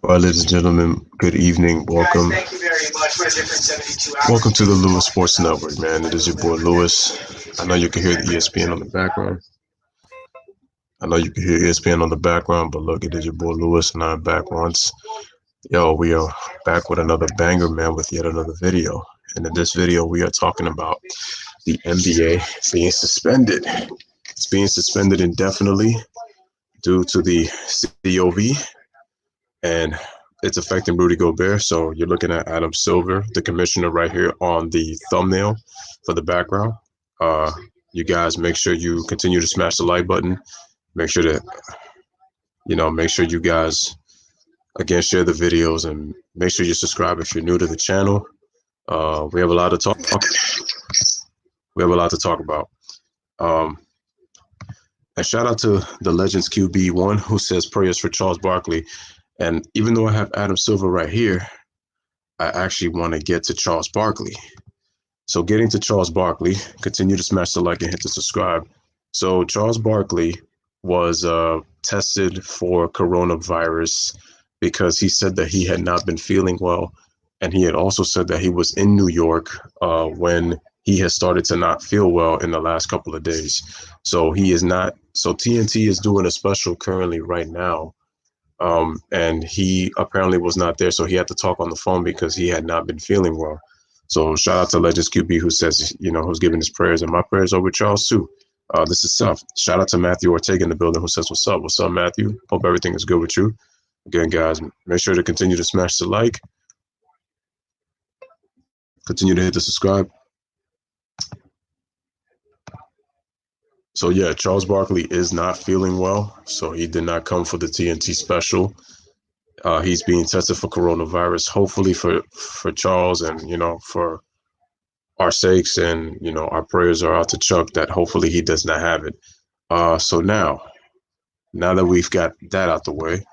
All right, ladies and gentlemen, good evening. Welcome. Thank you very much for a different 72 hours. Welcome to the Lewis Sports Network, man. It is your boy Lewis. I know you can hear the ESPN on the background. I know you can hear ESPN on the background, but look, it is your boy Lewis, and I'm back once. Yo, we are back with another banger, man, with yet another video. And in this video, we are talking about the NBA being suspended. It's being suspended indefinitely due to the COV, and it's affecting Rudy Gobert. So you're looking at Adam Silver, the commissioner, right here on the thumbnail for the background. Uh, you guys make sure you continue to smash the like button. Make sure to, make sure you guys again share the videos and make sure you subscribe if you're new to the channel. We have a lot to talk. We have a lot to talk about. Um, and shout out to the Legends QB1 who says prayers for Charles Barkley. And even though I have Adam Silver right here, I actually want to get to Charles Barkley. So getting to Charles Barkley, continue to smash the like and hit the subscribe. So Charles Barkley was tested for coronavirus because he said that he had not been feeling well. And he had also said that he was in New York when he has started to not feel well in the last couple of days. So he is not. So TNT is doing a special currently right now. And he apparently was not there, so he had to talk on the phone because he had not been feeling well. So shout out to Legends QB who says, who's giving his prayers, and my prayers are with Charles too. This is tough. Shout out to Matthew Ortega in the building who says, what's up? What's up, Matthew? Hope everything is good with you. Again, guys, make sure to continue to smash the like, continue to hit the subscribe. So yeah, Charles Barkley is not feeling well, so he did not come for the TNT special. He's being tested for coronavirus, hopefully for Charles and, for our sakes, and, our prayers are out to Chuck that hopefully he does not have it. So now that we've got that out the way,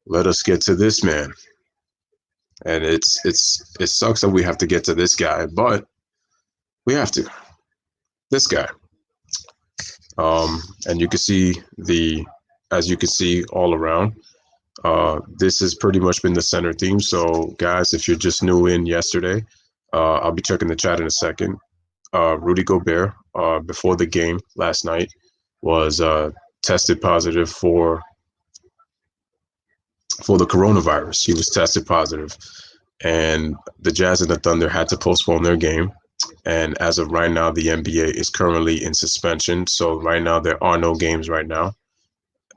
let us get to this man. And it sucks that we have to get to this guy, but we have to. This guy. And you can see as you can see all around, this has pretty much been the center theme. So guys, if you're just new in yesterday, I'll be checking the chat in a second. Rudy Gobert, before the game last night, was tested positive for the coronavirus. He was tested positive, and the Jazz and the Thunder had to postpone their game. And as of right now, the NBA is currently in suspension. So right now, there are no games right now.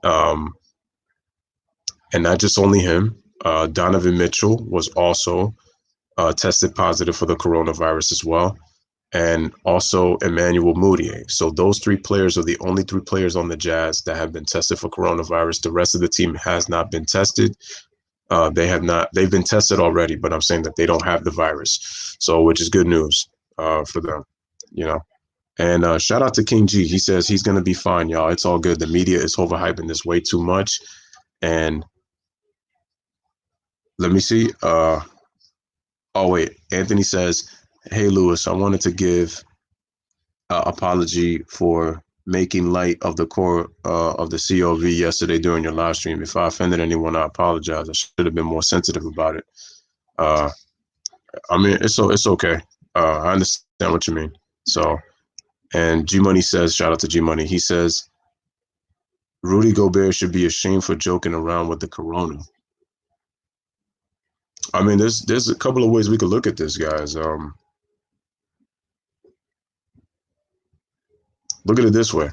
And not just only him, Donovan Mitchell was also tested positive for the coronavirus as well. And also Emmanuel Mudiay. So those three players are the only three players on the Jazz that have been tested for coronavirus. The rest of the team has not been tested. They've been tested already, but I'm saying that they don't have the virus. So, which is good news for them, And shout out to King G. He says he's going to be fine, y'all. It's all good. The media is overhyping this way too much. And let me see. Oh, wait. Anthony says, hey, Lewis, I wanted to give apology for making light of the core of the COV yesterday during your live stream. If I offended anyone, I apologize. I should have been more sensitive about it. I mean, it's okay. I understand what you mean. So, and G Money says, shout out to G Money. He says, Rudy Gobert should be ashamed for joking around with the corona. I mean, there's a couple of ways we could look at this, guys. Look at it this way.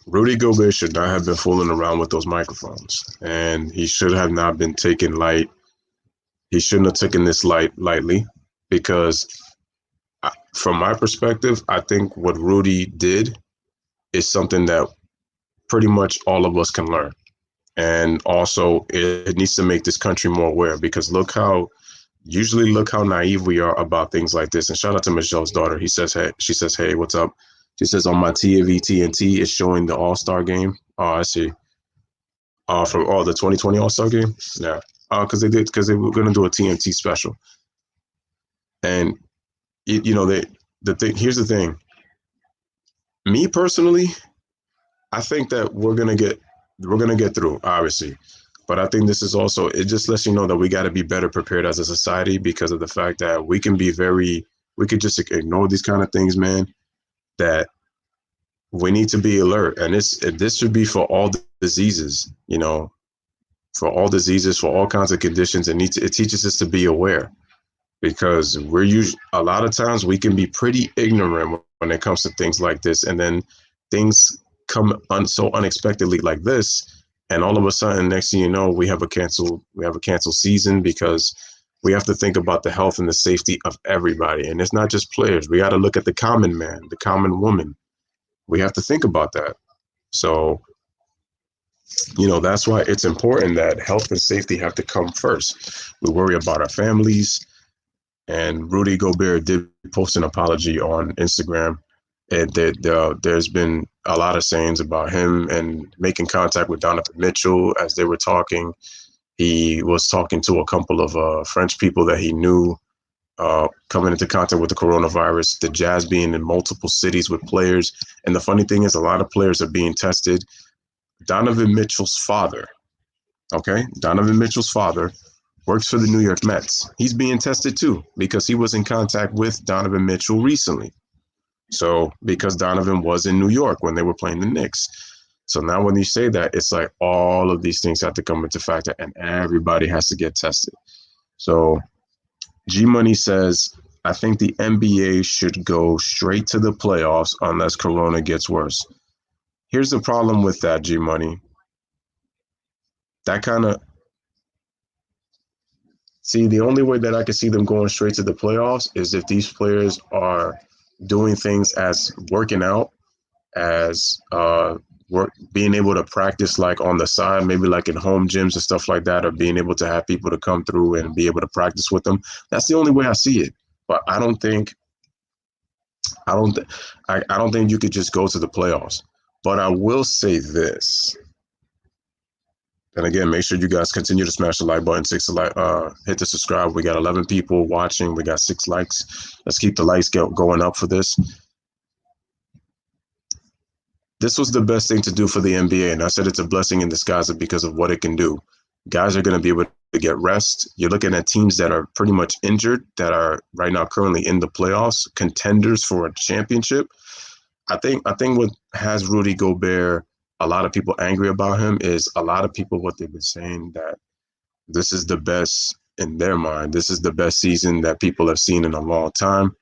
Rudy Gobert should not have been fooling around with those microphones, and he should have not been taken light. He shouldn't have taken this lightly, because from my perspective, I think what Rudy did is something that pretty much all of us can learn. And also, it needs to make this country more aware, because look how naive we are about things like this. And shout out to Michelle's daughter. She says, hey, what's up? She says, on my TV TNT is showing the All-Star game. Oh, I see. From the 2020 All-Star game? Yeah. Because they were going to do a TNT special. And, here's the thing. Me personally, I think that we're going to get we're gonna get through, obviously. But I think this is also, it just lets you know that we got to be better prepared as a society because of the fact that we could just ignore these kind of things, man. That we need to be alert, and this should be for all diseases, for all diseases, for all kinds of conditions. It teaches us to be aware because a lot of times we can be pretty ignorant when it comes to things like this, and then things come so unexpectedly like this, and all of a sudden, next thing you know, we have a canceled season because we have to think about the health and the safety of everybody, and it's not just players. We got to look at the common man, the common woman. We have to think about that. So, that's why it's important that health and safety have to come first. We worry about our families, and Rudy Gobert did post an apology on Instagram. And there's been a lot of sayings about him and making contact with Donovan Mitchell as they were talking. He was talking to a couple of French people that he knew coming into contact with the coronavirus, the Jazz being in multiple cities with players. And the funny thing is, a lot of players are being tested. Donovan Mitchell's father, okay? Donovan Mitchell's father works for the New York Mets. He's being tested too because he was in contact with Donovan Mitchell recently. So, because Donovan was in New York when they were playing the Knicks. So now when you say that, it's like all of these things have to come into factor and everybody has to get tested. So G Money says, I think the NBA should go straight to the playoffs unless Corona gets worse. Here's the problem with that, G Money. That kind of, see, the only way that I can see them going straight to the playoffs is if these players are doing things as working out, as being able to practice like on the side, maybe like in home gyms and stuff like that, or being able to have people to come through and be able to practice with them. That's the only way I see it. But I don't think you could just go to the playoffs. But I will say this. And again, make sure you guys continue to smash the like button, hit the subscribe. We got 11 people watching. We got 6 likes. Let's keep the likes going up for this. This was the best thing to do for the NBA, and I said it's a blessing in disguise because of what it can do. Guys are going to be able to get rest. You're looking at teams that are pretty much injured, that are right now currently in the playoffs, contenders for a championship. I think what has Rudy Gobert, a lot of people angry about him, is a lot of people what they've been saying that this is the best in their mind. This is the best season that people have seen in a long time,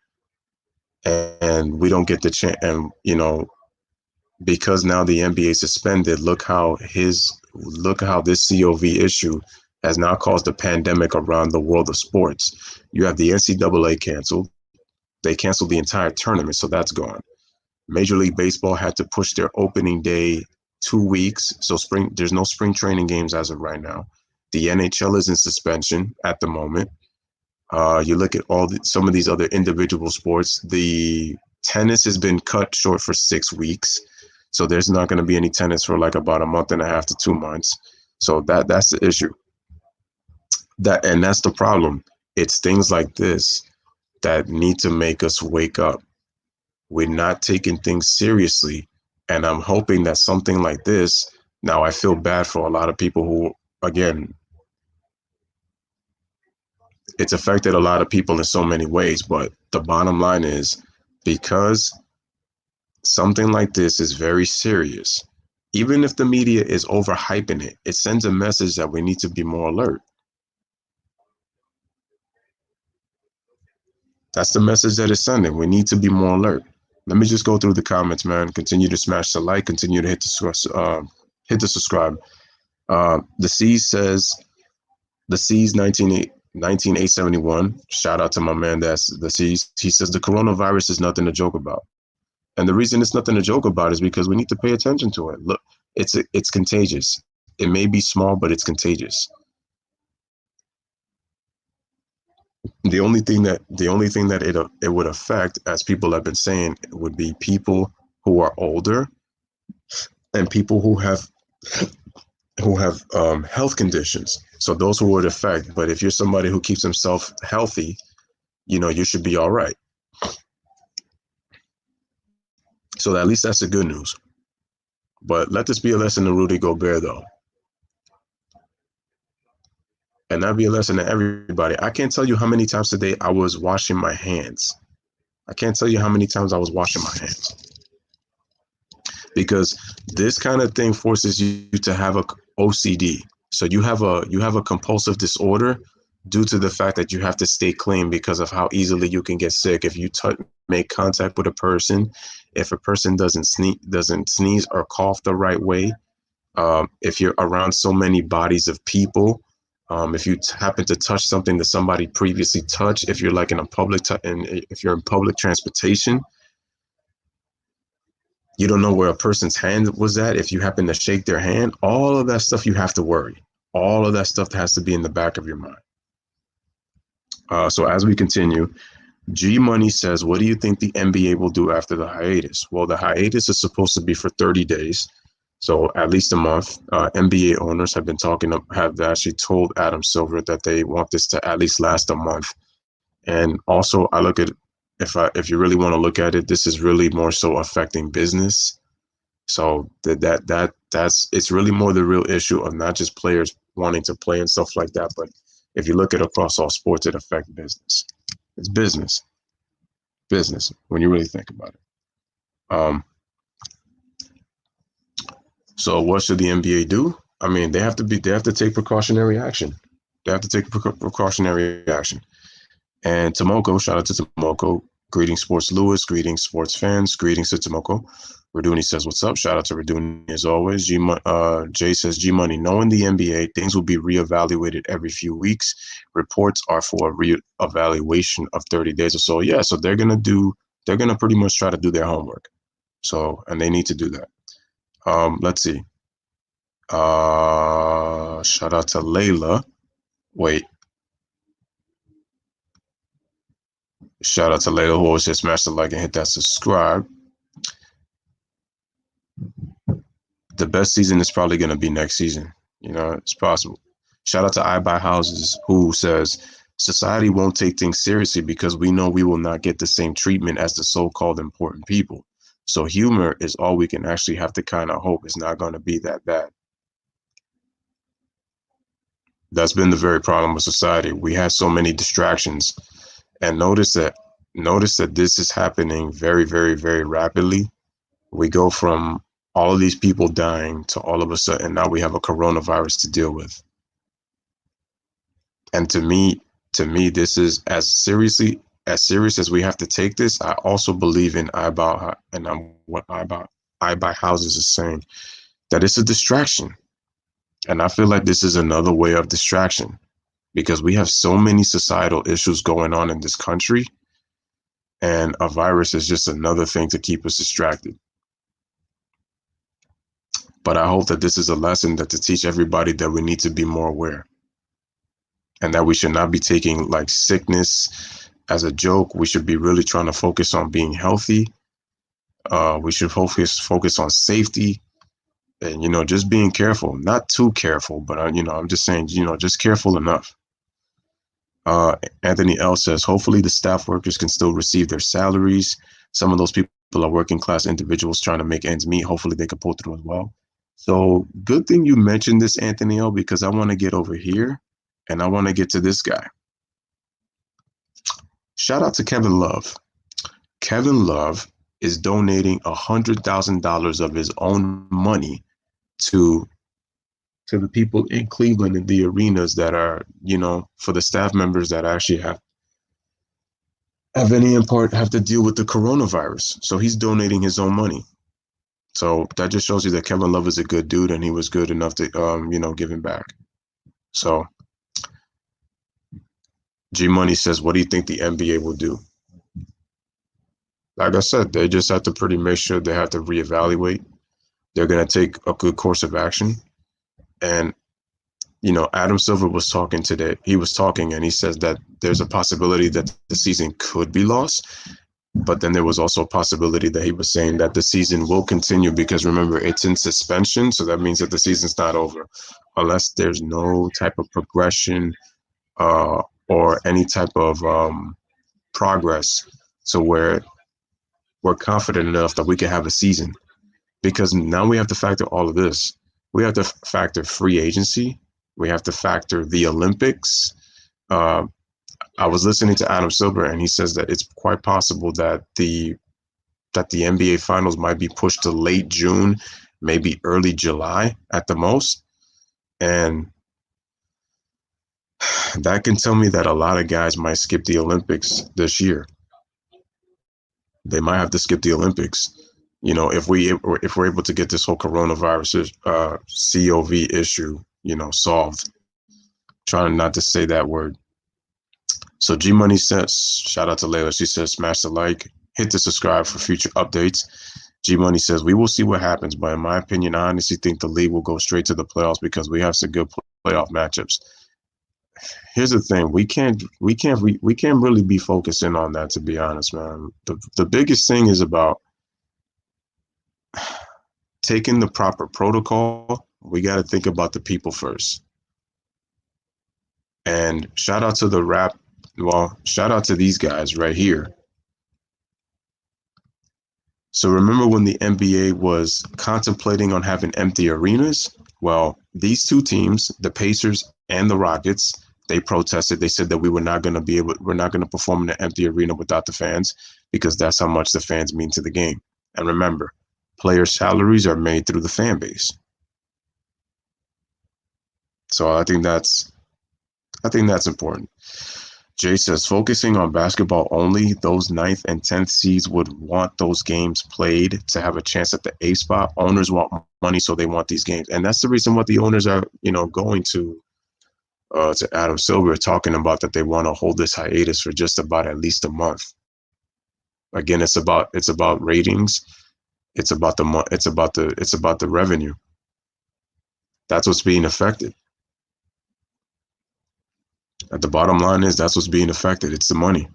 and we don't get the chance. And because now the NBA suspended, look how this COVID issue has now caused a pandemic around the world of sports. You have the NCAA canceled. They canceled the entire tournament, so that's gone. Major League Baseball had to push their opening day 2 weeks, so there's no spring training games as of right now. The NHL is in suspension at the moment. You look at some of these other individual sports. The tennis has been cut short for 6 weeks. So there's not going to be any tennis for like about a month and a half to 2 months. So that's the issue. And that's the problem. It's things like this that need to make us wake up. We're not taking things seriously. And I'm hoping that something like this, now I feel bad for a lot of people who, again, it's affected a lot of people in so many ways. But the bottom line is, because something like this is very serious, even if the media is overhyping it, it sends a message that we need to be more alert. That's the message that it's sending. We need to be more alert. Let me just go through the comments, man. Continue to smash the like. Continue to hit the subscribe. The C's says, the C's 19871. Shout out to my man. That's the C's. He says the coronavirus is nothing to joke about. And the reason it's nothing to joke about is because we need to pay attention to it. Look, it's contagious. It may be small, but it's contagious. The only thing that it would affect, as people have been saying, would be people who are older and people who have health conditions. So those who would affect. But if you're somebody who keeps himself healthy, you should be all right. So at least that's the good news. But let this be a lesson to Rudy Gobert, though. And that be a lesson to everybody. I can't tell you how many times today I was washing my hands. I can't tell you how many times I was washing my hands. Because this kind of thing forces you to have a OCD. So you have a compulsive disorder due to the fact that you have to stay clean because of how easily you can get sick if you make contact with a person, if a person doesn't sneeze or cough the right way, if you're around so many bodies of people, if you happen to touch something that somebody previously touched, if you're like in a if you're in public transportation, you don't know where a person's hand was at. If you happen to shake their hand, all of that stuff you have to worry. All of that stuff has to be in the back of your mind. So as we continue, G Money says, what do you think the NBA will do after the hiatus? Well, the hiatus is supposed to be for 30 days. So at least a month. NBA owners have actually told Adam Silver that they want this to at least last a month. And also, I look at if you really want to look at it, this is really more so affecting business. So that's it's really more the real issue of not just players wanting to play and stuff like that, but if you look at across all sports, it affects business. It's business when you really think about it. So what should the NBA do? I mean, they have to take precautionary action. They have to take precautionary action. And Tomoko, shout out to Tomoko. Greetings, Sports Lewis. Greetings, sports fans. Greetings to Tomoko. Raduni says, what's up? Shout out to Raduni as always. Jay says, G Money, knowing the NBA, things will be reevaluated every few weeks. Reports are for a reevaluation of 30 days or so. Yeah, so they're going to pretty much try to do their homework. So, and they need to do that. Let's see. Shout out to Layla. Wait. Shout out to Layla who always just smash the like and hit that subscribe. The best season is probably going to be next season. You know, it's possible. Shout out to I Buy Houses who says society won't take things seriously because we know we will not get the same treatment as the so-called important people. So humor is all we can actually have to kind of hope it's not going to be that bad. That's been the very problem with society. We have so many distractions, and notice that this is happening very, very, very rapidly. We go from all of these people dying to all of a sudden now we have a coronavirus to deal with. And to me, this is as serious as we have to take this. I also believe in what I Buy Houses is saying, that it's a distraction. And I feel like this is another way of distraction because we have so many societal issues going on in this country, and a virus is just another thing to keep us distracted. But I hope that this is a lesson that to teach everybody that we need to be more aware and that we should not be taking like sickness as a joke. We should be really trying to focus on being healthy. We should focus on safety and, you know, just being careful, not too careful, but, you know, I'm just saying, you know, just careful enough. Anthony L says, hopefully the staff workers can still receive their salaries. Some of those people are working class individuals trying to make ends meet. Hopefully they can pull through as well. So good thing you mentioned this, Anthony L, because I want to get over here and I want to get to this guy. Shout out to Kevin Love. Kevin Love is donating $100,000 of his own money to the people in Cleveland in the arenas that are, you know, for the staff members that actually have to deal with the coronavirus. So he's donating his own money. So that just shows you that Kevin Love is a good dude and he was good enough to, you know, give him back. So G Money says, what do you think the NBA will do? Like I said, they just have to pretty make sure they have to reevaluate. They're going to take a good course of action. And, you know, Adam Silver was talking today. He was talking and he says that there's a possibility that the season could be lost. But then there was also a possibility that he was saying that the season will continue because, remember, it's in suspension. So that means that the season's not over unless there's no type of progression or any type of progress. So we're confident enough that we can have a season. because now we have to factor all of this. We have to factor free agency. We have to factor the Olympics. Uh, I was listening to Adam Silver, and he says that it's quite possible that the NBA Finals might be pushed to late June, maybe early July at the most, and that can tell me that a lot of guys might skip the Olympics this year. They might have to skip the Olympics. If we're able to get this whole coronavirus COVID issue, solved. Trying not to say that word. So G Money says, shout out to Layla. She says, smash the like, hit the subscribe for future updates. G Money says, we will see what happens, but in my opinion, I honestly think the league will go straight to the playoffs because we have some good playoff matchups. Here's the thing: we can't really be focusing on that, to be honest, man. The biggest thing is about taking the proper protocol. We got to think about the people first. And shout out to shout out to these guys right here. So remember when the NBA was contemplating on having empty arenas? Well, these two teams, the Pacers and the Rockets, they protested. They said that we're not going to perform in an empty arena without the fans because that's how much the fans mean to the game. And remember, player salaries are made through the fan base. So I think that's important. Jay says, focusing on basketball only, those 9th and 10th seeds would want those games played to have a chance at the A spot. Owners want money, so they want these games. And that's the reason what the owners are, going to Adam Silver, talking about that they want to hold this hiatus for just about at least a month. Again, it's about ratings. It's about the revenue. That's what's being affected. At the bottom line is that's what's being affected. It's the money.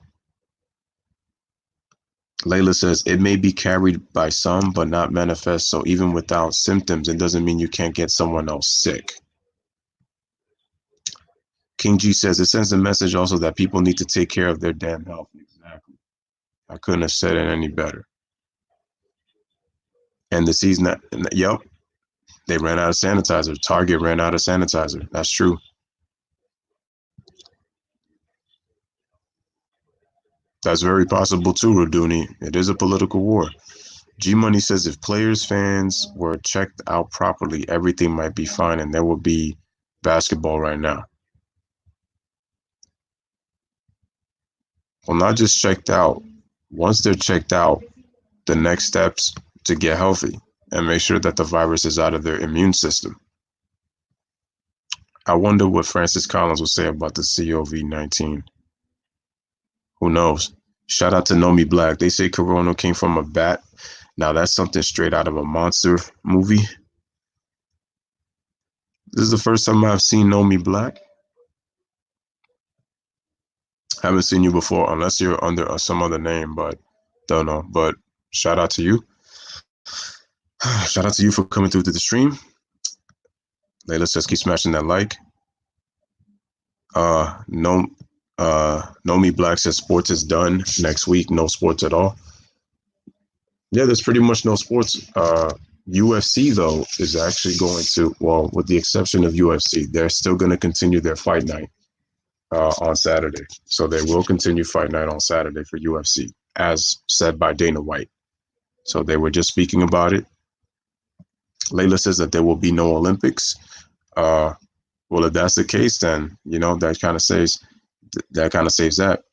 Layla says, it may be carried by some, but not manifest. So even without symptoms, it doesn't mean you can't get someone else sick. King G says, it sends a message also that people need to take care of their damn health. Exactly. I couldn't have said it any better. And the season, yep, they ran out of sanitizer. Target ran out of sanitizer. That's true. That's very possible too, Raduni. It is a political war. G Money says if players, fans were checked out properly, everything might be fine and there would be basketball right now. Well, not just checked out. Once they're checked out, the next steps to get healthy and make sure that the virus is out of their immune system. I wonder what Francis Collins will say about the COVID-19. Who knows? Shout out to Nomi Black. They say Corona came from a bat. Now that's something straight out of a monster movie. This is the first time I've seen Nomi Black. Haven't seen you before unless you're under some other name, but don't know. But shout out to you. Shout out to you for coming through to the stream. Layla says keep smashing that like. Nomi Black says sports is done next week. No sports at all. Yeah, there's pretty much no sports. UFC, though, is actually going to, well, with the exception of UFC, they're still going to continue their fight night on Saturday. So they will continue fight night on Saturday for UFC, as said by Dana White. So they were just speaking about it. Layla says that there will be no Olympics. Well, if that's the case, then, that kind of saves that.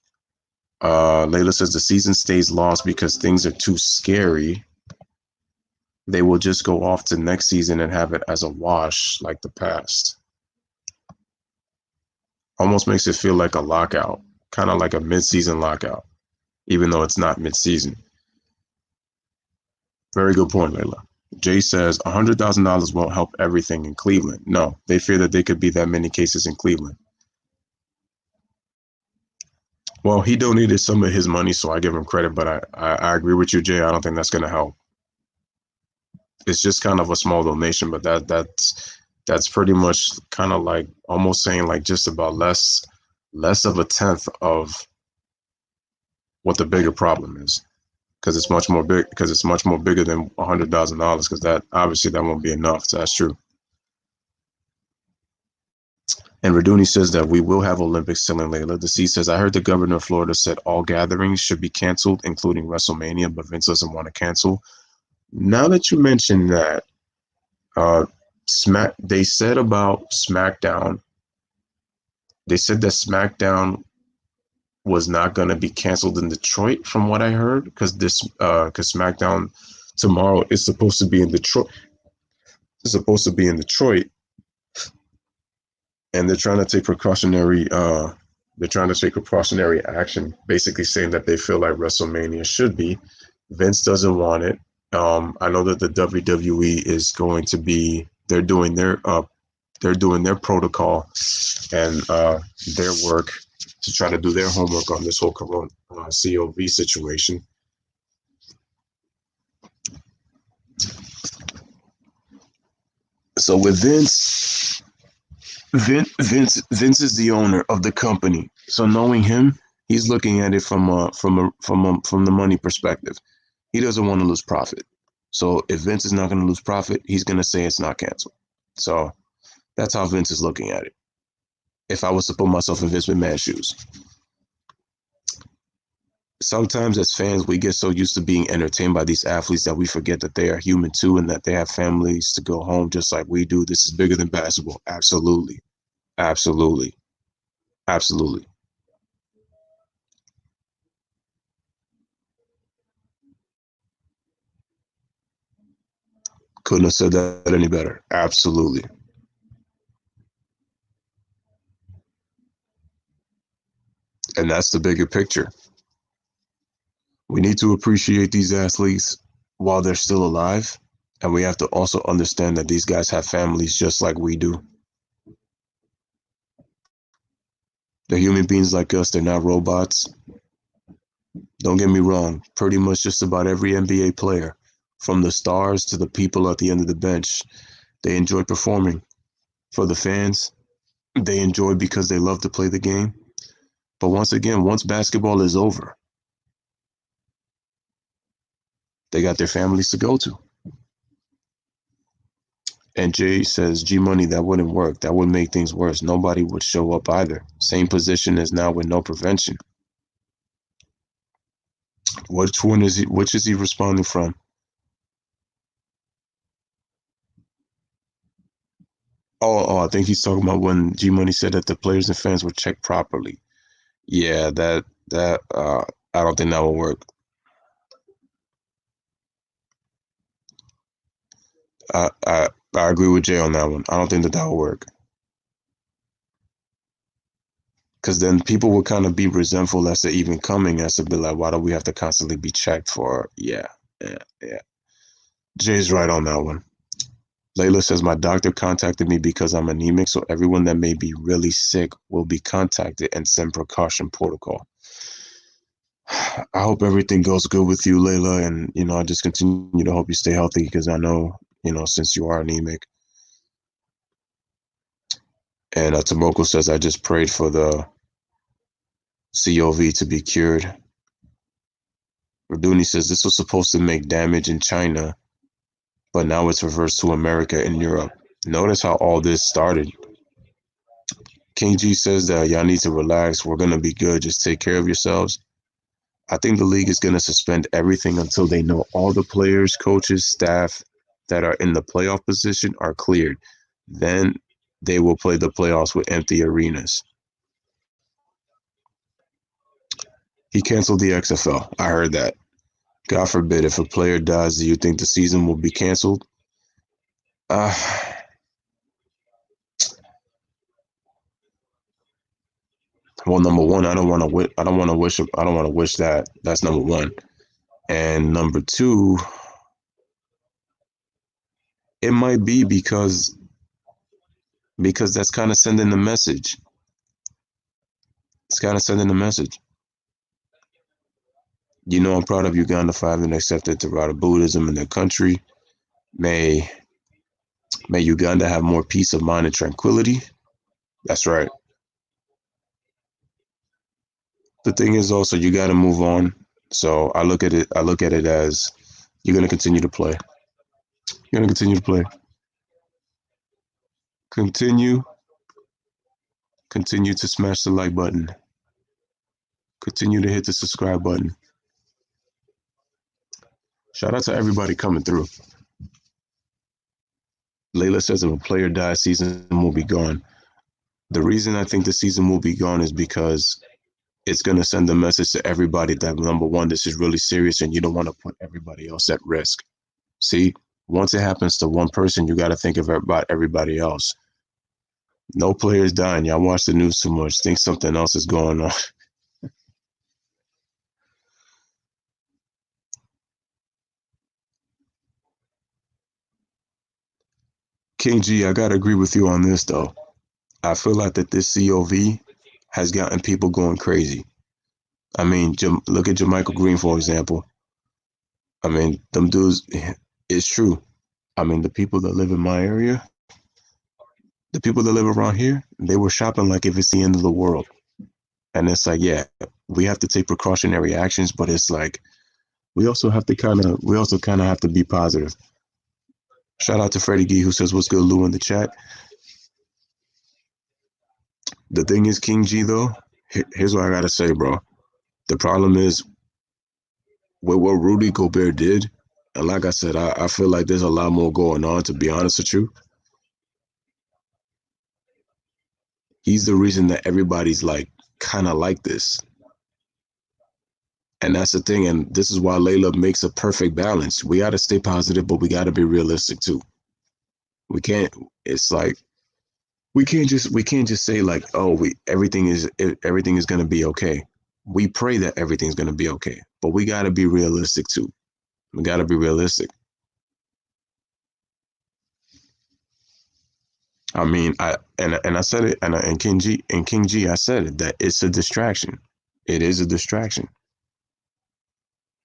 Layla says the season stays lost because things are too scary. They will just go off to next season and have it as a wash like the past. Almost makes it feel like a lockout, kind of like a mid-season lockout, even though it's not mid-season. Very good point, Layla. Jay says $100,000 won't help everything in Cleveland. No, they fear that there could be that many cases in Cleveland. Well, he donated some of his money, so I give him credit, but I agree with you, Jay. I don't think that's going to help. It's just kind of a small donation, but that's pretty much kind of like almost saying like just about less of a tenth of what the bigger problem is. because it's much more big. Because it's much more bigger than $100,000. Because that obviously that won't be enough. So that's true. And Raduni says that we will have Olympics telling Layla. The C says, I heard the governor of Florida said all gatherings should be canceled, including WrestleMania, but Vince doesn't want to cancel. Now that you mention that, they said about SmackDown, they said that SmackDown was not going to be canceled in Detroit, from what I heard, because SmackDown tomorrow is supposed to be in Detroit. It's supposed to be in Detroit, and they're trying to take precautionary action, basically saying that they feel like WrestleMania should be. Vince doesn't want it. I know that the WWE is going to be they're doing their protocol and their work to try to do their homework on this whole Corona COV situation. So with Vince is the owner of the company. So knowing him, he's looking at it from the money perspective. He doesn't want to lose profit. So if Vince is not going to lose profit, he's going to say it's not canceled. So that's how Vince is looking at it. If I was to put myself in Vince McMahon's shoes. Sometimes as fans, we get so used to being entertained by these athletes that we forget that they are human too and that they have families to go home just like we do. This is bigger than basketball. Absolutely. Absolutely. Absolutely. Couldn't have said that any better. Absolutely. And that's the bigger picture. We need to appreciate these athletes while they're still alive. And we have to also understand that these guys have families just like we do. They're human beings like us. They're not robots. Don't get me wrong. Pretty much just about every NBA player, from the stars to the people at the end of the bench, they enjoy performing. For the fans, they enjoy because they love to play the game. But once again, once basketball is over, they got their families to go to. And Jay says, G Money, that wouldn't work. That would make things worse. Nobody would show up either. Same position as now with no prevention. Which is he responding from? I think he's talking about when G Money said that the players and fans were checked properly. Yeah, that I don't think that will work. I agree with Jay on that one. I don't think that will work. Because then people will kind of be resentful as to even coming, as to be like, why do we have to constantly be checked for? Yeah. Jay's right on that one. Layla says, my doctor contacted me because I'm anemic, so everyone that may be really sick will be contacted and send precaution protocol. I hope everything goes good with you, Layla, and, I just continue to hope you stay healthy because I know, since you are anemic. And Tomoko says, I just prayed for the COV to be cured. Raduni says, this was supposed to make damage in China, but now it's reversed to America and Europe. Notice how all this started. King G says that y'all need to relax. We're going to be good. Just take care of yourselves. I think the league is going to suspend everything until they know all the players, coaches, staff that are in the playoff position are cleared. Then they will play the playoffs with empty arenas. He canceled the XFL. I heard that. God forbid, if a player dies, do you think the season will be canceled? Well, number one, I don't want to wish that. That's number one. And number two, it might be because that's kind of sending the message. It's kind of sending the message. I'm proud of Uganda for having accepted Theravada Buddhism in their country. May Uganda have more peace of mind and tranquility. That's right. The thing is also you got to move on. So I look at it as you're going to continue to play. You're going to continue to play. Continue, continue to smash the like button. Continue to hit the subscribe button. Shout out to everybody coming through. Layla says if a player dies, season will be gone. The reason I think the season will be gone is because it's going to send a message to everybody that, number one, this is really serious and you don't want to put everybody else at risk. See, once it happens to one person, you got to think about everybody else. No players dying. Y'all watch the news too much. Think something else is going on. King G, I got to agree with you on this, though. I feel like that this COV has gotten people going crazy. I mean, look at Jermichael Green, for example. I mean, them dudes, it's true. I mean, the people that live in my area, the people that live around here, they were shopping like if it's the end of the world. And it's like, yeah, we have to take precautionary actions, but it's like we also kind of have to be positive. Shout out to Freddie Gee who says what's good, Lou, in the chat. The thing is, King G though, here's what I gotta say, bro. The problem is with what Rudy Gobert did, and like I said, I feel like there's a lot more going on, to be honest with you. He's the reason that everybody's like kind of like this. And that's the thing. And this is why Layla makes a perfect balance. We got to stay positive, but we got to be realistic too. We can't, it's like, we can't just say like, oh, everything is going to be okay. We pray that everything's going to be okay, but we got to be realistic too. We got to be realistic. I mean, I said it, and King G, I said it that it's a distraction. It is a distraction.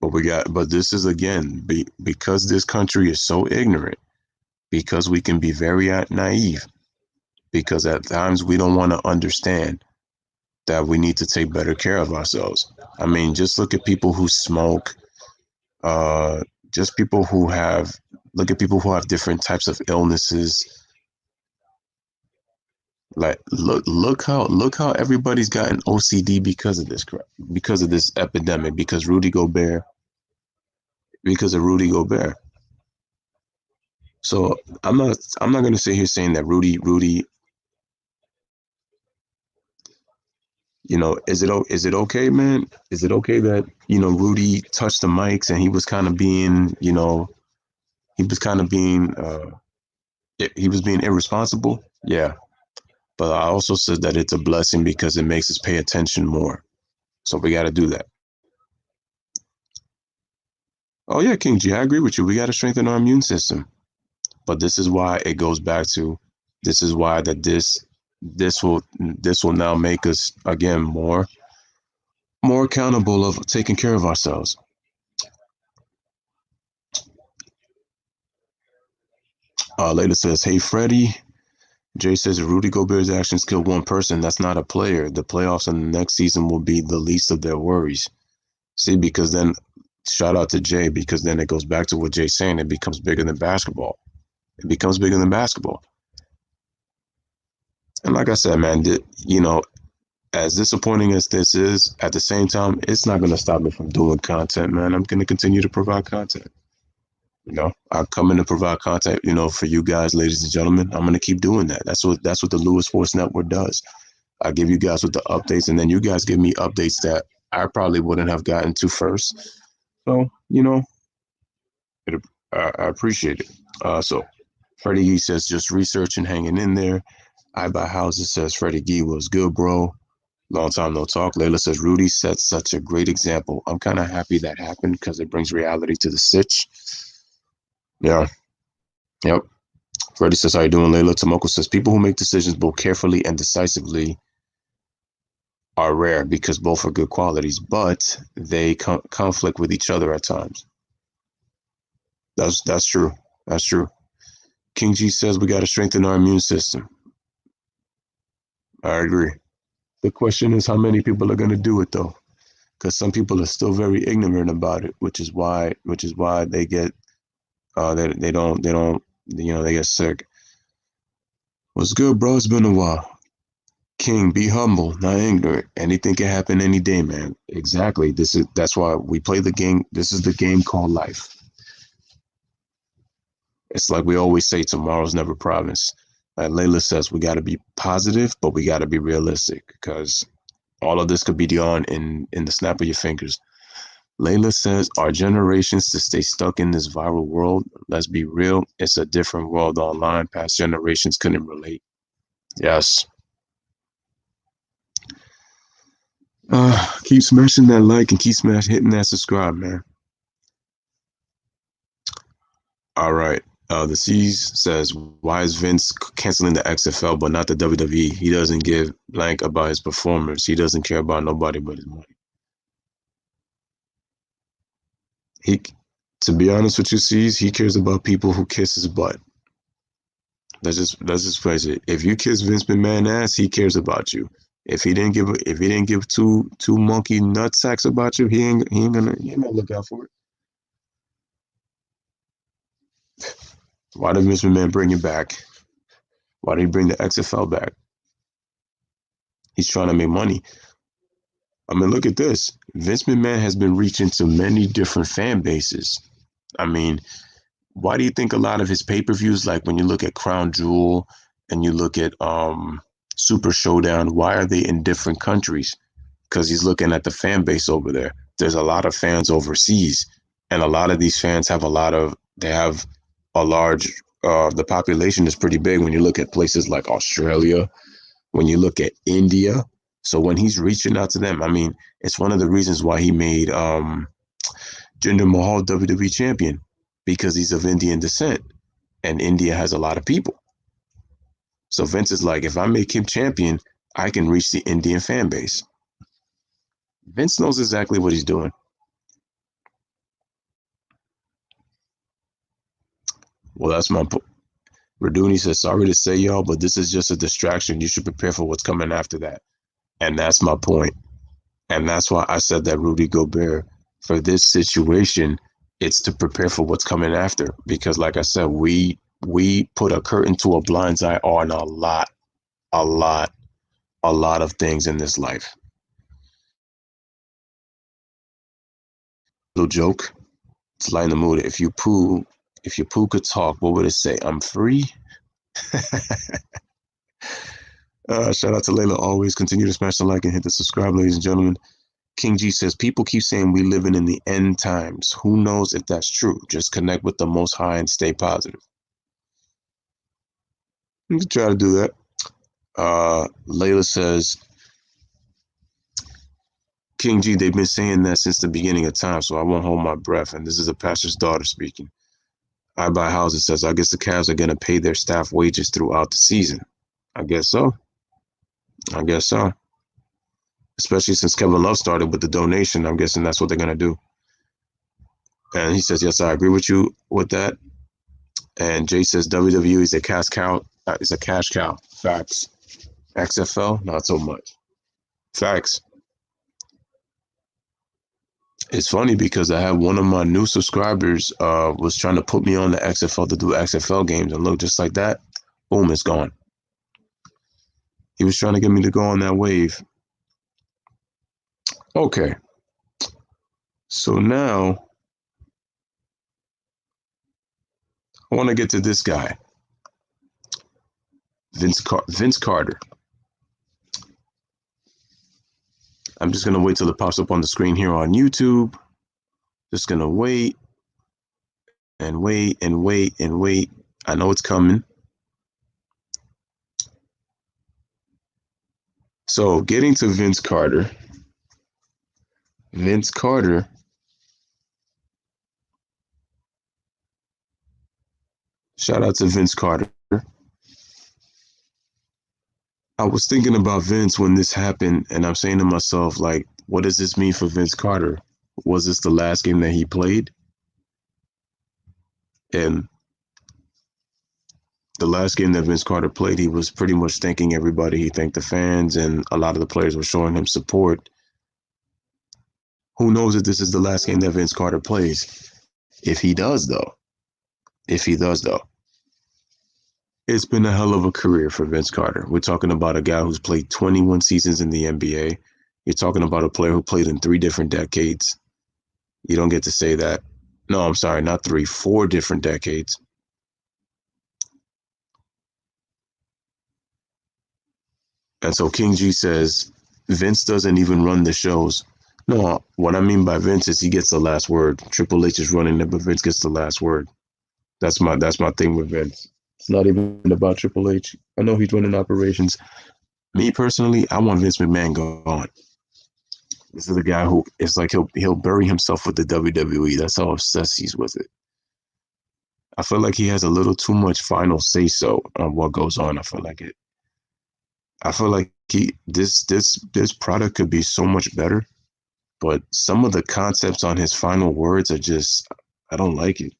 But this is again because this country is so ignorant, because we can be very naive, because at times we don't want to understand that we need to take better care of ourselves. I mean, just look at people who smoke, just people who have, look at people who have different types of illnesses. Like look how everybody's gotten OCD because of this epidemic, because of Rudy Gobert. So I'm not going to sit here saying that Rudy, you know, is it okay, man? Is it okay that, you know, Rudy touched the mics and he was kind of being, you know, he was kind of being he was being irresponsible? Yeah. But I also said that it's a blessing because it makes us pay attention more. So we got to do that. Oh yeah, King G, I agree with you. We got to strengthen our immune system. But this is why it goes back to, this is why that this will now make us again more accountable of taking care of ourselves. Layla says, hey Freddie. Jay says Rudy Gobert's actions killed one person. That's not a player. The playoffs in the next season will be the least of their worries. See, because then, shout out to Jay, because then it goes back to what Jay's saying. It becomes bigger than basketball. It becomes bigger than basketball. And like I said, man, you know, as disappointing as this is, at the same time, it's not going to stop me from doing content, man. I'm going to continue to provide content. You know, I come in to provide content, you know, for you guys, ladies and gentlemen. I'm going to keep doing that. That's what the Louis Sports Network does. I give you guys with the updates, and then you guys give me updates that I probably wouldn't have gotten to first. So, you know, I appreciate it. So Freddie Gee says, just research and hanging in there. I Buy Houses says, Freddie Gee was good, bro. Long time no talk. Layla says, Rudy set such a great example. I'm kind of happy that happened because it brings reality to the sitch. Yeah. Yep. Freddie says, how you doing, Layla? Tomoko says, people who make decisions both carefully and decisively are rare because both are good qualities, but they conflict with each other at times. That's true. That's true. King G says we got to strengthen our immune system. I agree. The question is how many people are going to do it, though. because some people are still very ignorant about it, which is why they get they get sick. What's good, bro? It's been a while. King, be humble, not ignorant. Anything can happen any day, man. Exactly. That's why we play the game. This is the game called life. It's like we always say, tomorrow's never promised. Like Layla says, we got to be positive, but we got to be realistic because all of this could be gone in the snap of your fingers. Layla says, our generations to stay stuck in this viral world. Let's be real. It's a different world online. Past generations couldn't relate. Yes. Keep smashing that like and keep hitting that subscribe, man. All right. The C's says, why is Vince canceling the XFL but not the WWE? He doesn't give blank about his performers. He doesn't care about nobody but his money. He, to be honest with you, C's, he cares about people who kiss his butt. Let's just face it. If you kiss Vince McMahon ass, he cares about you. If he didn't give two monkey nut sacks about you, he ain't gonna look out for it. Why did Vince McMahon bring you back? Why did he bring the XFL back? He's trying to make money. I mean, look at this. Vince McMahon has been reaching to many different fan bases. I mean, why do you think a lot of his pay-per-views, like when you look at Crown Jewel and you look at Super Showdown, why are they in different countries? Because he's looking at the fan base over there. There's a lot of fans overseas, and a lot of these fans have they have a large, the population is pretty big when you look at places like Australia, when you look at India. So when he's reaching out to them, I mean, it's one of the reasons why he made Jinder Mahal WWE champion, because he's of Indian descent, and India has a lot of people. So Vince is like, if I make him champion, I can reach the Indian fan base. Vince knows exactly what he's doing. Well, that's my point. Raduni says, sorry to say, y'all, but this is just a distraction. You should prepare for what's coming after that. And that's my point. And that's why I said that Rudy Gobert, for this situation, it's to prepare for what's coming after. Because like I said, we put a curtain to a blind's eye on a lot of things in this life. Little joke. It's lighten the mood. If your poo could talk, what would it say? I'm free. Shout out to Layla. Always continue to smash the like and hit the subscribe, ladies and gentlemen. King G says, people keep saying we living in the end times. Who knows if that's true? Just connect with the Most High and stay positive. You can try to do that. Layla says, King G, they've been saying that since the beginning of time, so I won't hold my breath. And this is a pastor's daughter speaking. I Buy Houses says, I guess the Cavs are going to pay their staff wages throughout the season. I guess so. Especially since Kevin Love started with the donation, I'm guessing that's what they're going to do. And he says, yes, I agree with you with that. And Jay says, WWE is a cash cow. It's a cash cow. Facts. XFL, not so much. Facts. It's funny because I had one of my new subscribers was trying to put me on the XFL to do XFL games, and look, just like that, boom, it's gone. He was trying to get me to go on that wave. Okay. So now I want to get to this guy, Vince Carter. I'm just going to wait till it pops up on the screen here on YouTube. Just going to wait and wait and wait and wait. I know it's coming. So getting to Vince Carter. Shout out to Vince Carter. I was thinking about Vince when this happened, and I'm saying to myself, like, what does this mean for Vince Carter? Was this the last game that he played? And the last game that Vince Carter played, he was pretty much thanking everybody. He thanked the fans, and a lot of the players were showing him support. Who knows if this is the last game that Vince Carter plays? If he does, though, if he does, though, it's been a hell of a career for Vince Carter. We're talking about a guy who's played 21 seasons in the NBA. You're talking about a player who played in 3 different decades. You don't get to say that. No, I'm sorry, not 3, 4 different decades. And so King G says, Vince doesn't even run the shows. No, what I mean by Vince is he gets the last word. Triple H is running it, but Vince gets the last word. That's my thing with Vince. It's not even about Triple H. I know he's running operations. Me personally, I want Vince McMahon gone. This is a guy who it's like he'll bury himself with the WWE. That's how obsessed he's with it. I feel like he has a little too much final say so on what goes on. I feel like this product could be so much better, but some of the concepts on his final words are just I don't like it.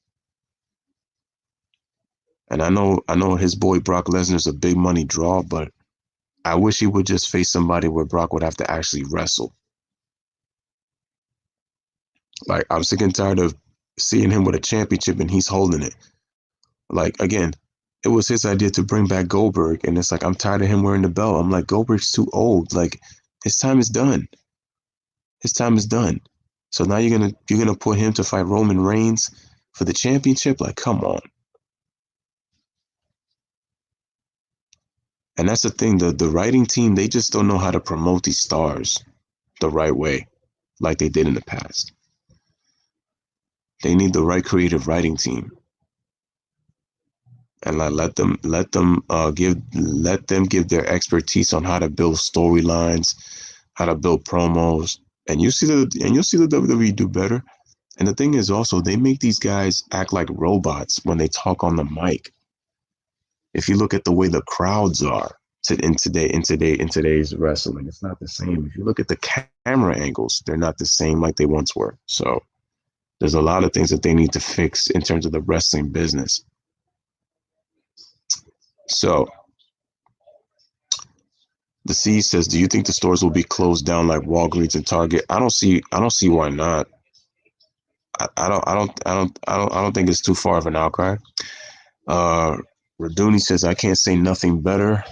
And I know his boy Brock Lesnar's a big money draw, but I wish he would just face somebody where Brock would have to actually wrestle. Like I'm sick and tired of seeing him with a championship and he's holding it. Like again, it was his idea to bring back Goldberg, and it's like I'm tired of him wearing the belt. I'm like Goldberg's too old. Like his time is done. His time is done. So now you're gonna put him to fight Roman Reigns for the championship? Like come on. And that's the thing. The writing team, they just don't know how to promote these stars the right way, like they did in the past. They need the right creative writing team, and like let them give their expertise on how to build storylines, how to build promos, and you'll see the WWE do better. And the thing is also they make these guys act like robots when they talk on the mic. If you look at the way the crowds are in today's wrestling, it's not the same. If you look at the camera angles, they're not the same like they once were. So there's a lot of things that they need to fix in terms of the wrestling business. So the C says, "Do you think the stores will be closed down like Walgreens and Target?" I don't see why not. I don't think it's too far of an outcry. Uh, Raduni says, "I can't say nothing better."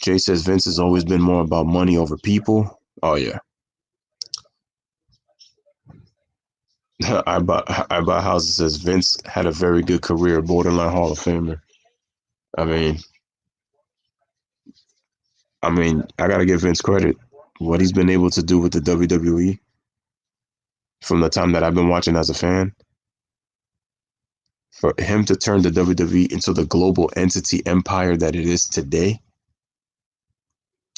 Jay says, "Vince has always been more about money over people." Oh yeah. I bought houses says Vince had a very good career, borderline Hall of Famer. I mean, I gotta give Vince credit. What he's been able to do with the WWE from the time that I've been watching as a fan, for him to turn the WWE into the global entity empire that it is today.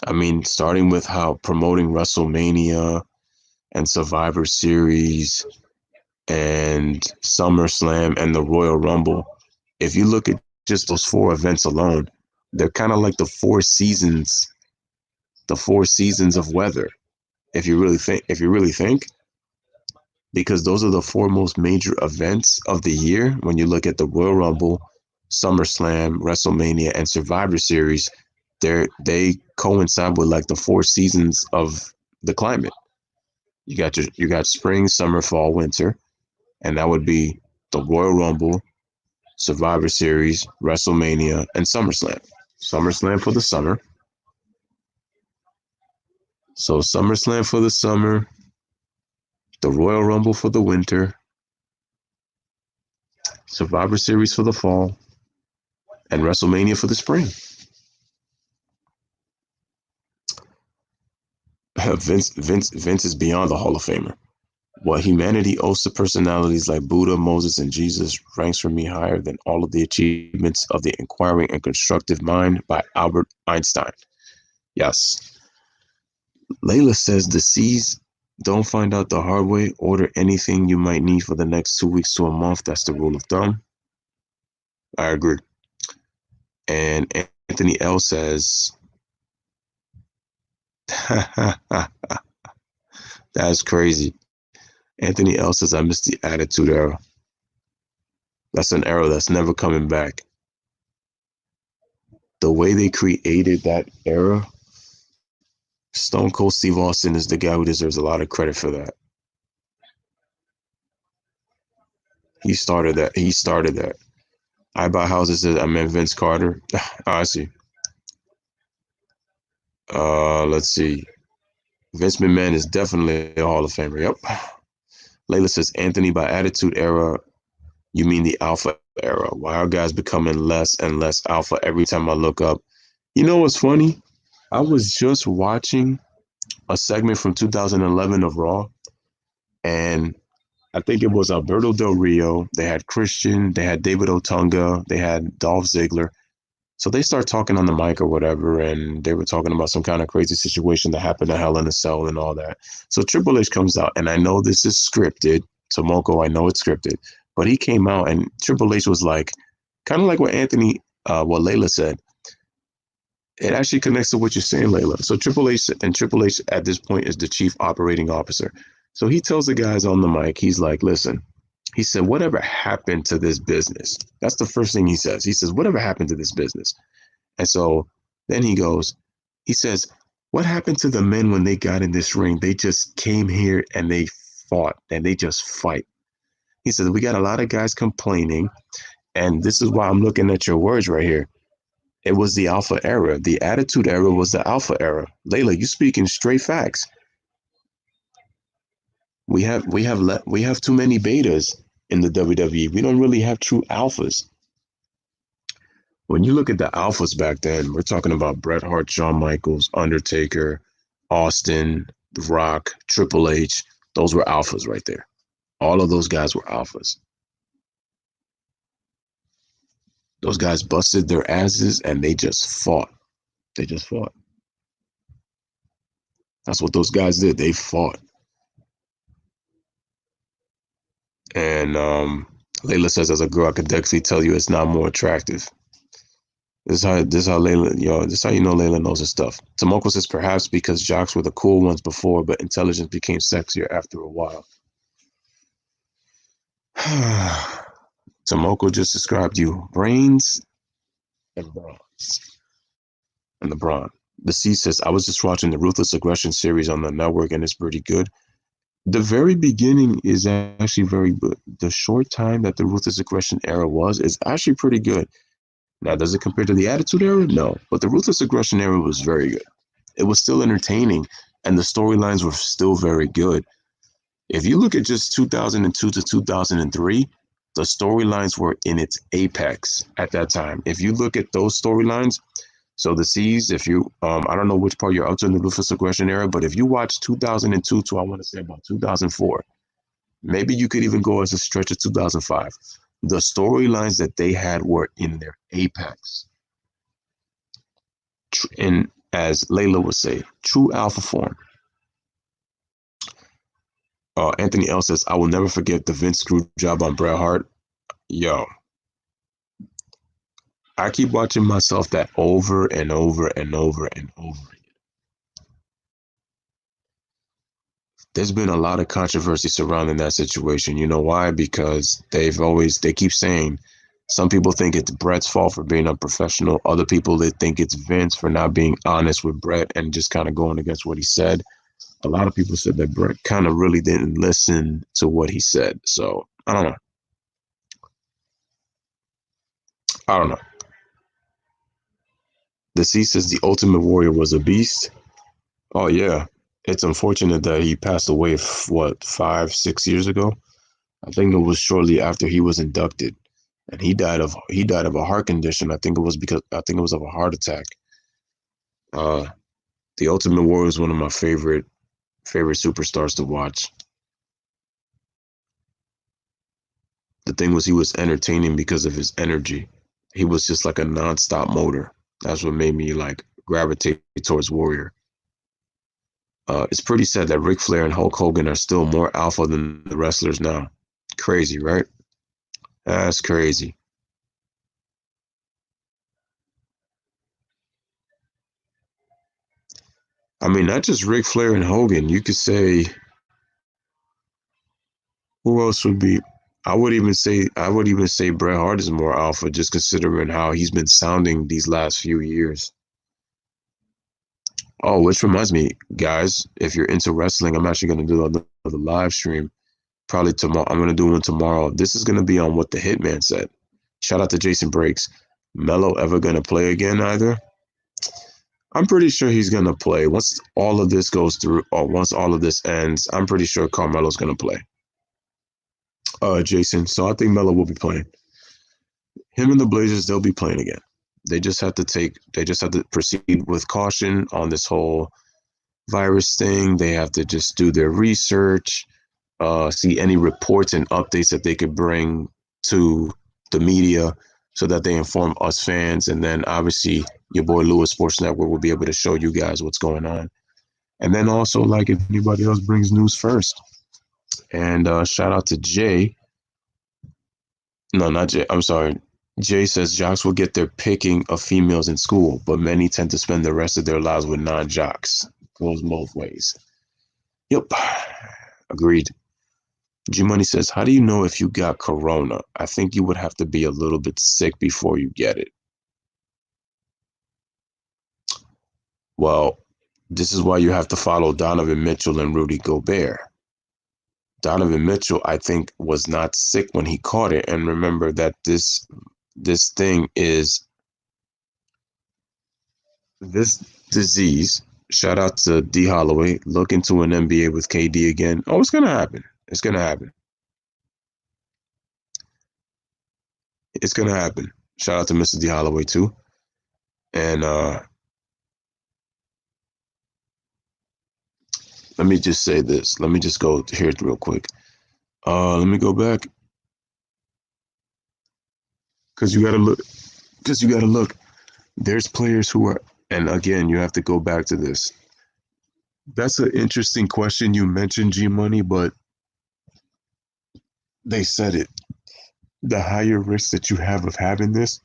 I mean, starting with how promoting WrestleMania and Survivor Series and SummerSlam and the Royal Rumble. If you look at just those 4 events alone, they're kind of like the four seasons of weather. If you really think, because those are the 4 most major events of the year. When you look at the Royal Rumble, SummerSlam, WrestleMania, and Survivor Series, they coincide with like the 4 seasons of the climate. You got spring, summer, fall, winter, and that would be the Royal Rumble, Survivor Series, WrestleMania, and SummerSlam. SummerSlam for the summer. So SummerSlam for the summer, the Royal Rumble for the winter, Survivor Series for the fall, and WrestleMania for the spring. Vince is beyond the Hall of Famer. What humanity owes to personalities like Buddha, Moses, and Jesus ranks for me higher than all of the achievements of the inquiring and constructive mind by Albert Einstein. Yes. Layla says the C's don't find out the hard way. Order anything you might need for the next 2 weeks to a month. That's the rule of thumb. I agree. And Anthony L says, that's crazy. Anthony L says, I miss the Attitude Era. That's an era that's never coming back. The way they created that era, Stone Cold Steve Austin is the guy who deserves a lot of credit for that. He started that. He started that. I buy houses. I meant Vince Carter. I see. Let's see. Vince McMahon is definitely a Hall of Famer. Yep. Layla says Anthony by Attitude Era. You mean the Alpha Era? Why are guys becoming less and less alpha every time I look up? You know what's funny? I was just watching a segment from 2011 of Raw, and I think it was Alberto Del Rio. They had Christian, they had David Otunga, they had Dolph Ziggler. So they start talking on the mic or whatever, and they were talking about some kind of crazy situation that happened to Hell in a Cell and all that. So Triple H comes out, and I know this is scripted. Tomoko, I know it's scripted, but he came out, and Triple H was like, kind of like what what Layla said. It actually connects to what you're saying, Layla. So Triple H at this point is the chief operating officer. So he tells the guys on the mic, he's like, listen, he said, whatever happened to this business? That's the first thing he says. He says, whatever happened to this business? And so then he says, what happened to the men when they got in this ring? They just came here and they fought and they just fight. He said, we got a lot of guys complaining. And this is why I'm looking at your words right here. It was the alpha era. The attitude era was the alpha era. Layla, you speaking straight facts. We have too many betas in the WWE. We don't really have true alphas. When you look at the alphas back then, we're talking about Bret Hart, Shawn Michaels, Undertaker, Austin, The Rock, Triple H. Those were alphas right there. All of those guys were alphas. Those guys busted their asses and they just fought. They just fought. That's what those guys did. They fought. And Layla says, as a girl, I could definitely tell you it's not more attractive. This is how Layla, this is how you know Layla knows her stuff. Tomoko says perhaps because jocks were the cool ones before, but intelligence became sexier after a while. Tomoko just described you. Brains and bronze. And the brawn. The C says, I was just watching the Ruthless Aggression series on the network and it's pretty good. The very beginning is actually very good. The short time that the Ruthless Aggression era was is actually pretty good. Now, does it compare to the Attitude Era? No. But the Ruthless Aggression era was very good. It was still entertaining, and the storylines were still very good. If you look at just 2002 to 2003, the storylines were in its apex at that time. If you look at those storylines, so the C's, if you, I don't know which part you're up to in the Ruthless Aggression era, but if you watch 2002 to, I want to say about 2004, maybe you could even go as a stretch of 2005. The storylines that they had were in their apex. And as Layla would say, true alpha form. Anthony L says, I will never forget the Vince screw job on Bret Hart. Yo, I keep watching myself that over and over and over and over again. There's been a lot of controversy surrounding that situation. You know why? Because they keep saying some people think it's Bret's fault for being unprofessional. Other people, they think it's Vince for not being honest with Bret and just kind of going against what he said. A lot of people said that Bret kind of really didn't listen to what he said. So I don't know. I don't know. The C says the Ultimate Warrior was a beast. Oh yeah, it's unfortunate that he passed away. What, 5, 6 years ago? I think it was shortly after he was inducted, and he died of a heart condition. I think it was of a heart attack. Uh, the Ultimate Warrior is one of my favorite superstars to watch. The thing was, he was entertaining because of his energy. He was just like a nonstop motor. That's what made me like gravitate towards Warrior. It's pretty sad that Ric Flair and Hulk Hogan are still more alpha than the wrestlers now. Crazy, right? That's crazy. I mean, not just Ric Flair and Hogan. You could say, who else would be? I would even say Bret Hart is more alpha, just considering how he's been sounding these last few years. Oh, which reminds me, guys, if you're into wrestling, I'm actually going to do another live stream Probably tomorrow. I'm gonna do one tomorrow. This is gonna be on what the Hitman said. Shout out to Jason Breaks. Melo ever gonna play again either? I'm pretty sure he's gonna play once all of this goes through, or once all of this ends. I'm pretty sure Carmelo's gonna play. Jason. So I think Melo will be playing. Him and the Blazers, they'll be playing again. They just have to proceed with caution on this whole virus thing. They have to just do their research, see any reports and updates that they could bring to the media so that they inform us fans. And then obviously your boy Louis Sports Network will be able to show you guys what's going on. And then also, like, if anybody else brings news first. And shout out to Jay. No, not Jay. I'm sorry. Jay says jocks will get their picking of females in school, but many tend to spend the rest of their lives with non-jocks. Goes both ways. Yep. Agreed. G Money says, how do you know if you got corona? I think you would have to be a little bit sick before you get it. Well, this is why you have to follow Donovan Mitchell and Rudy Gobert. Donovan Mitchell, I think, was not sick when he caught it. And remember that this thing is this disease. Shout out to D Holloway. Look into an NBA with KD again. Oh, it's gonna happen. It's gonna happen. It's gonna happen. Shout out to Mr. D Holloway too. And let me just say this. Let me just go here real quick. Let me go back. Because you gotta look. Because you gotta look. There's players who are, and again, you have to go back to this. That's an interesting question you mentioned, G Money, but they said it. The higher risk that you have of having this,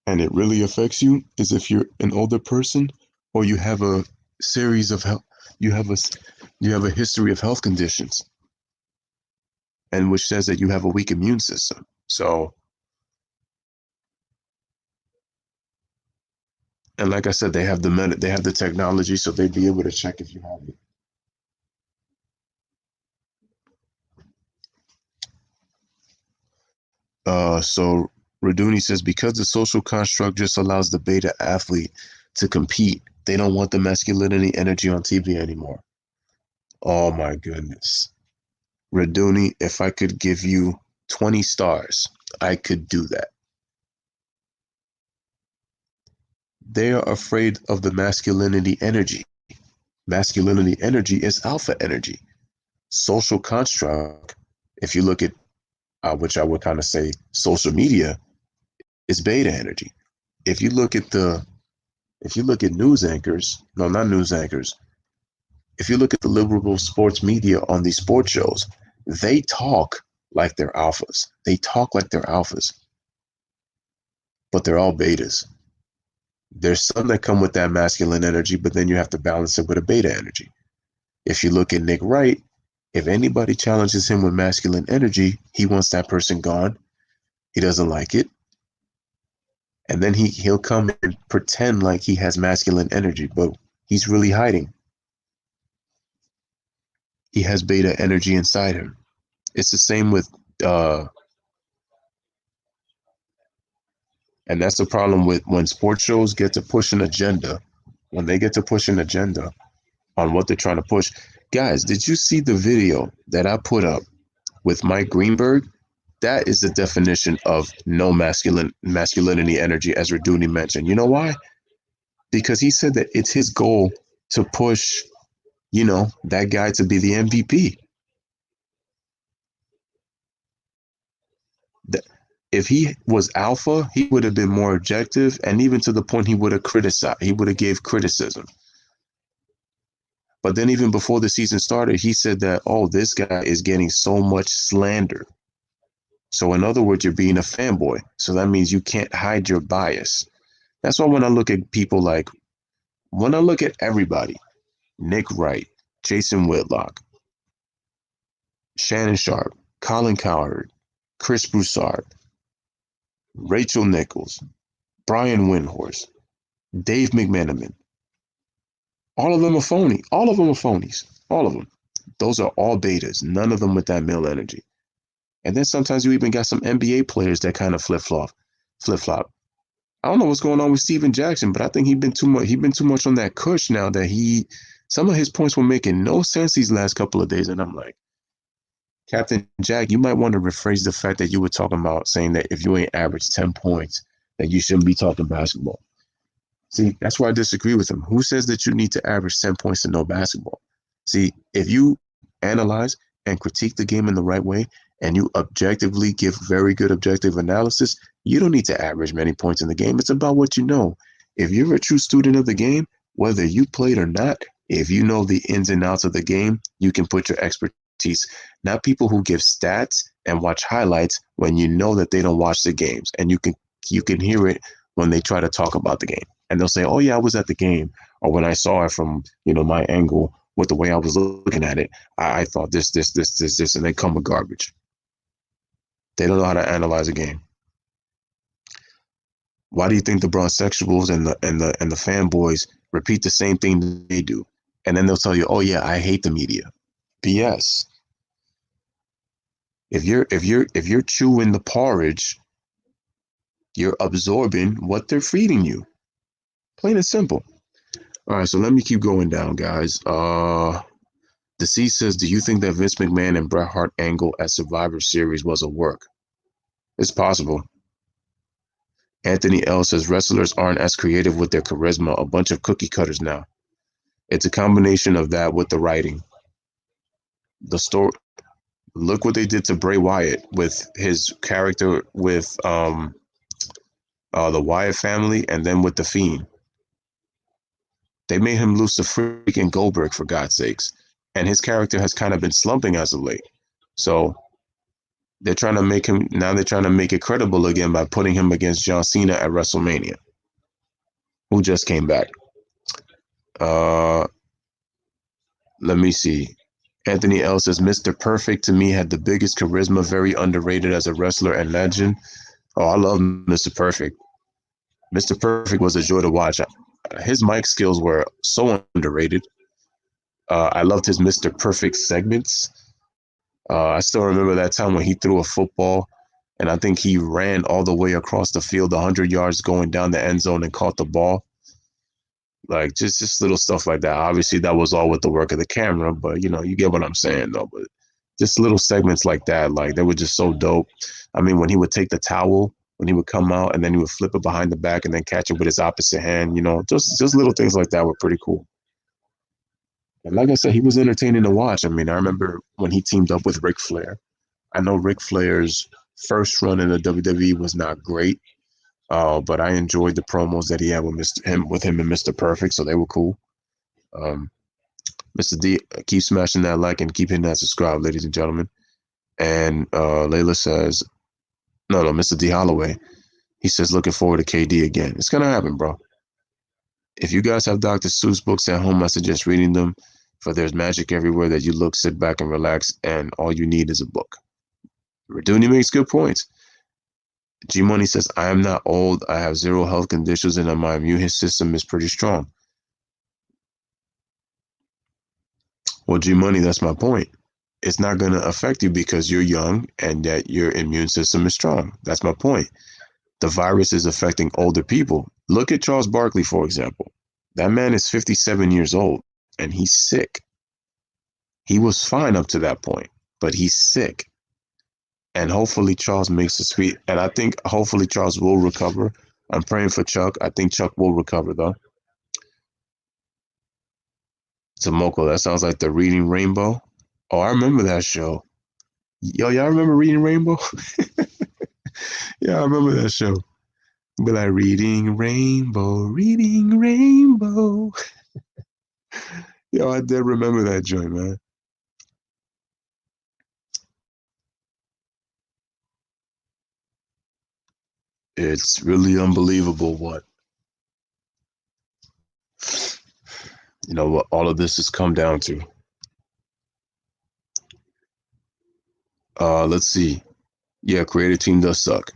and it really affects you, is if you're an older person or you have a series of health. You have a history of health conditions, and which says that you have a weak immune system. So, and like I said, they have the technology, so they'd be able to check if you have it. So Raduni says, because the social construct just allows the beta athlete to compete, they don't want the masculinity energy on TV anymore. Oh my goodness. Raduni, if I could give you 20 stars, I could do that. They are afraid of the masculinity energy. Masculinity energy is alpha energy. Social construct, if you look at, which I would kind of say social media, is beta energy. If you look at news anchors, no, not news anchors. If you look at the liberal sports media on these sports shows, they talk like they're alphas. They talk like they're alphas, but they're all betas. There's some that come with that masculine energy, but then you have to balance it with a beta energy. If you look at Nick Wright, if anybody challenges him with masculine energy, he wants that person gone. He doesn't like it. And then he'll come and pretend like he has masculine energy, but he's really hiding. He has beta energy inside him. It's the same with, and that's the problem with when sports shows get to push an agenda. When they get to push an agenda on what they're trying to push. Guys, did you see the video that I put up with Mike Greenberg? That is the definition of no masculinity energy, as Raduni mentioned. You know why? Because he said that it's his goal to push, that guy to be the MVP. If he was alpha, he would have been more objective, and even to the point he would have criticized. He would have gave criticism. But then even before the season started, he said that, oh, this guy is getting so much slander. So in other words, you're being a fanboy. So that means you can't hide your bias. That's why when I look at people when I look at everybody, Nick Wright, Jason Whitlock, Shannon Sharp, Colin Cowherd, Chris Broussard, Rachel Nichols, Brian Windhorst, Dave McMenamin, all of them are phony. All of them are phonies. All of them. those are all betas. None of them with that male energy. And then sometimes you even got some NBA players that kind of flip flop. Flip flop. I don't know what's going on with Steven Jackson, but I think he's been too much. He's been too much on that Kush now that some of his points were making no sense these last couple of days, and I'm like, Captain Jack, you might want to rephrase the fact that you were talking about saying that if you ain't averaged 10 points, that you shouldn't be talking basketball. See, that's why I disagree with him. Who says that you need to average 10 points to know basketball? See, if you analyze and critique the game in the right way and you objectively give very good objective analysis, you don't need to average many points in the game. It's about what you know. If you're a true student of the game, whether you played or not, if you know the ins and outs of the game, you can put your expertise. Not people who give stats and watch highlights when you know that they don't watch the games, and you can hear it when they try to talk about the game. And they'll say, "Oh yeah, I was at the game," or when I saw it from my angle with the way I was looking at it, I thought this, and they come with garbage. They don't know how to analyze a game. Why do you think the bronsexuals and the fanboys repeat the same thing they do? And then they'll tell you, "Oh yeah, I hate the media." BS. If you're chewing the porridge, you're absorbing what they're feeding you. Plain and simple. All right, so let me keep going down, guys. The C says, "Do you think that Vince McMahon and Bret Hart angle at Survivor Series was a work?" It's possible. Anthony L says, "Wrestlers aren't as creative with their charisma. A bunch of cookie cutters now." It's a combination of that with the writing. The story. Look what they did to Bray Wyatt with his character with the Wyatt family, and then with the Fiend. They made him lose to freaking Goldberg, for God's sakes. And his character has kind of been slumping as of late. So they're trying to make him, now they're trying to make it credible again by putting him against John Cena at WrestleMania, who just came back. Let me see. Anthony L says, "Mr. Perfect to me had the biggest charisma, very underrated as a wrestler and legend." Oh, I love Mr. Perfect. Mr. Perfect was a joy to watch. His mic skills were so underrated. I loved his Mr. Perfect segments. I still remember that time when he threw a football, and I think he ran all the way across the field, 100 yards going down the end zone and caught the ball. Like just little stuff like that. Obviously, that was all with the work of the camera, but you get what I'm saying, though. But just little segments like that, like they were just so dope. I mean, when he would take the towel, when he would come out, and then he would flip it behind the back and then catch it with his opposite hand, just little things like that were pretty cool. And like I said, he was entertaining to watch. I mean, I remember when he teamed up with Ric Flair. I know Ric Flair's first run in the WWE was not great, but I enjoyed the promos that he had with him and Mr. Perfect, so they were cool. Mr. D, keep smashing that like and keep hitting that subscribe, ladies and gentlemen. And Layla says, no, Mr. D Holloway. He says, "Looking forward to KD again." It's gonna happen, bro. If you guys have Dr. Seuss books at home, I suggest reading them. For there's magic everywhere that you look, sit back and relax, and all you need is a book. Raduni makes good points. G Money says, "I am not old. I have zero health conditions, and my immune system is pretty strong." Well, G Money, that's my point. It's not going to affect you because you're young and that your immune system is strong. That's my point. The virus is affecting older people. Look at Charles Barkley, for example. That man is 57 years old and he's sick. He was fine up to that point, but he's sick. And hopefully Charles makes a sweet. And I think hopefully Charles will recover. I'm praying for Chuck. I think Chuck will recover, though. Tomoko, that sounds like the Reading Rainbow. Oh, I remember that show. Yo, y'all remember Reading Rainbow? Yeah, I remember that show. Be like, "Reading Rainbow, Reading Rainbow." Yo, I did remember that joint, man. It's really unbelievable what what all of this has come down to. Let's see. Yeah, creative team does suck.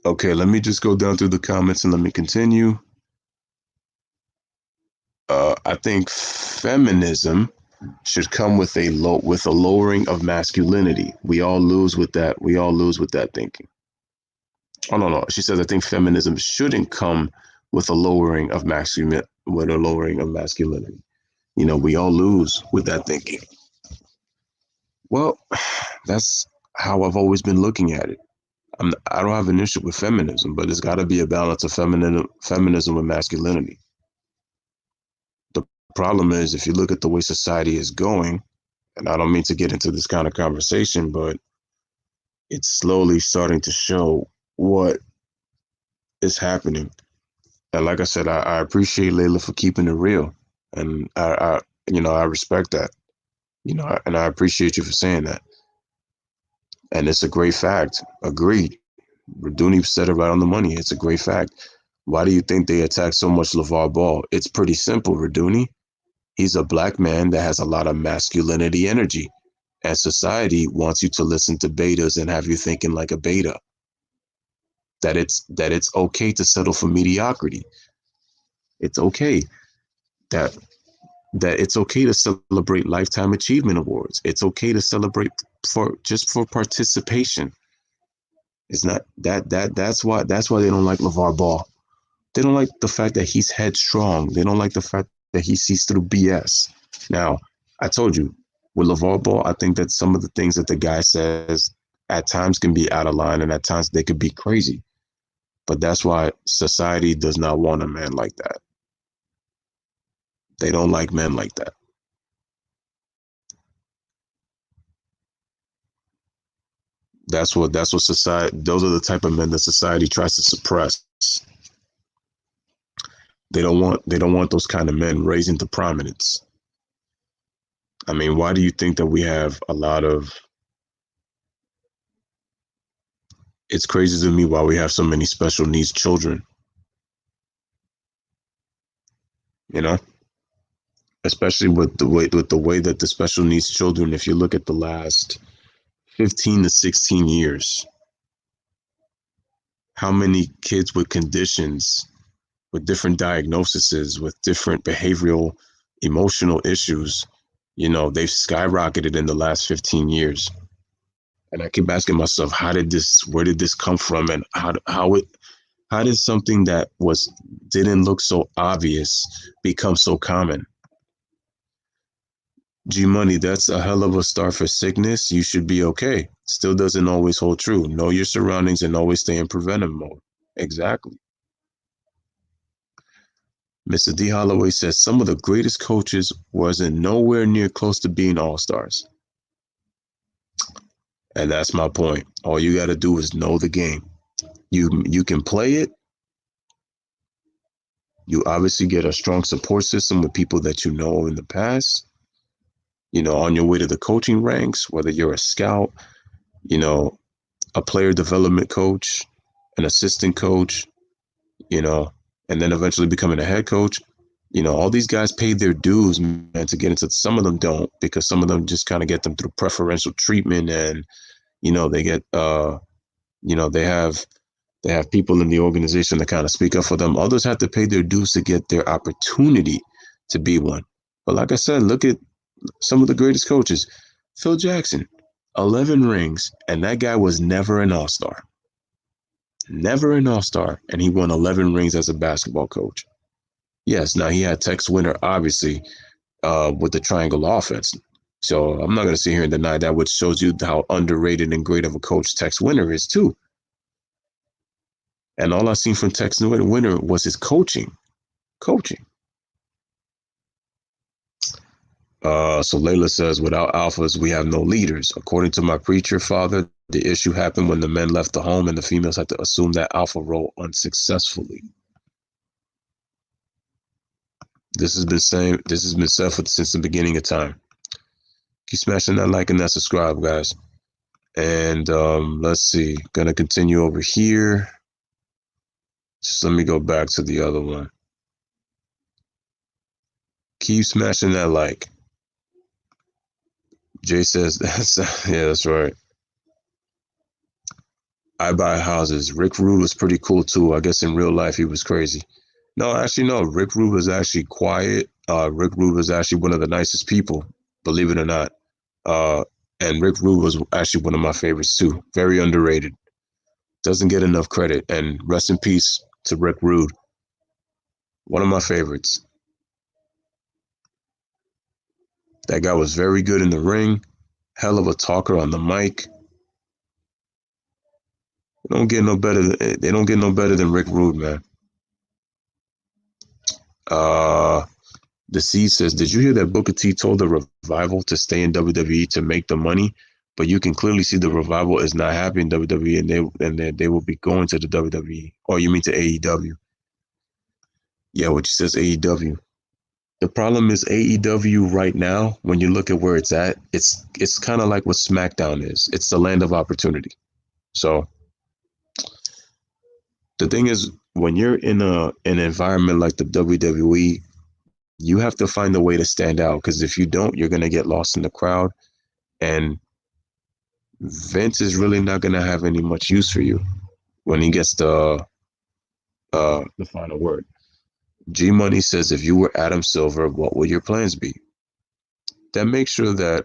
Okay, let me just go down through the comments and let me continue. I think feminism should come with a lowering of masculinity. We all lose with that. We all lose with that thinking. Oh no. She says I think feminism shouldn't come with a lowering of masculinity. We all lose with that thinking. Well, that's how I've always been looking at it. I don't have an issue with feminism, but it's got to be a balance of feminism with masculinity. The problem is, if you look at the way society is going, and I don't mean to get into this kind of conversation, but it's slowly starting to show what is happening. And like I said, I appreciate Layla for keeping it real, and I respect that. And I appreciate you for saying that. And it's a great fact. Agreed. Raduni said it right on the money. It's a great fact. Why do you think they attack so much LeVar Ball? It's pretty simple, Raduni. He's a black man that has a lot of masculinity energy. And society wants you to listen to betas and have you thinking like a beta. That it's okay to settle for mediocrity. It's okay that that it's okay to celebrate lifetime achievement awards. It's okay to celebrate for participation. It's not that's why they don't like LeVar Ball. They don't like the fact that he's headstrong. They don't like the fact that he sees through BS. Now, I told you, with LeVar Ball, I think that some of the things that the guy says at times can be out of line and at times they could be crazy. But that's why society does not want a man like that. They don't like men like that. That's what society, those are the type of men that society tries to suppress. They don't want those kind of men raised into prominence. I mean, why do you think that we have a lot of it's crazy to me why we have so many special needs children, you know, especially with the way that the special needs children, if you look at the last 15 to 16 years, how many kids with conditions, with different diagnoses, with different behavioral, emotional issues, they've skyrocketed in the last 15 years. And I keep asking myself, where did this come from? And how did something that didn't look so obvious become so common? G Money, that's a hell of a start for sickness. You should be okay. Still doesn't always hold true. Know your surroundings and always stay in preventive mode. Exactly. Mr. D. Holloway says some of the greatest coaches wasn't nowhere near close to being all-stars. And that's my point. All you got to do is know the game. You can play it. You obviously get a strong support system with people that you know in the past. On your way to the coaching ranks, whether you're a scout, you know, a player development coach, an assistant coach, you know, and then eventually becoming a head coach. All these guys paid their dues, man, to get into. Some of them don't, because some of them just kind of get them through preferential treatment, and they get, they have people in the organization that kind of speak up for them. Others have to pay their dues to get their opportunity to be one. But like I said, look at some of the greatest coaches. Phil Jackson, 11 rings, and that guy was never an all-star. Never an all-star, and he won 11 rings as a basketball coach. Yes, now he had Tex Winter, obviously, with the triangle offense. So I'm not going to sit here and deny that, which shows you how underrated and great of a coach Tex Winter is, too. And all I seen from Tex Winter was his coaching. Coaching. So Layla says, without alphas, we have no leaders. According to my preacher father, the issue happened when the men left the home and the females had to assume that alpha role unsuccessfully. This has been said since the beginning of time. Keep smashing that like and that subscribe, guys. And let's see. Gonna continue over here. Just let me go back to the other one. Keep smashing that like. Jay says that's yeah, that's right. I buy houses. Rick Rude was pretty cool too. I guess in real life he was crazy. No, actually, no. Rick Rude was actually quiet. Rick Rude was actually one of the nicest people, believe it or not. Uh, and Rick Rude was actually one of my favorites too. Very underrated. Doesn't get enough credit. And rest in peace to Rick Rude. One of my favorites. That guy was very good in the ring. Hell of a talker on the mic. They don't get no better. They don't get no better than Rick Rude, man. Uh, the C says, "Did you hear that Booker T told the Revival to stay in WWE to make the money? But you can clearly see the Revival is not happy in WWE, and they will be going to the WWE. Or you mean to AEW? Yeah, what she says AEW. The problem is AEW right now. When you look at where it's at, it's kind of like what SmackDown is. It's the land of opportunity. So the thing is, when you're in an environment like the WWE, you have to find a way to stand out, because if you don't, you're gonna get lost in the crowd, and Vince is really not gonna have any much use for you when he gets the final word. G Money says, if you were Adam Silver, what would your plans be? Then make sure that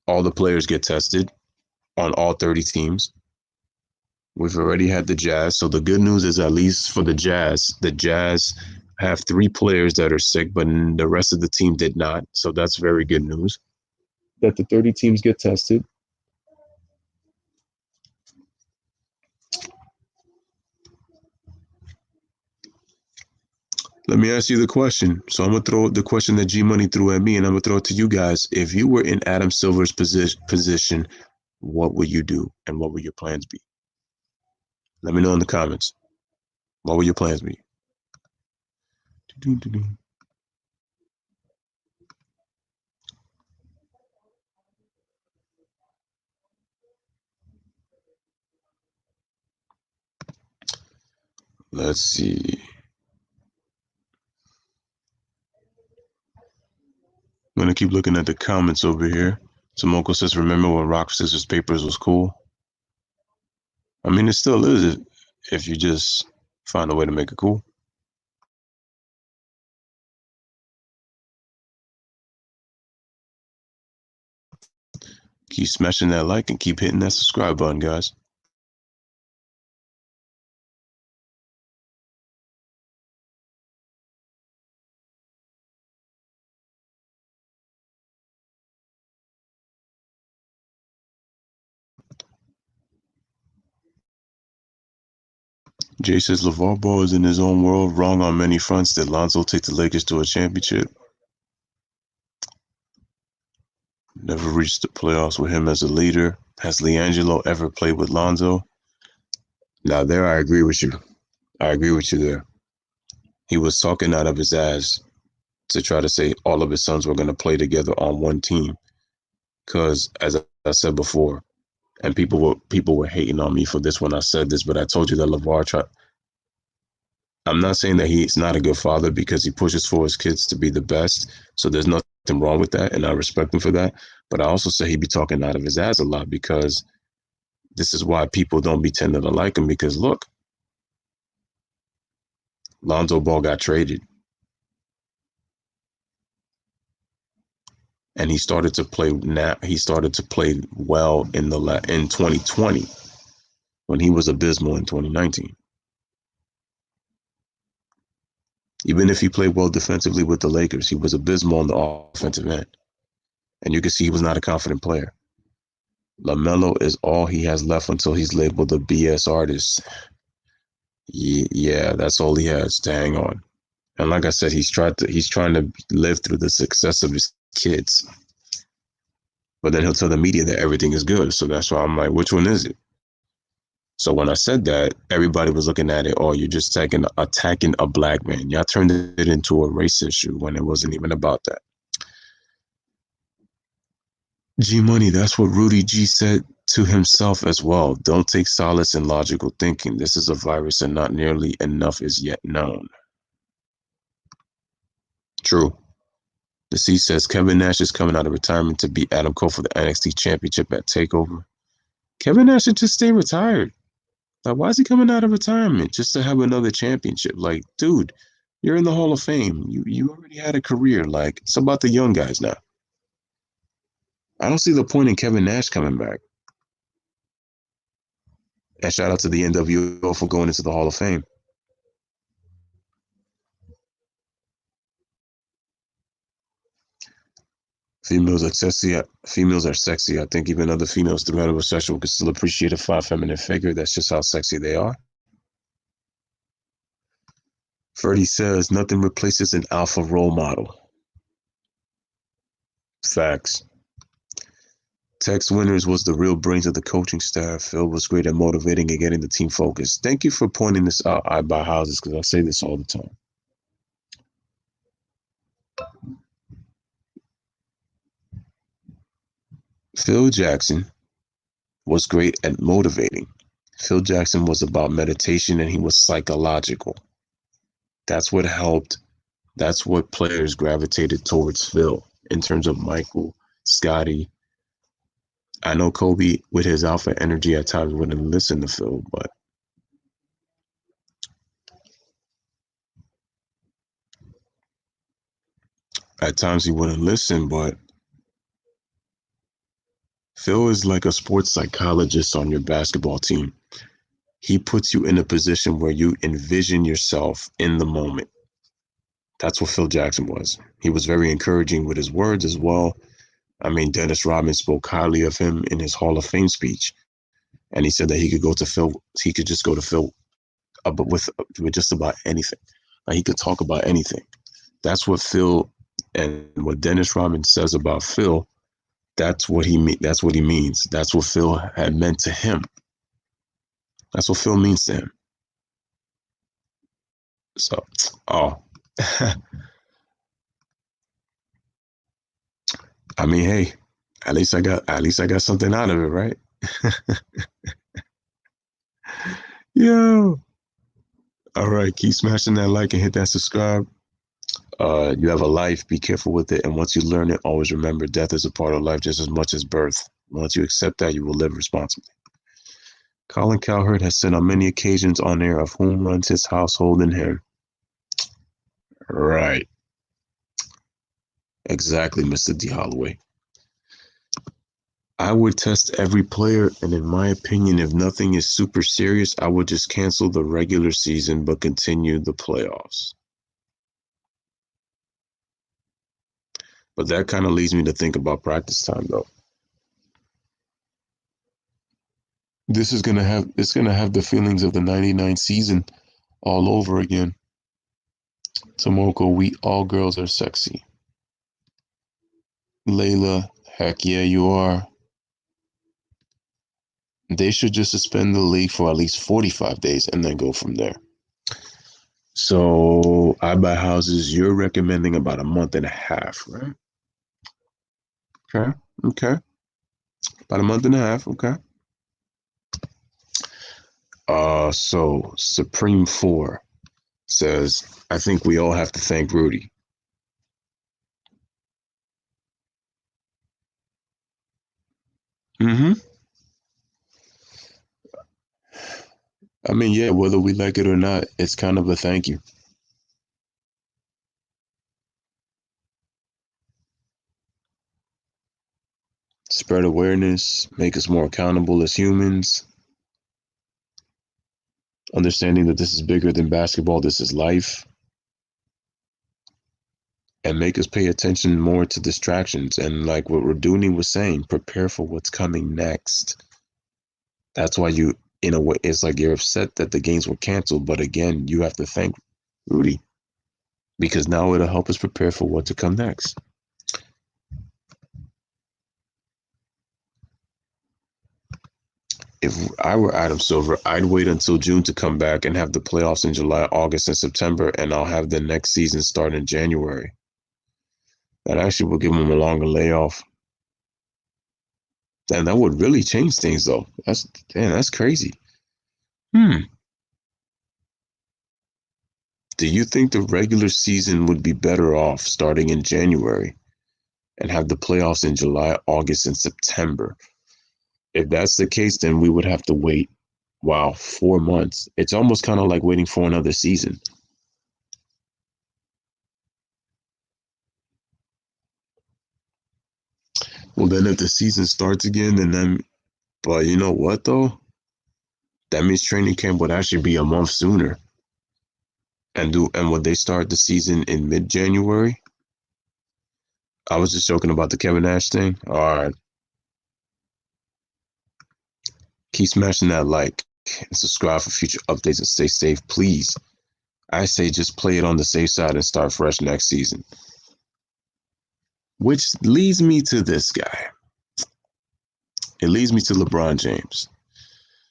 all the players get tested on all 30 teams. We've already had the Jazz, so the good news is, at least for the Jazz have 3 players that are sick, but the rest of the team did not. So that's very good news that the 30 teams get tested. Let me ask you the question. So I'm going to throw the question that G Money threw at me, and I'm going to throw it to you guys. If you were in Adam Silver's position, what would you do, and what would your plans be? Let me know in the comments. What would your plans be? Let's see. I'm going to keep looking at the comments over here. Tomoko says, remember when rock, scissors, papers was cool? I mean, it still is if you just find a way to make it cool. Keep smashing that like and keep hitting that subscribe button, guys. Jay says, LeVar Ball is in his own world, wrong on many fronts. Did Lonzo take the Lakers to a championship? Never reached the playoffs with him as a leader. Has LiAngelo ever played with Lonzo? Now, there I agree with you. I agree with you there. He was talking out of his ass to try to say all of his sons were going to play together on one team. Because, as I said before, and people were hating on me for this when I said this, but I told you that LeVar tried. I'm not saying that he's not a good father, because he pushes for his kids to be the best. So there's nothing wrong with that, and I respect him for that. But I also say he be talking out of his ass a lot, because this is why people don't be tending to like him. Because look, Lonzo Ball got traded, and he started to play now. He started to play well in 2020, when he was abysmal in 2019. Even if he played well defensively with the Lakers, he was abysmal on the offensive end. And you can see he was not a confident player. LaMelo is all he has left until he's labeled a BS artist. Yeah, that's all he has to hang on. And like I said, he's trying to live through the success of his kids. But then he'll tell the media that everything is good. So that's why I'm like, which one is it? So when I said that, everybody was looking at it, oh, you're just attacking a black man. Y'all turned it into a race issue when it wasn't even about that. G Money, that's what Rudy G said to himself as well. Don't take solace in logical thinking. This is a virus, and not nearly enough is yet known. True. The C says Kevin Nash is coming out of retirement to beat Adam Cole for the NXT Championship at TakeOver. Kevin Nash should just stay retired. Like, why is he coming out of retirement just to have another championship? Like, dude, you're in the Hall of Fame. You already had a career. Like, it's about the young guys now. I don't see the point in Kevin Nash coming back. And shout out to the NWO for going into the Hall of Fame. Females are sexy. Females are sexy. I think even other females through heterosexual could still appreciate a fine feminine figure. That's just how sexy they are. Freddie says nothing replaces an alpha role model. Facts. Tex Winters was the real brains of the coaching staff. Phil was great at motivating and getting the team focused. Thank you for pointing this out. I buy houses because I say this all the time. Phil Jackson was great at motivating. Phil Jackson was about meditation and he was psychological. That's what helped. That's what players gravitated towards Phil in terms of Michael, Scotty. I know Kobe, with his alpha energy, at times wouldn't listen to Phil, but at times he wouldn't listen. But Phil is like a sports psychologist on your basketball team. He puts you in a position where you envision yourself in the moment. That's what Phil Jackson was. He was very encouraging with his words as well. I mean, Dennis Rodman spoke highly of him in his Hall of Fame speech, and he said that he could go to Phil. He could just go to Phil, but with just about anything. Like, he could talk about anything. That's what Phil and what Dennis Rodman says about Phil. That's what he mean. That's what he means. That's what Phil had meant to him. That's what Phil means to him. So, oh, I mean, hey, at least I got something out of it, right? Yo. All right, keep smashing that like and hit that subscribe. You have a life, be careful with it, and once you learn it, always remember death is a part of life just as much as birth. Once you accept that, you will live responsibly. Colin Cowherd has said on many occasions on air of whom runs his household and him. Right. Exactly, Mr. D. Holloway. I would test every player, and in my opinion, if nothing is super serious, I would just cancel the regular season but continue the playoffs. But that kind of leads me to think about practice time, though. It's gonna have the feelings of the '99 season all over again. Tomoko, we all girls are sexy. Layla, heck yeah, you are. They should just suspend the league for at least 45 days and then go from there. So I buy houses. You're recommending about a month and a half, right? Okay. Okay. About a month and a half. Okay. So Supreme Four says, I think we all have to thank Rudy. Mm-hmm. I mean, yeah, whether we like it or not, it's kind of a thank you. Spread awareness, make us more accountable as humans, understanding that this is bigger than basketball, this is life, and make us pay attention more to distractions. And like what Raduni was saying, prepare for what's coming next. That's why you, in a way, it's like you're upset that the games were canceled, but again, you have to thank Rudy because now it'll help us prepare for what to come next. If I were Adam Silver, I'd wait until June to come back and have the playoffs in July, August, and September, and I'll have the next season start in January. That actually will give them a longer layoff. And that would really change things, though. That's crazy. Hmm. Do you think the regular season would be better off starting in January and have the playoffs in July, August, and September? If that's the case, then we would have to wait. Wow, 4 months. It's almost kind of like waiting for another season. Well, then if the season starts again, but you know what though? That means training camp would actually be a month sooner. And would they start the season in mid-January? I was just joking about the Kevin Nash thing. All right. Keep smashing that like and subscribe for future updates and stay safe, please. I say just play it on the safe side and start fresh next season. Which leads me to this guy. It leads me to LeBron James.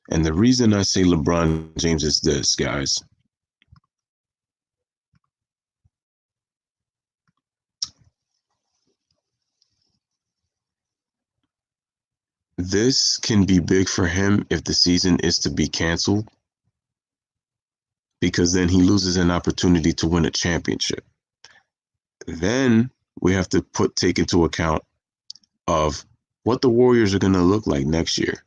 And the reason I say LeBron James is this, guys. This can be big for him if the season is to be canceled, because then he loses an opportunity to win a championship. Then we have to take into account of what the Warriors are going to look like next year,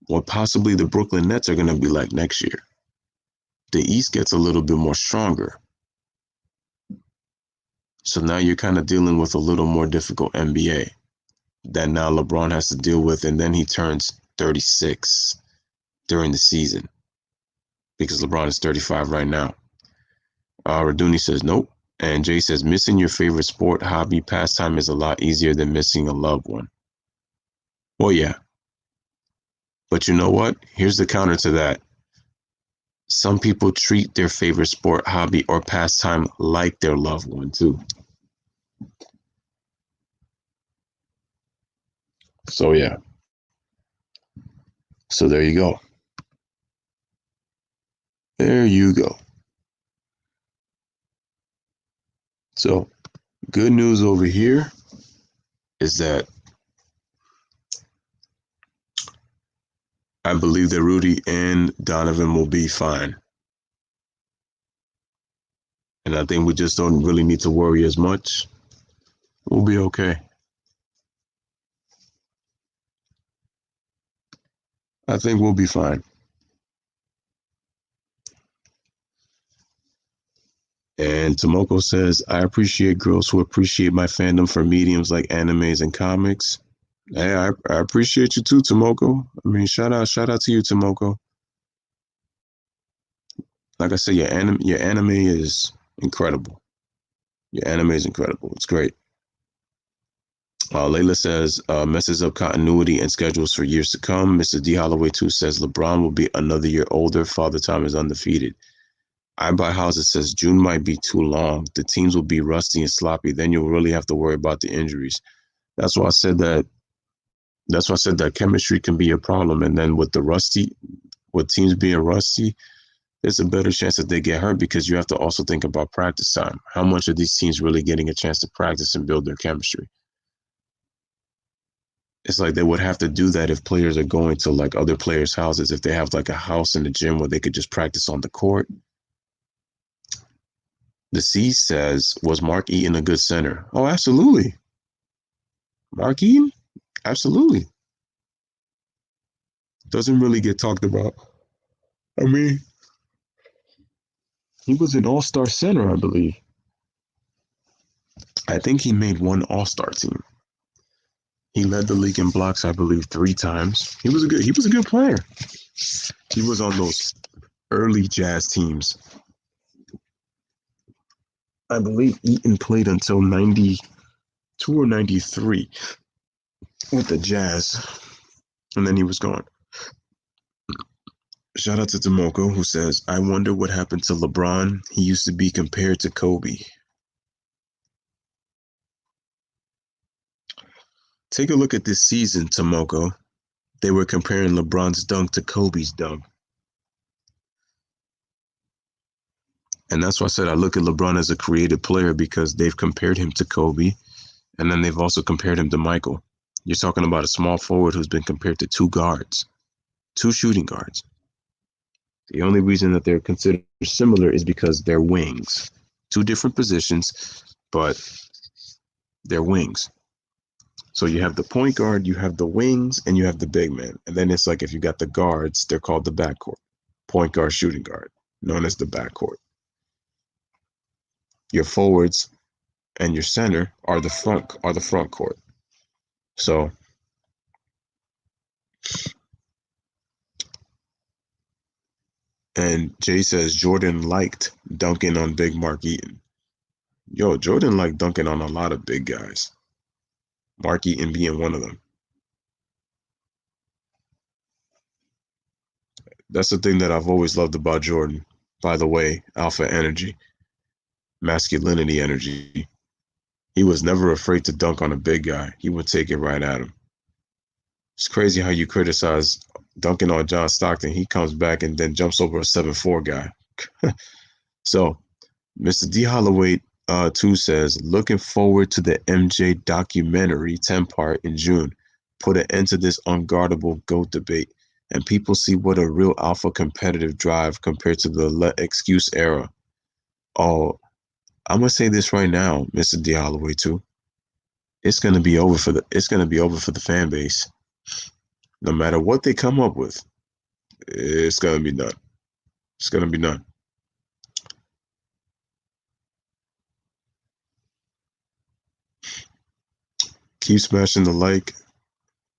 what possibly the Brooklyn Nets are going to be like next year. The East gets a little bit more stronger. So now you're kind of dealing with a little more difficult NBA that now LeBron has to deal with, and then he turns 36 during the season because LeBron is 35 right now. Raduni says nope. And Jay says missing your favorite sport, hobby, pastime is a lot easier than missing a loved one. Well, yeah. But you know what? Here's the counter to that. Some people treat their favorite sport, hobby, or pastime like their loved one too. So yeah. So there you go. There you go. So good news over here is that I believe that Rudy and Donovan will be fine. And I think we just don't really need to worry as much. We'll be okay. I think we'll be fine. And Tomoko says, I appreciate girls who appreciate my fandom for mediums like animes and comics. Hey, I appreciate you too, Tomoko. I mean, shout out to you, Tomoko. Like I said, your anime is incredible. Your anime is incredible. It's great. Layla says, messes up continuity and schedules for years to come. Mr. D. Holloway, too, says LeBron will be another year older. Father Time is undefeated. I Buy Houses says June might be too long. The teams will be rusty and sloppy. Then you'll really have to worry about the injuries. That's why I said that. That's why I said that chemistry can be a problem. And then with teams being rusty, there's a better chance that they get hurt because you have to also think about practice time. How much are these teams really getting a chance to practice and build their chemistry? It's like they would have to do that if players are going to like other players' houses, if they have like a house in the gym where they could just practice on the court. The C says, was Mark Eaton a good center? Oh, absolutely. Mark Eaton? Absolutely. Doesn't really get talked about. I mean, he was an all-star center, I believe. I think he made one all-star team. He led the league in blocks, I believe, 3 times. He was a good player. He was on those early Jazz teams. I believe Eaton played until 92 or 93 with the Jazz, and then he was gone. Shout out to Tomoko, who says, I wonder what happened to LeBron. He used to be compared to Kobe. Take a look at this season, Tomoko. They were comparing LeBron's dunk to Kobe's dunk. And that's why I said I look at LeBron as a creative player, because they've compared him to Kobe, and then they've also compared him to Michael. You're talking about a small forward who's been compared to 2 guards, 2 shooting guards. The only reason that they're considered similar is because they're wings. 2 different positions, but they're wings. So you have the point guard, you have the wings, and you have the big man. And then it's like if you got the guards, they're called the backcourt. Point guard, shooting guard, known as the backcourt. Your forwards and your center are the front court. So and Jay says Jordan liked dunking on Big Mark Eaton. Yo, Jordan liked dunking on a lot of big guys. Mark Eaton being one of them. That's the thing that I've always loved about Jordan. By the way, alpha energy, masculinity energy. He was never afraid to dunk on a big guy. He would take it right at him. It's crazy how you criticize dunking on John Stockton. He comes back and then jumps over a 7'4" guy. So, Mr. D. Holloway 2 says, looking forward to the MJ documentary 10-part in June. Put an end to this unguardable GOAT debate, and people see what a real alpha competitive drive compared to the let excuse era. Oh, I'm gonna say this right now, Mr. D. Holloway 2. It's gonna be over for the fan base. No matter what they come up with, it's gonna be done. It's gonna be done. Keep smashing the like.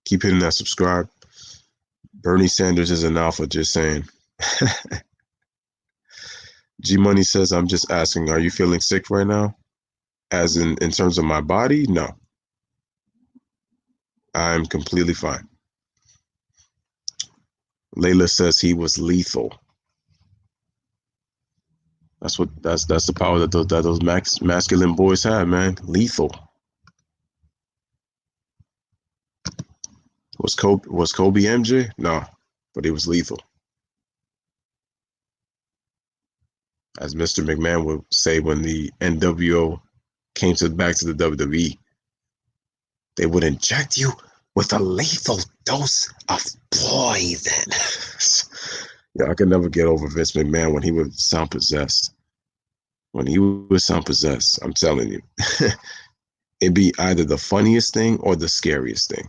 Keep hitting that subscribe. Bernie Sanders is an alpha, just saying. G Money says, I'm just asking, are you feeling sick right now? As in terms of my body? No. I'm completely fine. Layla says he was lethal. That's the power that those masculine boys have, man. Lethal. Was Kobe MJ? No, but he was lethal. As Mr. McMahon would say when the NWO came back to the WWE, they would inject you with a lethal dose of poison. Yeah, I could never get over Vince McMahon when he would sound possessed. When he would sound possessed, I'm telling you, it'd be either the funniest thing or the scariest thing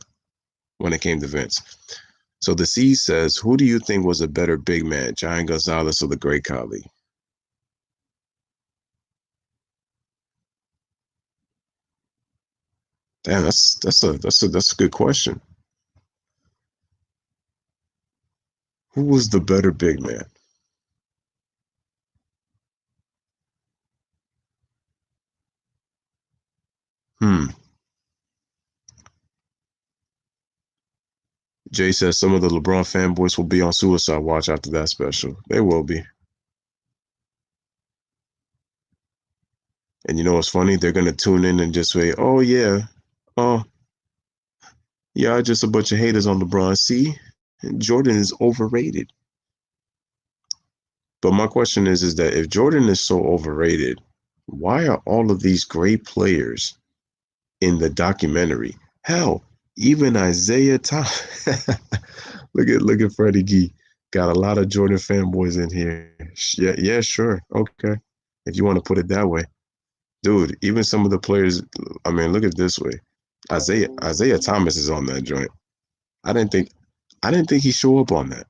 when it came to Vince. So the C says, who do you think was a better big man, Giant Gonzalez or the Great Khali? Damn, that's a good question. Who was the better big man? Jay says some of the LeBron fanboys will be on suicide watch after that special. They will be. And you know what's funny? They're gonna tune in and just say, "Oh yeah, oh yeah, just a bunch of haters on LeBron. See, Jordan is overrated." But my question is that if Jordan is so overrated, why are all of these great players in the documentary? Hell, even Isaiah Thomas. look at Freddie Gee. Got a lot of Jordan fanboys in here. Yeah, sure. Okay. If you want to put it that way. Dude, even some of the players, I mean, look at it this way. Isaiah Thomas is on that joint. I didn't think he show up on that.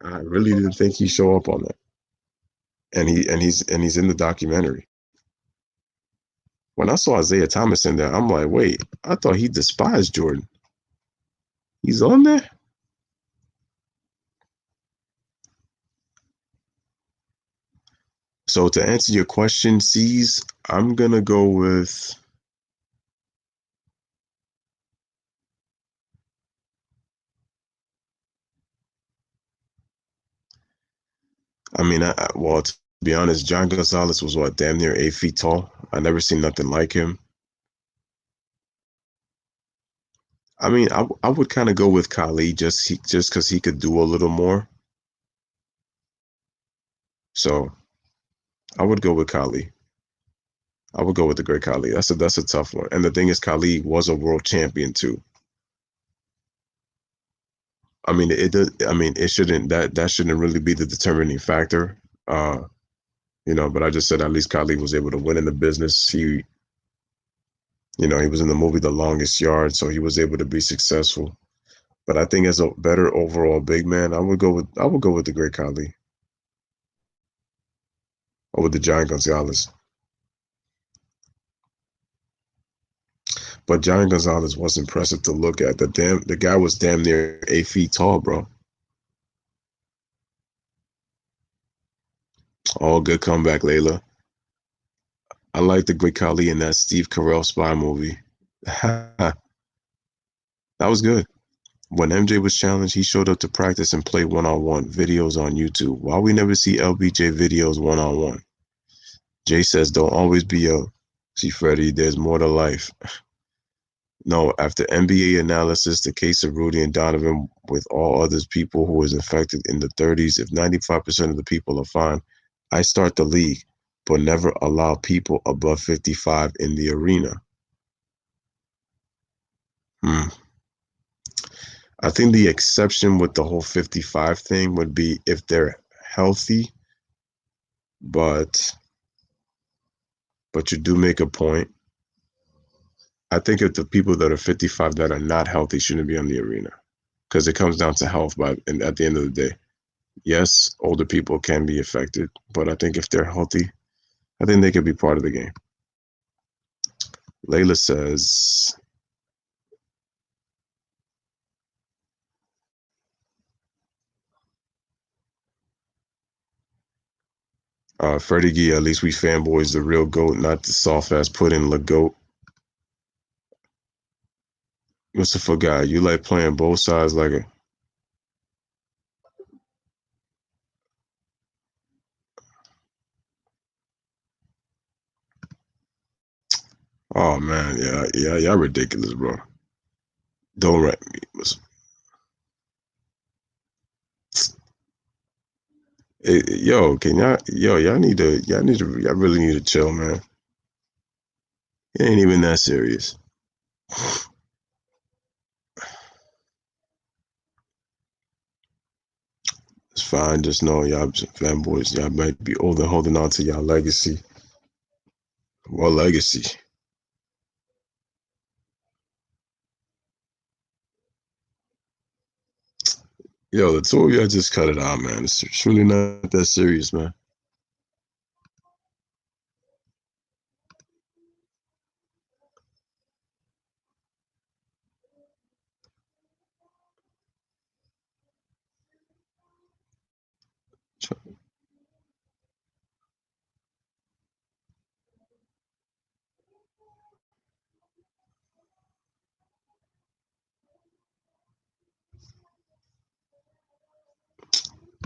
I really didn't think he show up on that. And he's in the documentary. When I saw Isaiah Thomas in there, I'm like, wait, I thought he despised Jordan. He's on there? So to answer your question, C's, I'm gonna go with well, to be honest, John Gonzalez was what, damn near 8 feet tall. I never seen nothing like him. I mean, I would kind of go with Khali just because he could do a little more. So I would go with Khali. I would go with the great Khali. That's a tough one. And the thing is, Khali was a world champion too. I mean, it shouldn't that shouldn't really be the determining factor. But I just said at least Khali was able to win in the business. He was in the movie The Longest Yard, so he was able to be successful. But I think as a better overall big man, I would go with the great Khali or with the Giant Gonzalez. But Giant Gonzalez was impressive to look at. The guy was damn near 8 feet tall, bro. Oh, good comeback, Layla. I like the great Khali in that Steve Carell spy movie. That was good. When MJ was challenged, he showed up to practice and play one-on-one videos on YouTube. Why we never see LBJ videos one-on-one? Jay says, don't always be a, see, Freddie, there's more to life. No, after NBA analysis, the case of Rudy and Donovan with all others people who was infected in the 30s, if 95% of the people are fine, I start the league, but never allow people above 55 in the arena. I think the exception with the whole 55 thing would be if they're healthy, but you do make a point. I think if the people that are 55 that are not healthy shouldn't be on the arena because it comes down to health. And at the end of the day, yes, older people can be affected, but I think if they're healthy, I think they could be part of the game. Layla says, Freddie Gee, at least we fanboys, the real GOAT, not the soft ass pudding la GOAT. What's the fuck guy? You like playing both sides like a. Oh man, yeah, y'all ridiculous, bro. Don't write me. Yo, y'all really need to chill, man. It ain't even that serious. It's fine. Just know y'all fanboys. Y'all might be older, holding on to y'all legacy. What legacy? Yo, the two of y'all just cut it out, man. It's really not that serious, man.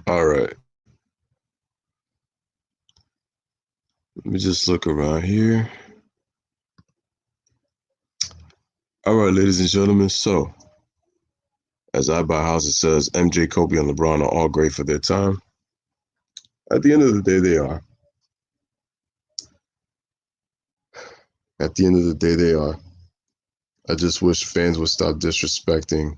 All right. Let me just look around here. All right, ladies and gentlemen. So, as I buy house, it says MJ, Kobe, and LeBron are all great for their time. At the end of the day, they are. At the end of the day, they are. I just wish fans would stop disrespecting.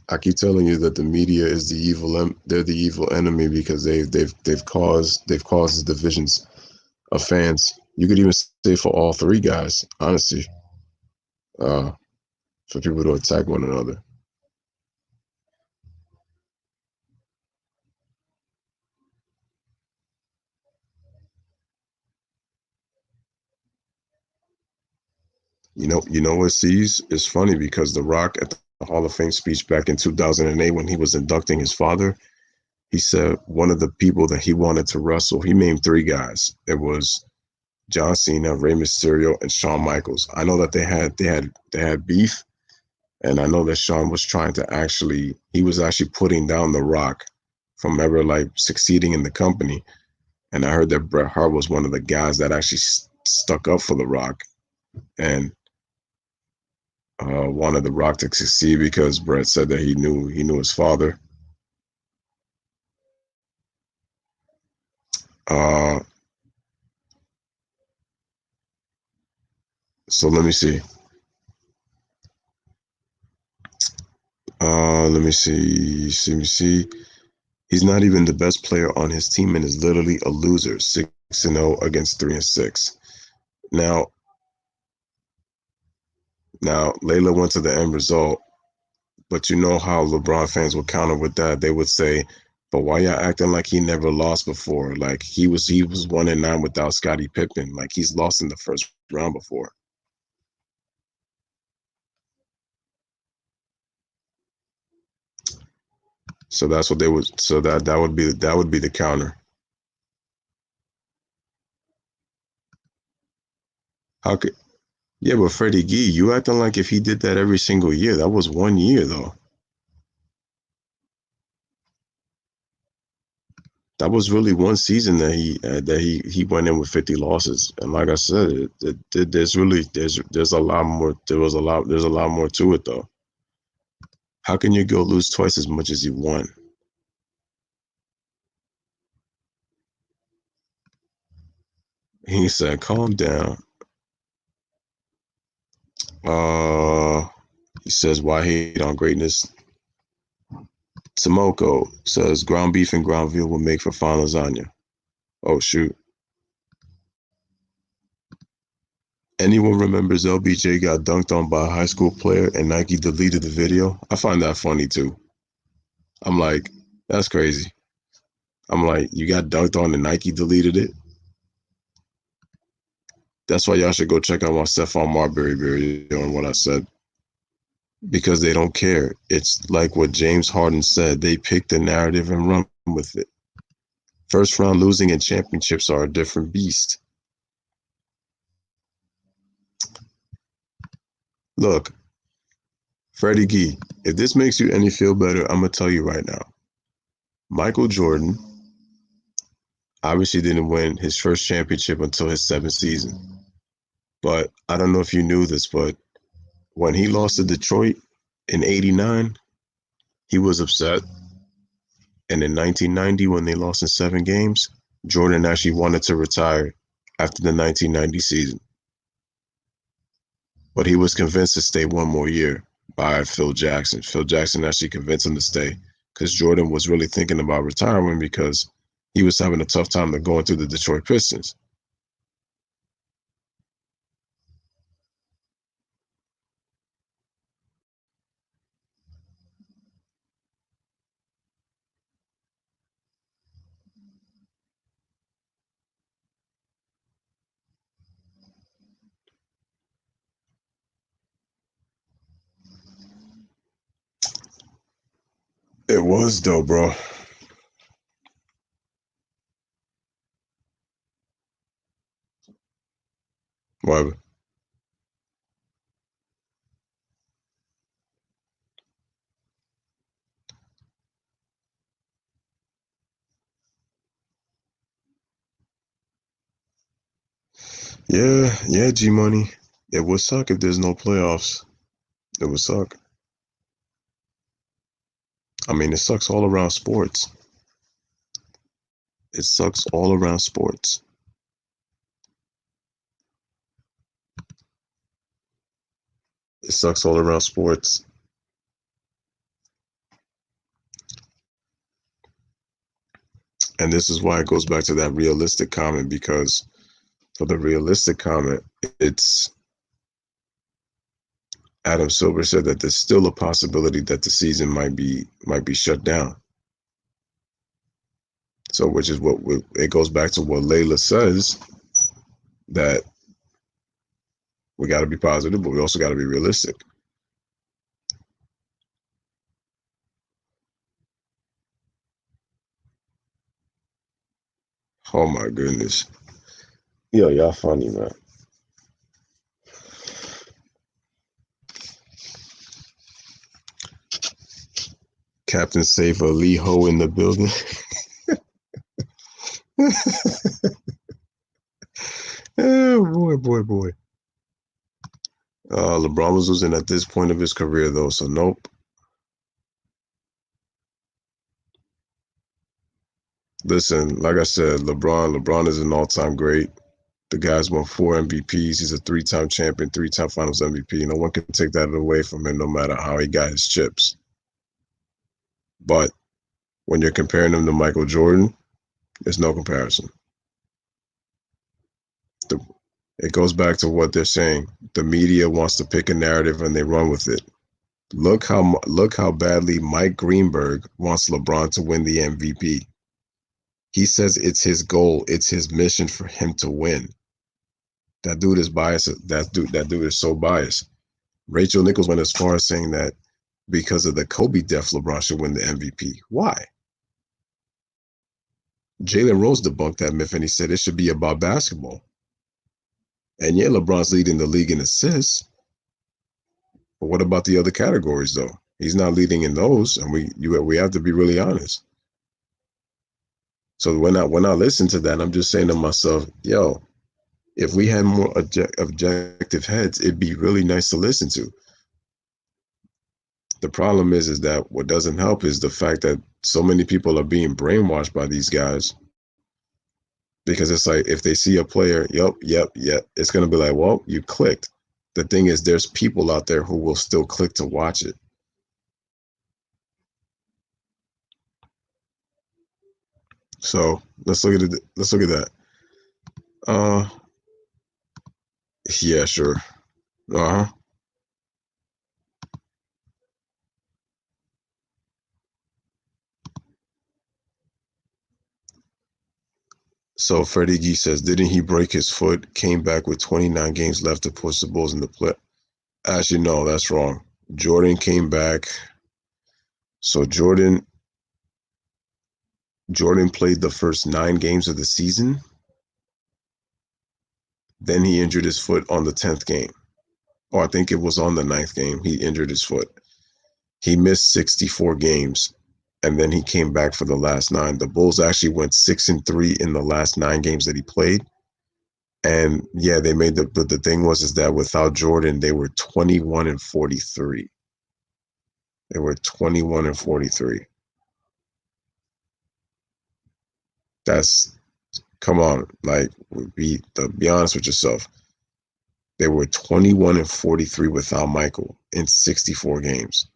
I keep telling you that the media is the evil. They're the evil enemy because they've caused divisions of fans. You could even say for all three guys, honestly, for people to attack one another. You know what, C's? It's funny because The Rock at the Hall of Fame speech back in 2008 when he was inducting his father, he said one of the people that he wanted to wrestle, he named three guys. It was John Cena, Rey Mysterio, and Shawn Michaels. I know that they had beef, and I know that Shawn was trying to he was actually putting down The Rock from ever like succeeding in the company. And I heard that Bret Hart was one of the guys that actually stuck up for The Rock and wanted The Rock to succeed because Bret said that he knew his father. Uh, so let me see. Let me see. See. He's not even the best player on his team and is literally a loser, 6-0 against 3-6. Now, Layla went to the end result, but you know how LeBron fans would counter with that. They would say, "But why y'all acting like he never lost before? Like he was 1-9 without Scottie Pippen. Like he's lost in the first round before." So that's what they would. So that would be the counter. How could? Yeah, but Freddie Gee, you acting like if he did that every single year, that was 1 year though. That was really one season that he went in with 50 losses. And like I said, there's a lot more. There's a lot more to it though. How can you go lose twice as much as you won? He said, "Calm down." Uh, he says, "Why hate on greatness?" Tomoko says, "Ground beef and ground veal will make for fine lasagna." Oh shoot! Anyone remembers LBJ got dunked on by a high school player and Nike deleted the video? I find that funny too. I'm like, that's crazy. I'm like, you got dunked on and Nike deleted it? That's why y'all should go check out my Stephon Marbury video and what I said. Because they don't care. It's like what James Harden said. They pick the narrative and run with it. First round losing and championships are a different beast. Look, Freddie Gee, if this makes you any feel better, I'm going to tell you right now. Michael Jordan obviously didn't win his first championship until his seventh season. But I don't know if you knew this, but when he lost to Detroit in '89, he was upset. And in 1990, when they lost in 7 games, Jordan actually wanted to retire after the 1990 season. But he was convinced to stay one more year by Phil Jackson. Phil Jackson actually convinced him to stay because Jordan was really thinking about retiring because he was having a tough time going through the Detroit Pistons. It was though, bro. Whatever. Yeah, G Money. It would suck if there's no playoffs. It would suck. I mean, it sucks all around sports. It sucks all around sports. It sucks all around sports. And this is why it goes back to that realistic comment because for the realistic comment, it's Adam Silver said that there's still a possibility that the season might be shut down. So, which is what it goes back to what Layla says that we got to be positive, but we also got to be realistic. Oh my goodness, yo, y'all funny, man. Captain Safer Lee Ho in the building. Oh boy. LeBron was losing at this point of his career, though, so nope. Listen, like I said, LeBron is an all-time great. The guy's won 4 MVPs. He's a 3-time champion, 3-time Finals MVP. No one can take that away from him, no matter how he got his chips. But When you're comparing him to Michael Jordan, there's no comparison. The, it goes back to what they're saying. The media wants to pick a narrative and they run with it. Look how badly Mike Greenberg wants LeBron to win the MVP. He says it's his goal, it's his mission for him to win. That dude is biased. That dude is so biased. Rachel Nichols went as far as saying that because of the Kobe death, LeBron should win the MVP. Why? Jalen Rose debunked that myth and he said it should be about basketball. And yeah, LeBron's leading the league in assists. But what about the other categories though? He's not leading in those, and we have to be really honest. So when I listen to that, I'm just saying to myself, yo, if we had more objective heads, it'd be really nice to listen to. The problem is that what doesn't help is the fact that so many people are being brainwashed by these guys. Because it's like if they see a player, yep, it's gonna be like, well, you clicked. The thing is, there's people out there who will still click to watch it. So let's look at it. Let's look at that. Uh, yeah, sure. Uh huh. So Freddie G says, didn't he break his foot? Came back with 29 games left to push the Bulls in the play. Actually, no, that's wrong. Jordan came back. So Jordan played the first 9 games of the season. Then he injured his foot on the 10th game. Or I think it was on the 9th game. He injured his foot. He missed 64 games, and then he came back for the last 9. The Bulls actually went 6-3 in the last 9 games that he played. And yeah, they made but the thing was is that without Jordan, they were 21-43. They were 21-43. That's come on, like be honest with yourself. They were 21-43 without Michael in 64 games.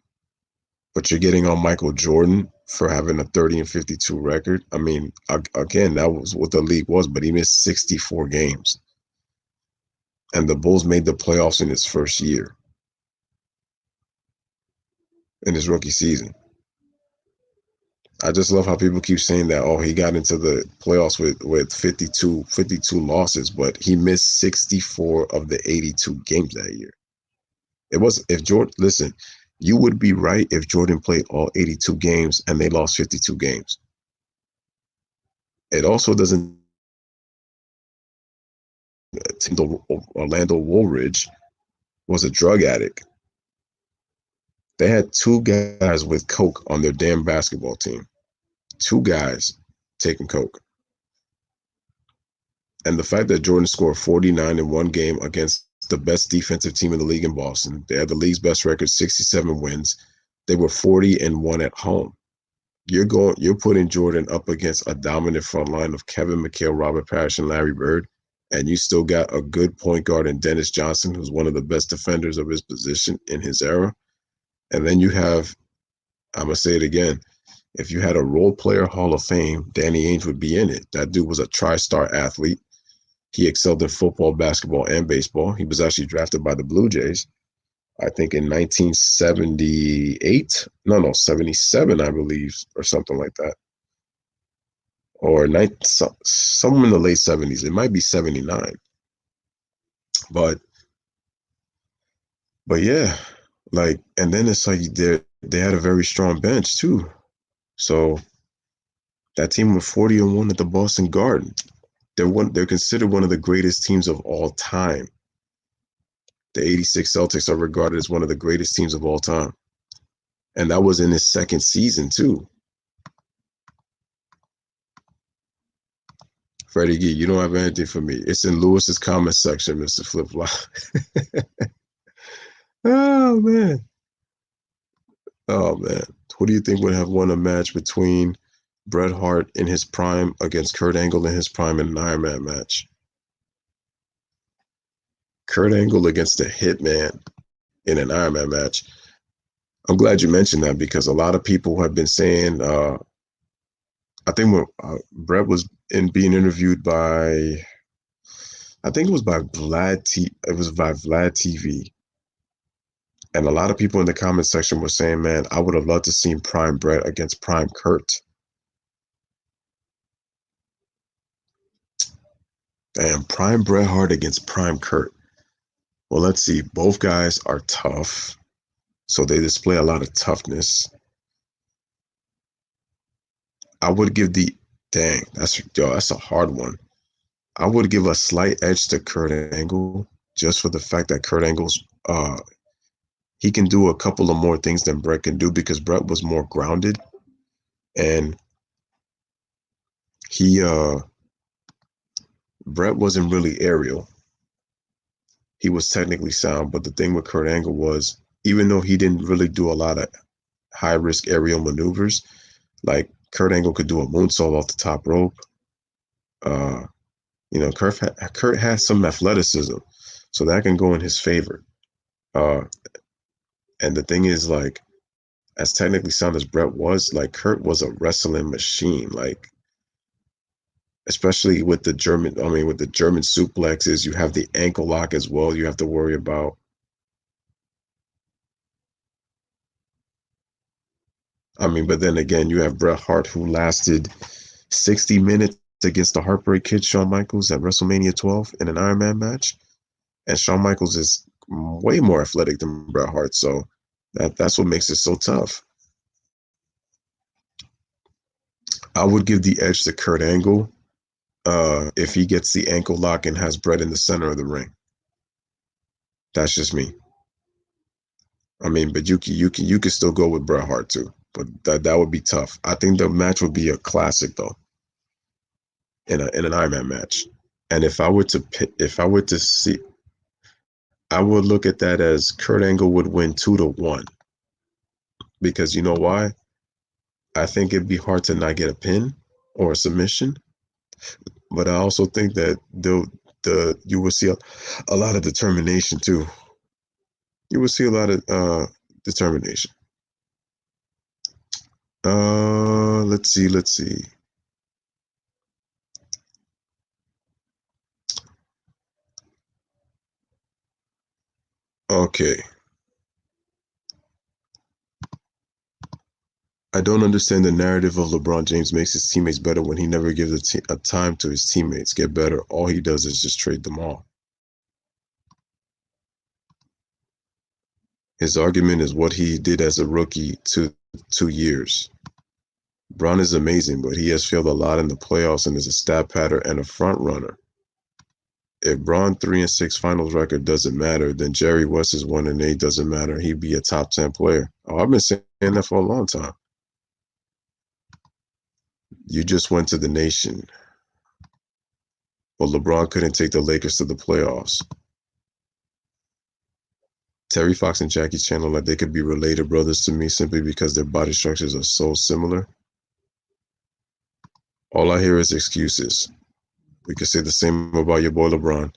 But you're getting on Michael Jordan for having a 30-52 record. I mean, again, that was what the league was, but he missed 64 games. And the Bulls made the playoffs in his first year, in his rookie season. I just love how people keep saying that, oh, he got into the playoffs with 52 losses, but he missed 64 of the 82 games that year. It was, if Jordan, listen, you would be right if Jordan played all 82 games and they lost 52 games. It also doesn't. Orlando Woolridge was a drug addict. They had 2 guys with coke on their damn basketball team. 2 guys taking coke. And the fact that Jordan scored 49 in one game against the best defensive team in the league in Boston, they had the league's best record, 67 wins. They were 40-1 at home. You're putting Jordan up against a dominant front line of Kevin McHale, Robert Parrish, and Larry Bird, and you still got a good point guard in Dennis Johnson, who's one of the best defenders of his position in his era. And then you have, I'm going to say it again, if you had a role player Hall of Fame, Danny Ainge would be in it. That dude was a tri-star athlete. He excelled in football, basketball, and baseball. He was actually drafted by the Blue Jays, I think in 1978. No, 77, I believe, or something like that. Or somewhere in the late 70s. It might be 79. But yeah, like, and then it's like they had a very strong bench too. So that team was 40-1 at the Boston Garden. They're considered one of the greatest teams of all time. The 86 Celtics are regarded as one of the greatest teams of all time. And that was in his second season too. Freddie G, you don't have anything for me. It's in Lewis's comment section, Mr. Flip Flop. Oh man. Oh man. Who do you think would have won a match between Bret Hart in his prime against Kurt Angle in his prime in an Iron Man match? Kurt Angle against the Hitman in an Iron Man match. I'm glad you mentioned that because a lot of people have been saying I think when Brett was being interviewed by, I think it was by it was by Vlad TV, and a lot of people in the comment section were saying, "Man, I would have loved to see Prime Brett against Prime Kurt." Damn, Prime Bret Hart against Prime Kurt. Well, let's see. Both guys are tough, so they display a lot of toughness. I would give the that's a hard one. I would give a slight edge to Kurt Angle just for the fact that Kurt Angle's he can do a couple of more things than Brett can do because Brett was more grounded and he Brett wasn't really aerial. He was technically sound, but the thing with Kurt Angle was even though he didn't really do a lot of high risk aerial maneuvers, like Kurt Angle could do a moonsault off the top rope. Kurt has some athleticism, so that can go in his favor. And the thing is, like, as technically sound as Brett was, like Kurt was a wrestling machine. Like, especially with the with the German suplexes, you have the ankle lock as well. You have to worry about. But then again, you have Bret Hart who lasted 60 minutes against the Heartbreak Kid Shawn Michaels at WrestleMania 12 in an Iron Man match. And Shawn Michaels is way more athletic than Bret Hart, so that's what makes it so tough. I would give the edge to Kurt Angle if he gets the ankle lock and has Bret in the center of the ring. That's just me. But you can still go with Bret Hart too, but that would be tough. I think the match would be a classic though, in an Iron Man match. And if I were to see, I would look at that as Kurt Angle would win 2-1. Because you know why? I think it'd be hard to not get a pin or a submission. But I also think that you will see a lot of determination too. You will see a lot of determination. Let's see. Okay. I don't understand the narrative of LeBron James makes his teammates better when he never gives a time to his teammates get better. All he does is just trade them all. His argument is what he did as a rookie 2 years. Bron is amazing, but he has failed a lot in the playoffs and is a stat pattern and a front runner. If Bron 3-6 finals record doesn't matter, then Jerry West's 1-8 doesn't matter. He'd be a top 10 player. Oh, I've been saying that for a long time. You just went to the nation. But LeBron couldn't take the Lakers to the playoffs. Terry Fox and Jackie Chan like they could be related brothers to me simply because their body structures are so similar. All I hear is excuses. We could say the same about your boy LeBron.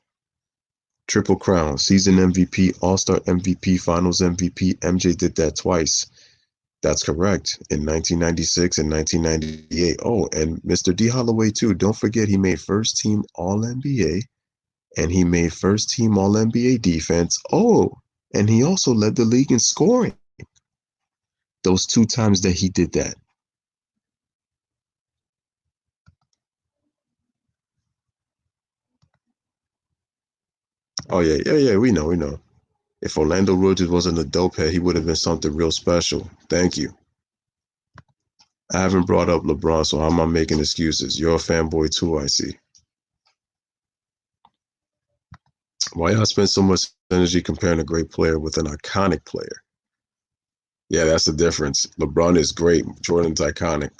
Triple Crown, season MVP, All-Star MVP, Finals MVP. MJ did that twice. That's correct. In 1996 and 1998. Oh, and Mr. D. Holloway too. Don't forget he made first team All-NBA and he made first team All-NBA defense. Oh, and he also led the league in scoring. Those 2 times that he did that. Oh yeah. We know. If Orlando Rogers wasn't a dope head, he would have been something real special. Thank you. I haven't brought up LeBron, so I'm not making excuses. You're a fanboy too, I see. Why y'all spend so much energy comparing a great player with an iconic player? Yeah, that's the difference. LeBron is great. Jordan's iconic.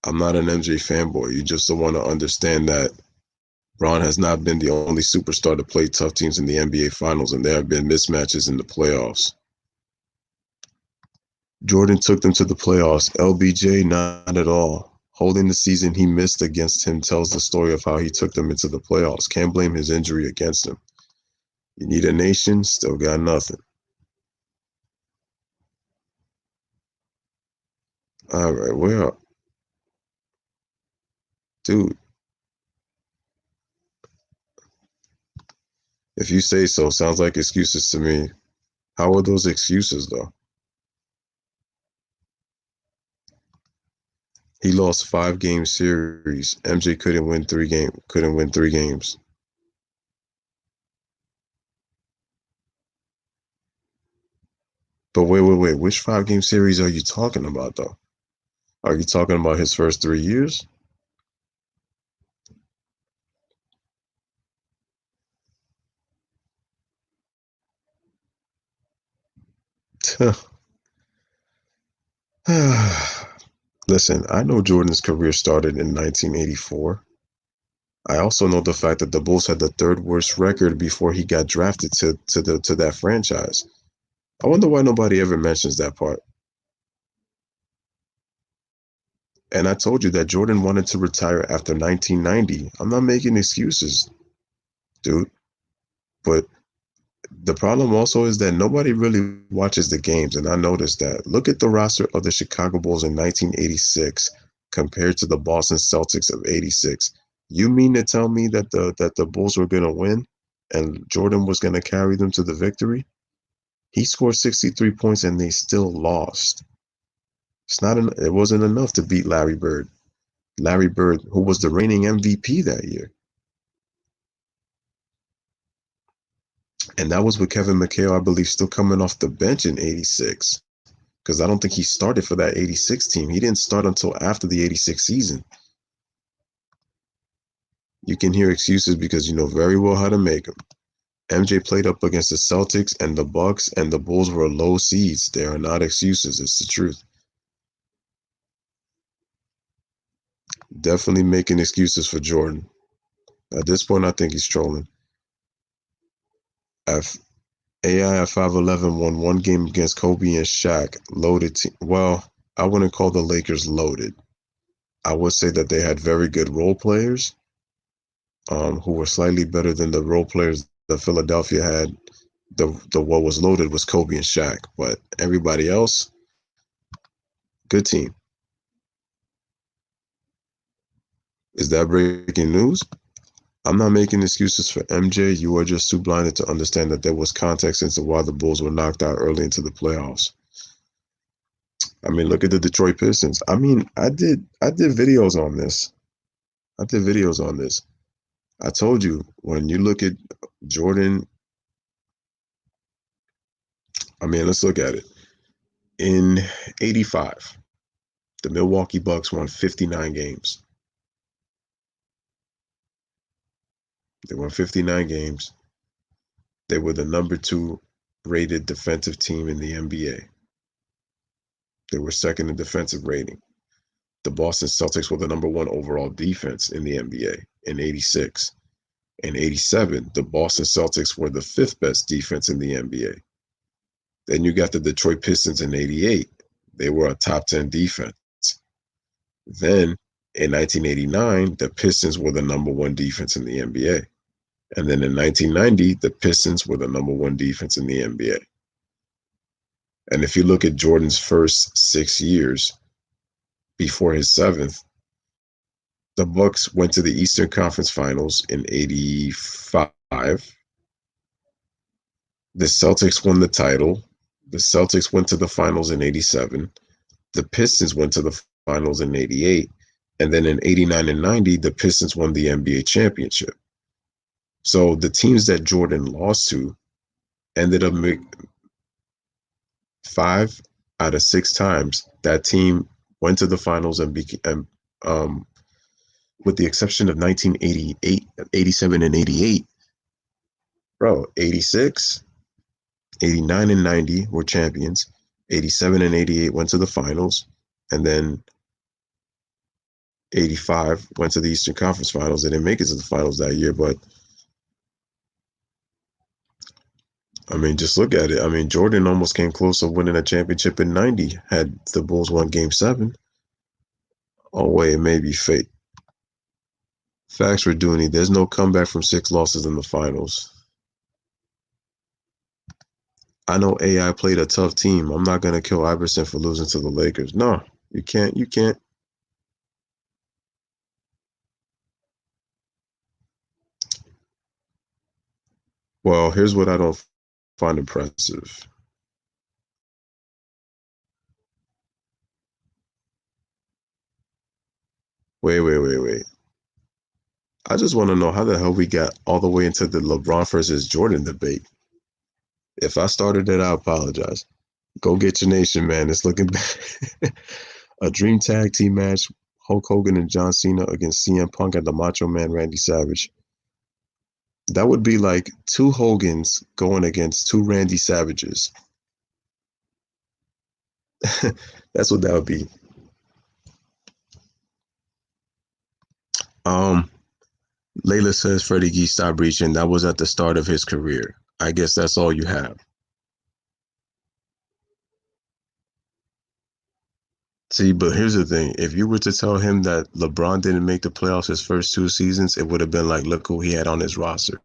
I'm not an MJ fanboy. You just don't want to understand that Bron has not been the only superstar to play tough teams in the NBA Finals, and there have been mismatches in the playoffs. Jordan took them to the playoffs. LBJ, not at all. Holding the season he missed against him tells the story of how he took them into the playoffs. Can't blame his injury against him. You need a nation, still got nothing. All right, well, dude, if you say so, sounds like excuses to me. How are those excuses though? He lost 5 game series. MJ couldn't win 3 games. But wait. Which 5 game series are you talking about though? Are you talking about his first 3 years? Listen, I know Jordan's career started in 1984. I also know the fact that the Bulls had the third worst record before he got drafted to that franchise. I wonder why nobody ever mentions that part. And I told you that Jordan wanted to retire after 1990. I'm not making excuses, dude. But the problem also is that nobody really watches the games, and I noticed that. Look at the roster of the Chicago Bulls in 1986 compared to the Boston Celtics of '86. You mean to tell me that the Bulls were going to win and Jordan was going to carry them to the victory? He scored 63 points and they still lost. It wasn't enough to beat Larry Bird. Larry Bird, who was the reigning MVP that year. And that was with Kevin McHale, I believe, still coming off the bench in '86. Because I don't think he started for that '86 team. He didn't start until after the '86 season. You can hear excuses because you know very well how to make them. MJ played up against the Celtics and the Bucks, and the Bulls were low seeds. They are not excuses. It's the truth. Definitely making excuses for Jordan. At this point, I think he's trolling. F AI at 5'11" won 1 game against Kobe and Shaq. Loaded team. Well, I wouldn't call the Lakers loaded. I would say that they had very good role players, who were slightly better than the role players that Philadelphia had. The what was loaded was Kobe and Shaq, but everybody else, good team. Is that breaking news? I'm not making excuses for MJ. You are just too blinded to understand that there was context into why the Bulls were knocked out early into the playoffs. I mean, look at the Detroit Pistons. I mean, I did videos on this. I did videos on this. I told you when you look at Jordan, I mean, let's look at it. In '85, the Milwaukee Bucks won 59 games. They won 59 games. They were the number 2 rated defensive team in the NBA. They were second in defensive rating. The Boston Celtics were the number 1 overall defense in the NBA in '86. In '87, the Boston Celtics were the 5th best defense in the NBA. Then you got the Detroit Pistons in '88. They were a top 10 defense. Then in 1989, the Pistons were the number 1 defense in the NBA. And then in 1990, the Pistons were the number 1 defense in the NBA. And if you look at Jordan's first 6 years before his 7th, the Bucks went to the Eastern Conference Finals in '85. The Celtics won the title. The Celtics went to the finals in '87. The Pistons went to the finals in '88. And then in '89 and '90, the Pistons won the NBA championship. So the teams that Jordan lost to ended up 5 out of 6 times that team went to the finals and became, with the exception of 1988, '87, and '88, bro, '86, '89, and '90 were champions. '87 and '88 went to the finals, and then '85 went to the Eastern Conference Finals. They didn't make it to the finals that year, but I mean, just look at it. I mean, Jordan almost came close to winning a championship in '90 had the Bulls won Game 7. Oh, wait, it may be fate. Facts for Dooney. There's no comeback from 6 losses in the finals. I know AI played a tough team. I'm not going to kill Iverson for losing to the Lakers. No, You can't. You can't. Well, here's what I don't find impressive. Wait. I just want to know how the hell we got all the way into the LeBron versus Jordan debate. If I started it, I apologize. Go get your nation, man. It's looking bad. A dream tag team match: Hulk Hogan and John Cena against CM Punk and the Macho Man Randy Savage. That would be like two Hogans going against two Randy Savages. That's what that would be. Um, Layla says Freddie Gee stopped reaching. That was at the start of his career. I guess that's all you have. See, but here's the thing. If you were to tell him that LeBron didn't make the playoffs his first two seasons, it would have been like, look who he had on his roster.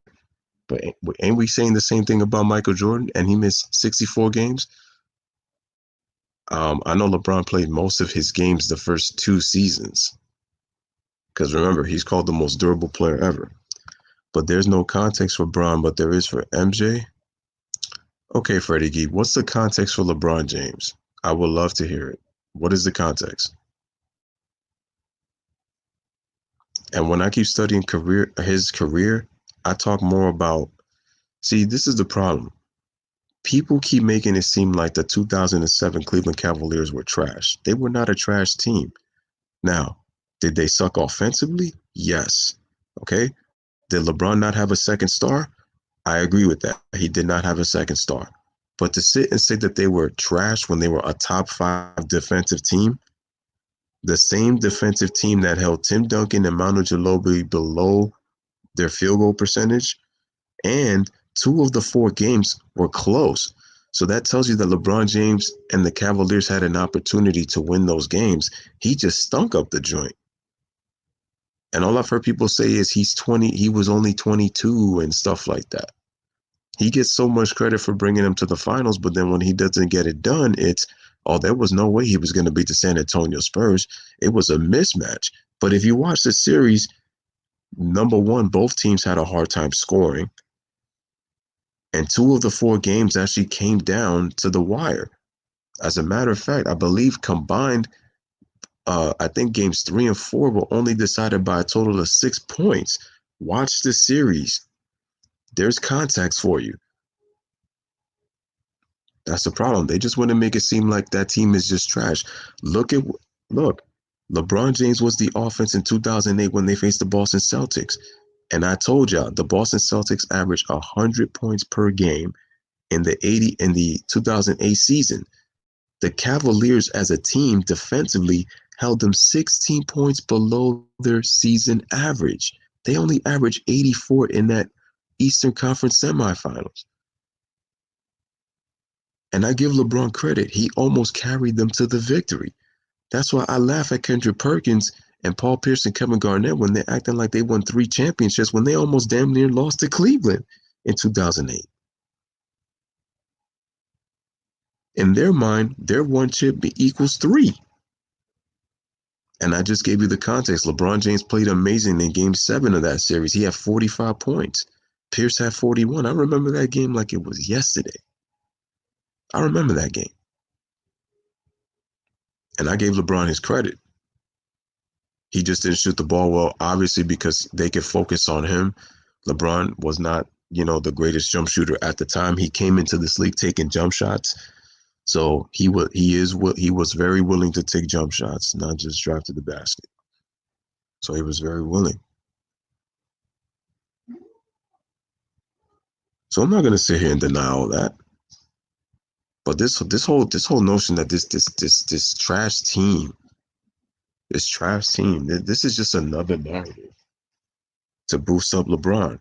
But ain't we saying the same thing about Michael Jordan? And he missed 64 games? I know LeBron played most of his games the first two seasons. Because remember, he's called the most durable player ever. But there's no context for Bron, but there is for MJ. Okay, Freddie Gee, what's the context for LeBron James? I would love to hear it. What is the context? And when I keep studying his career, I talk more about. See, this is the problem. People keep making it seem like the 2007 Cleveland Cavaliers were trash. They were not a trash team. Now, did they suck offensively? Yes. Okay. Did LeBron not have a second star? I agree with that. He did not have a second star. But to sit and say that they were trash when they were a top 5 defensive team, the same defensive team that held Tim Duncan and Manu Ginobili below their field goal percentage, and 2 of the 4 games were close. So that tells you that LeBron James and the Cavaliers had an opportunity to win those games. He just stunk up the joint. And all I've heard people say is he was only 22 and stuff like that. He gets so much credit for bringing them to the finals, but then when he doesn't get it done, it's, oh, there was no way he was going to beat the San Antonio Spurs. It was a mismatch. But if you watch the series, number one, both teams had a hard time scoring. And 2 of the 4 games actually came down to the wire. As a matter of fact, I believe combined, I think games 3 and 4 were only decided by a total of 6 points. Watch the series. There's context for you. That's the problem. They just want to make it seem like that team is just trash. Look, LeBron James was the offense in 2008 when they faced the Boston Celtics. And I told y'all, the Boston Celtics averaged 100 points per game in the 2008 season. The Cavaliers as a team defensively held them 16 points below their season average. They only averaged 84 in that Eastern Conference semifinals. And I give LeBron credit. He almost carried them to the victory. That's why I laugh at Kendrick Perkins and Paul Pierce and Kevin Garnett when they're acting like they won 3 championships when they almost damn near lost to Cleveland in 2008. In their mind, their 1 chip equals 3. And I just gave you the context. LeBron James played amazing in game 7 of that series. He had 45 points. Pierce had 41. I remember that game like it was yesterday. I remember that game. And I gave LeBron his credit. He just didn't shoot the ball well, obviously, because they could focus on him. LeBron was not, the greatest jump shooter at the time. He came into this league taking jump shots. So he was very willing to take jump shots, not just drive to the basket. So he was very willing. So I'm not going to sit here and deny all that. But this whole notion that this trash team, this is just another narrative to boost up LeBron.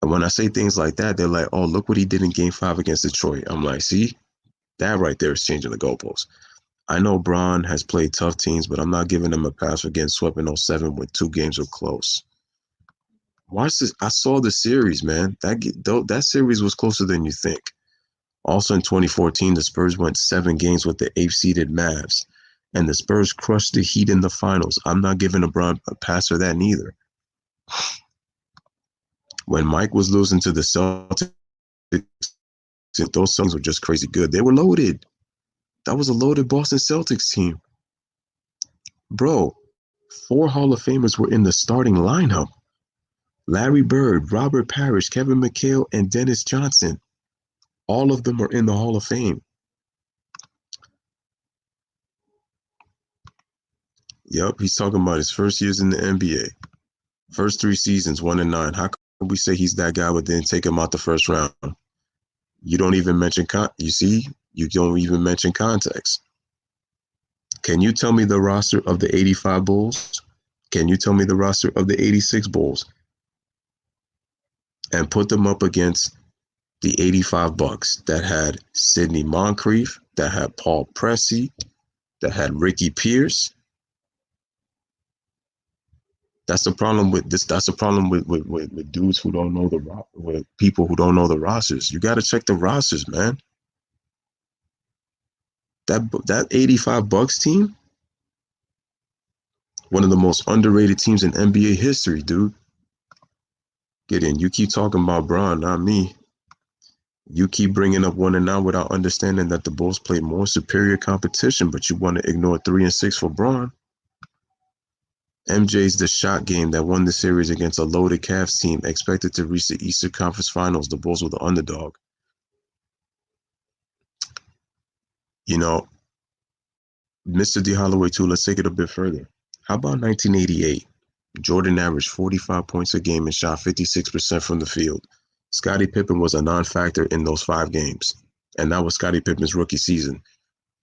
And when I say things like that, they're like, oh, look what he did in game 5 against Detroit. I'm like, see, that right there is changing the goalposts. I know Bron has played tough teams, but I'm not giving him a pass for getting swept in 07 when 2 games were close. Watch this. I saw the series, man. That series was closer than you think. Also in 2014, the Spurs went 7 games with the 8th-seeded Mavs, and the Spurs crushed the Heat in the finals. I'm not giving LeBron a pass for that neither. When Mike was losing to the Celtics, those Celtics were just crazy good. They were loaded. That was a loaded Boston Celtics team. Bro, 4 Hall of Famers were in the starting lineup. Larry Bird, Robert Parrish, Kevin McHale, and Dennis Johnson. All of them are in the Hall of Fame. Yep, he's talking about his first years in the NBA. First 3 seasons, 1-9. How can we say he's that guy but then take him out the first round? You don't even mention you don't even mention context. Can you tell me the roster of the 85 Bulls? Can you tell me the roster of the 86 Bulls? And put them up against the 85 Bucks that had Sidney Moncrief, that had Paul Pressey, that had Ricky Pierce. That's the problem with this. That's the problem with dudes who don't know with people who don't know the rosters. You got to check the rosters, man. That 85 Bucks team, one of the most underrated teams in NBA history, dude. Get in. You keep talking about Bron, not me. You keep bringing up 1-9 without understanding that the Bulls played more superior competition, but you want to ignore 3-6 for Bron. MJ's the shot game that won the series against a loaded Cavs team expected to reach the Eastern Conference Finals. The Bulls were the underdog. You know, Mr. D. Holloway, too, let's take it a bit further. How about 1988? Jordan averaged 45 points a game and shot 56% from the field. Scottie Pippen was a non-factor in those 5 games, and that was Scottie Pippen's rookie season.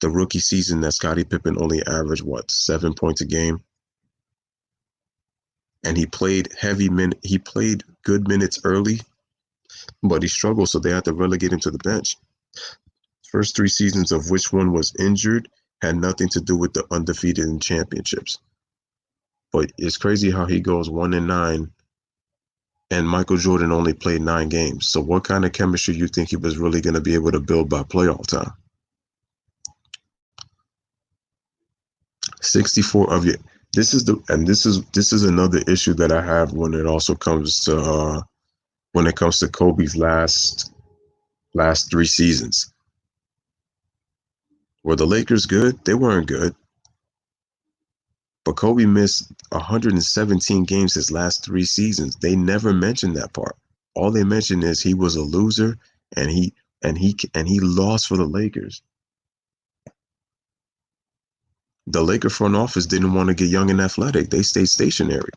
The rookie season that Scottie Pippen only averaged, 7 points a game? And he played good minutes early, but he struggled, so they had to relegate him to the bench. First 3 seasons of which one was injured had nothing to do with the undefeated in championships. But it's crazy how he goes 1-9, and Michael Jordan only played 9 games. So what kind of chemistry you think he was really going to be able to build by playoff time? 64 of you. This is another issue that I have when it comes to Kobe's last 3 seasons. Were the Lakers good? They weren't good. But Kobe missed 117 games his last 3 seasons. They never mentioned that part. All they mentioned is he was a loser and he lost for the Lakers. The Laker front office didn't want to get young and athletic. They stayed stationary.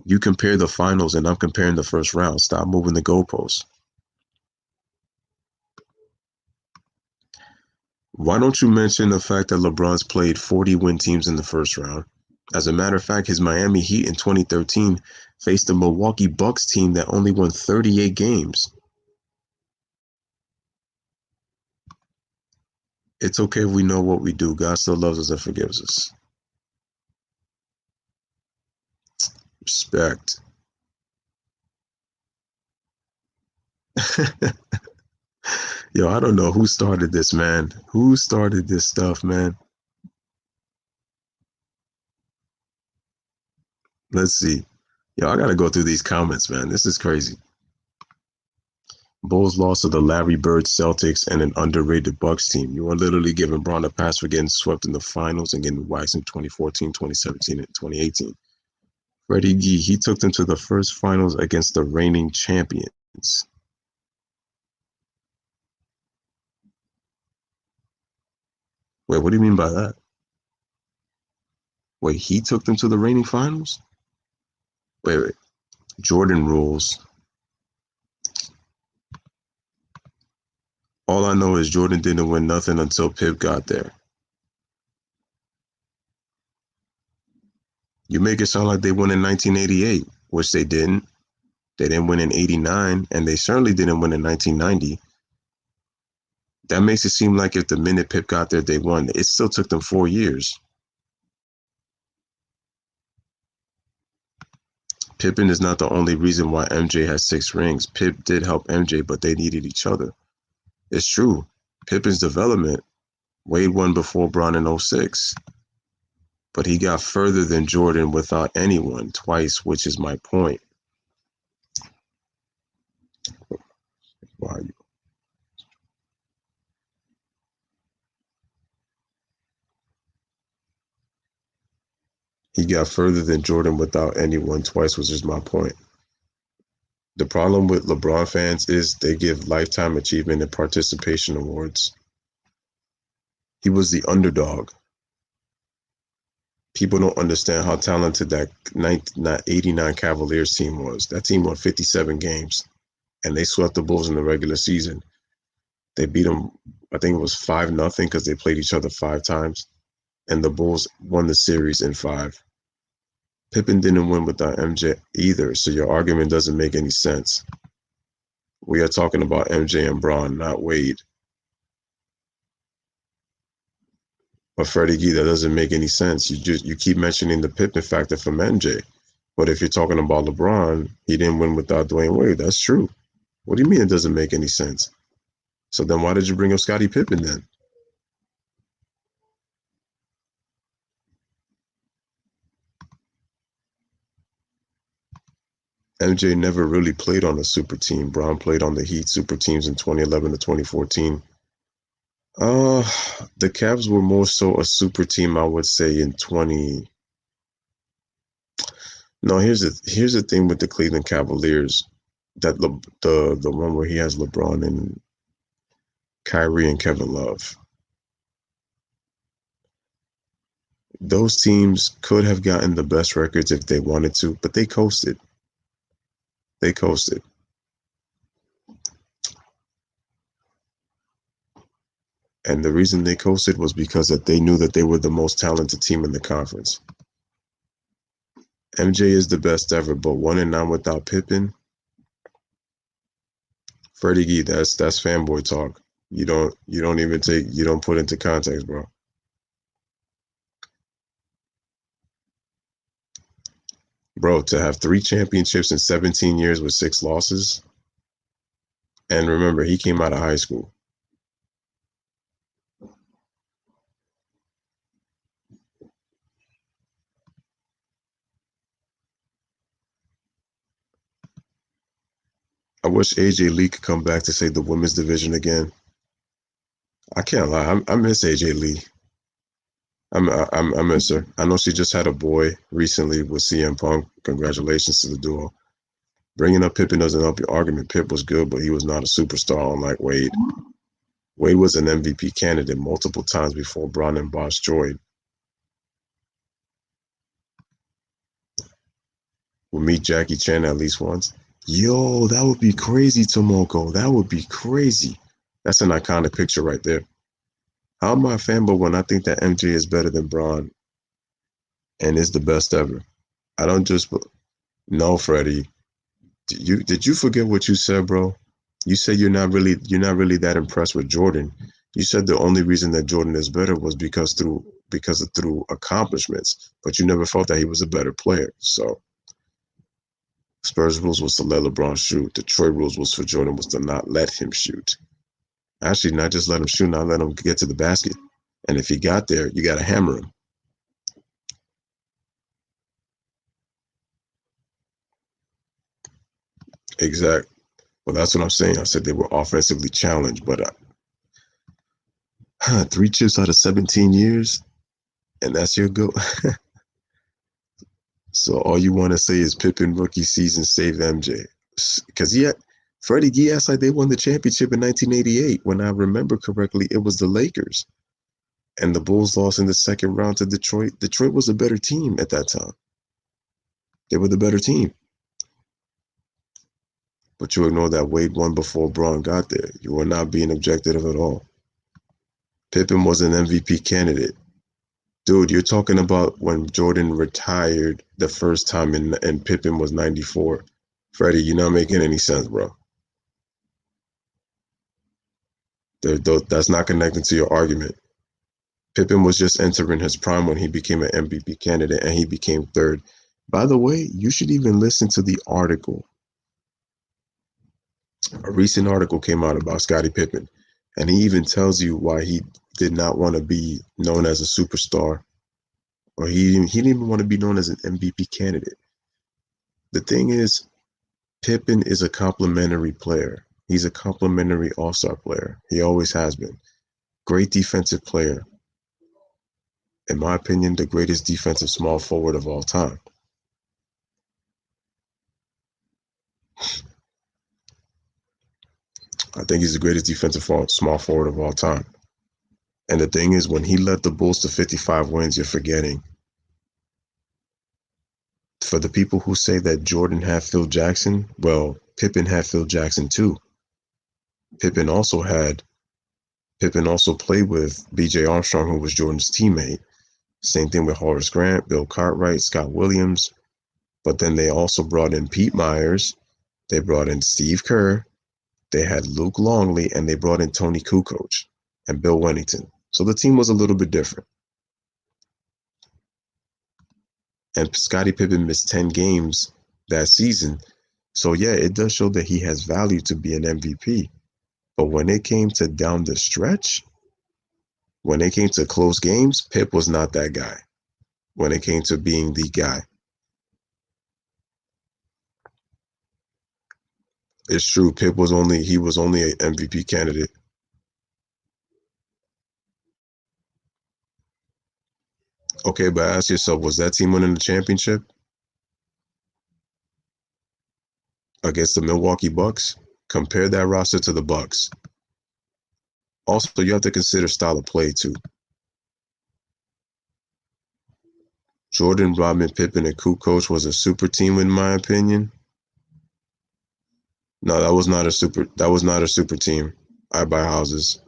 You compare the finals and I'm comparing the first round. Stop moving the goalposts. Why don't you mention the fact that LeBron's played 40 win teams in the first round? As a matter of fact, his Miami Heat in 2013 faced the Milwaukee Bucks team that only won 38 games. It's okay if we know what we do. God still loves us and forgives us. Respect. Yo, I don't know who started this, man. Who started this stuff, man? Let's see. Yo, I gotta go through these comments, man. This is crazy. Bulls lost to the Larry Bird Celtics and an underrated Bucks team. You are literally giving Bron a pass for getting swept in the finals and getting waxed in 2014, 2017, and 2018. Freddie Gee, he took them to the first finals against the reigning champions. Wait, what do you mean by that? Wait, he took them to the reigning finals? Wait. Jordan rules. All I know is Jordan didn't win nothing until Pip got there. You make it sound like they won in 1988, which they didn't. They didn't win in 89, and they certainly didn't win in 1990. That makes it seem like if the minute Pip got there, they won. It still took them 4 years. Pippen is not the only reason why MJ has 6 rings. Pip did help MJ, but they needed each other. It's true. Pippen's development, Wade won before Bron in 06, but he got further than Jordan without anyone twice, which is my point. Wow. He got further than Jordan without anyone twice, which is my point. The problem with LeBron fans is they give lifetime achievement and participation awards. He was the underdog. People don't understand how talented that 89 Cavaliers team was. That team won 57 games, and they swept the Bulls in the regular season. They beat them, I think it was 5-0 because they played each other 5 times, and the Bulls won the series in 5. Pippen didn't win without MJ either, so your argument doesn't make any sense. We are talking about MJ and Bron, not Wade. But Freddie G, that doesn't make any sense. You keep mentioning the Pippen factor from MJ. But if you're talking about LeBron, he didn't win without Dwayne Wade. That's true. What do you mean it doesn't make any sense? So then why did you bring up Scottie Pippen then? MJ never really played on a super team. Bron played on the Heat super teams in 2011 to 2014. The Cavs were more so a super team, I would say, in 20. No, here's the thing with the Cleveland Cavaliers, that the one where he has LeBron and Kyrie and Kevin Love. Those teams could have gotten the best records if they wanted to, but they coasted. They coasted. And the reason they coasted was because that they knew that they were the most talented team in the conference. MJ is the best ever, but 1-9 without Pippen. Freddie G, that's fanboy talk. You don't put into context, bro. Bro, to have 3 championships in 17 years with 6 losses. And remember, he came out of high school. I wish AJ Lee could come back to say the women's division again. I can't lie. I miss AJ Lee. I miss her. I know she just had a boy recently with CM Punk. Congratulations to the duo. Bringing up Pippen doesn't help your argument. Pip was good, but he was not a superstar unlike Wade. Wade was an MVP candidate multiple times before Bron and Bosh joined. We'll meet Jackie Chan at least once. Yo, that would be crazy, Tomoko. That would be crazy. That's an iconic picture right there. How am I a fanboy when I think that MJ is better than Bron and is the best ever? I don't just no, Freddie. Did you forget what you said, bro? You said you're not really that impressed with Jordan. You said the only reason that Jordan is better was because through accomplishments, but you never felt that he was a better player. So Spurs rules was to let LeBron shoot. Detroit rules was for Jordan was to not let him shoot. Actually, not just let him shoot, not let him get to the basket. And if he got there, you got to hammer him. Exact. Well, that's what I'm saying. I said they were offensively challenged, but 3 chips out of 17 years, and that's your goal. So all you want to say is Pippen rookie season saved MJ. Because Freddie G asked like they won the championship in 1988. When I remember correctly, it was the Lakers. And the Bulls lost in the second round to Detroit. Detroit was a better team at that time. They were the better team. But you ignore that Wade won before Bron got there. You were not being objective at all. Pippen was an MVP candidate. Dude, you're talking about when Jordan retired the first time and Pippen was 94. Freddie, you're not making any sense, bro. That's not connecting to your argument. Pippen was just entering his prime when he became an MVP candidate, and he became third. By the way, you should even listen to the article. A recent article came out about Scottie Pippen. And he even tells you why he did not want to be known as a superstar, or he didn't even want to be known as an MVP candidate. The thing is, Pippen is a complimentary player. He's a complimentary all-star player. He always has been. Great defensive player. In my opinion, the greatest defensive small forward of all time. I think he's the greatest defensive small forward of all time. And the thing is, when he led the Bulls to 55 wins, you're forgetting. For the people who say that Jordan had Phil Jackson, well, Pippen had Phil Jackson too. Pippen also played with B.J. Armstrong, who was Jordan's teammate. Same thing with Horace Grant, Bill Cartwright, Scott Williams. But then they also brought in Pete Myers. They brought in Steve Kerr. They had Luke Longley, and they brought in Tony Kukoc and Bill Wennington. So the team was a little bit different. And Scottie Pippen missed 10 games that season. So yeah, it does show that he has value to be an MVP. But when it came to down the stretch, when it came to close games, Pip was not that guy. When it came to being the guy. It's true, he was only an MVP candidate. Okay, but ask yourself, was that team winning the championship against the Milwaukee Bucks? Compare that roster to the Bucks. Also, you have to consider style of play too. Jordan, Rodman, Pippen, and Kukoc was a super team in my opinion. No, that was not a super team. I buy houses.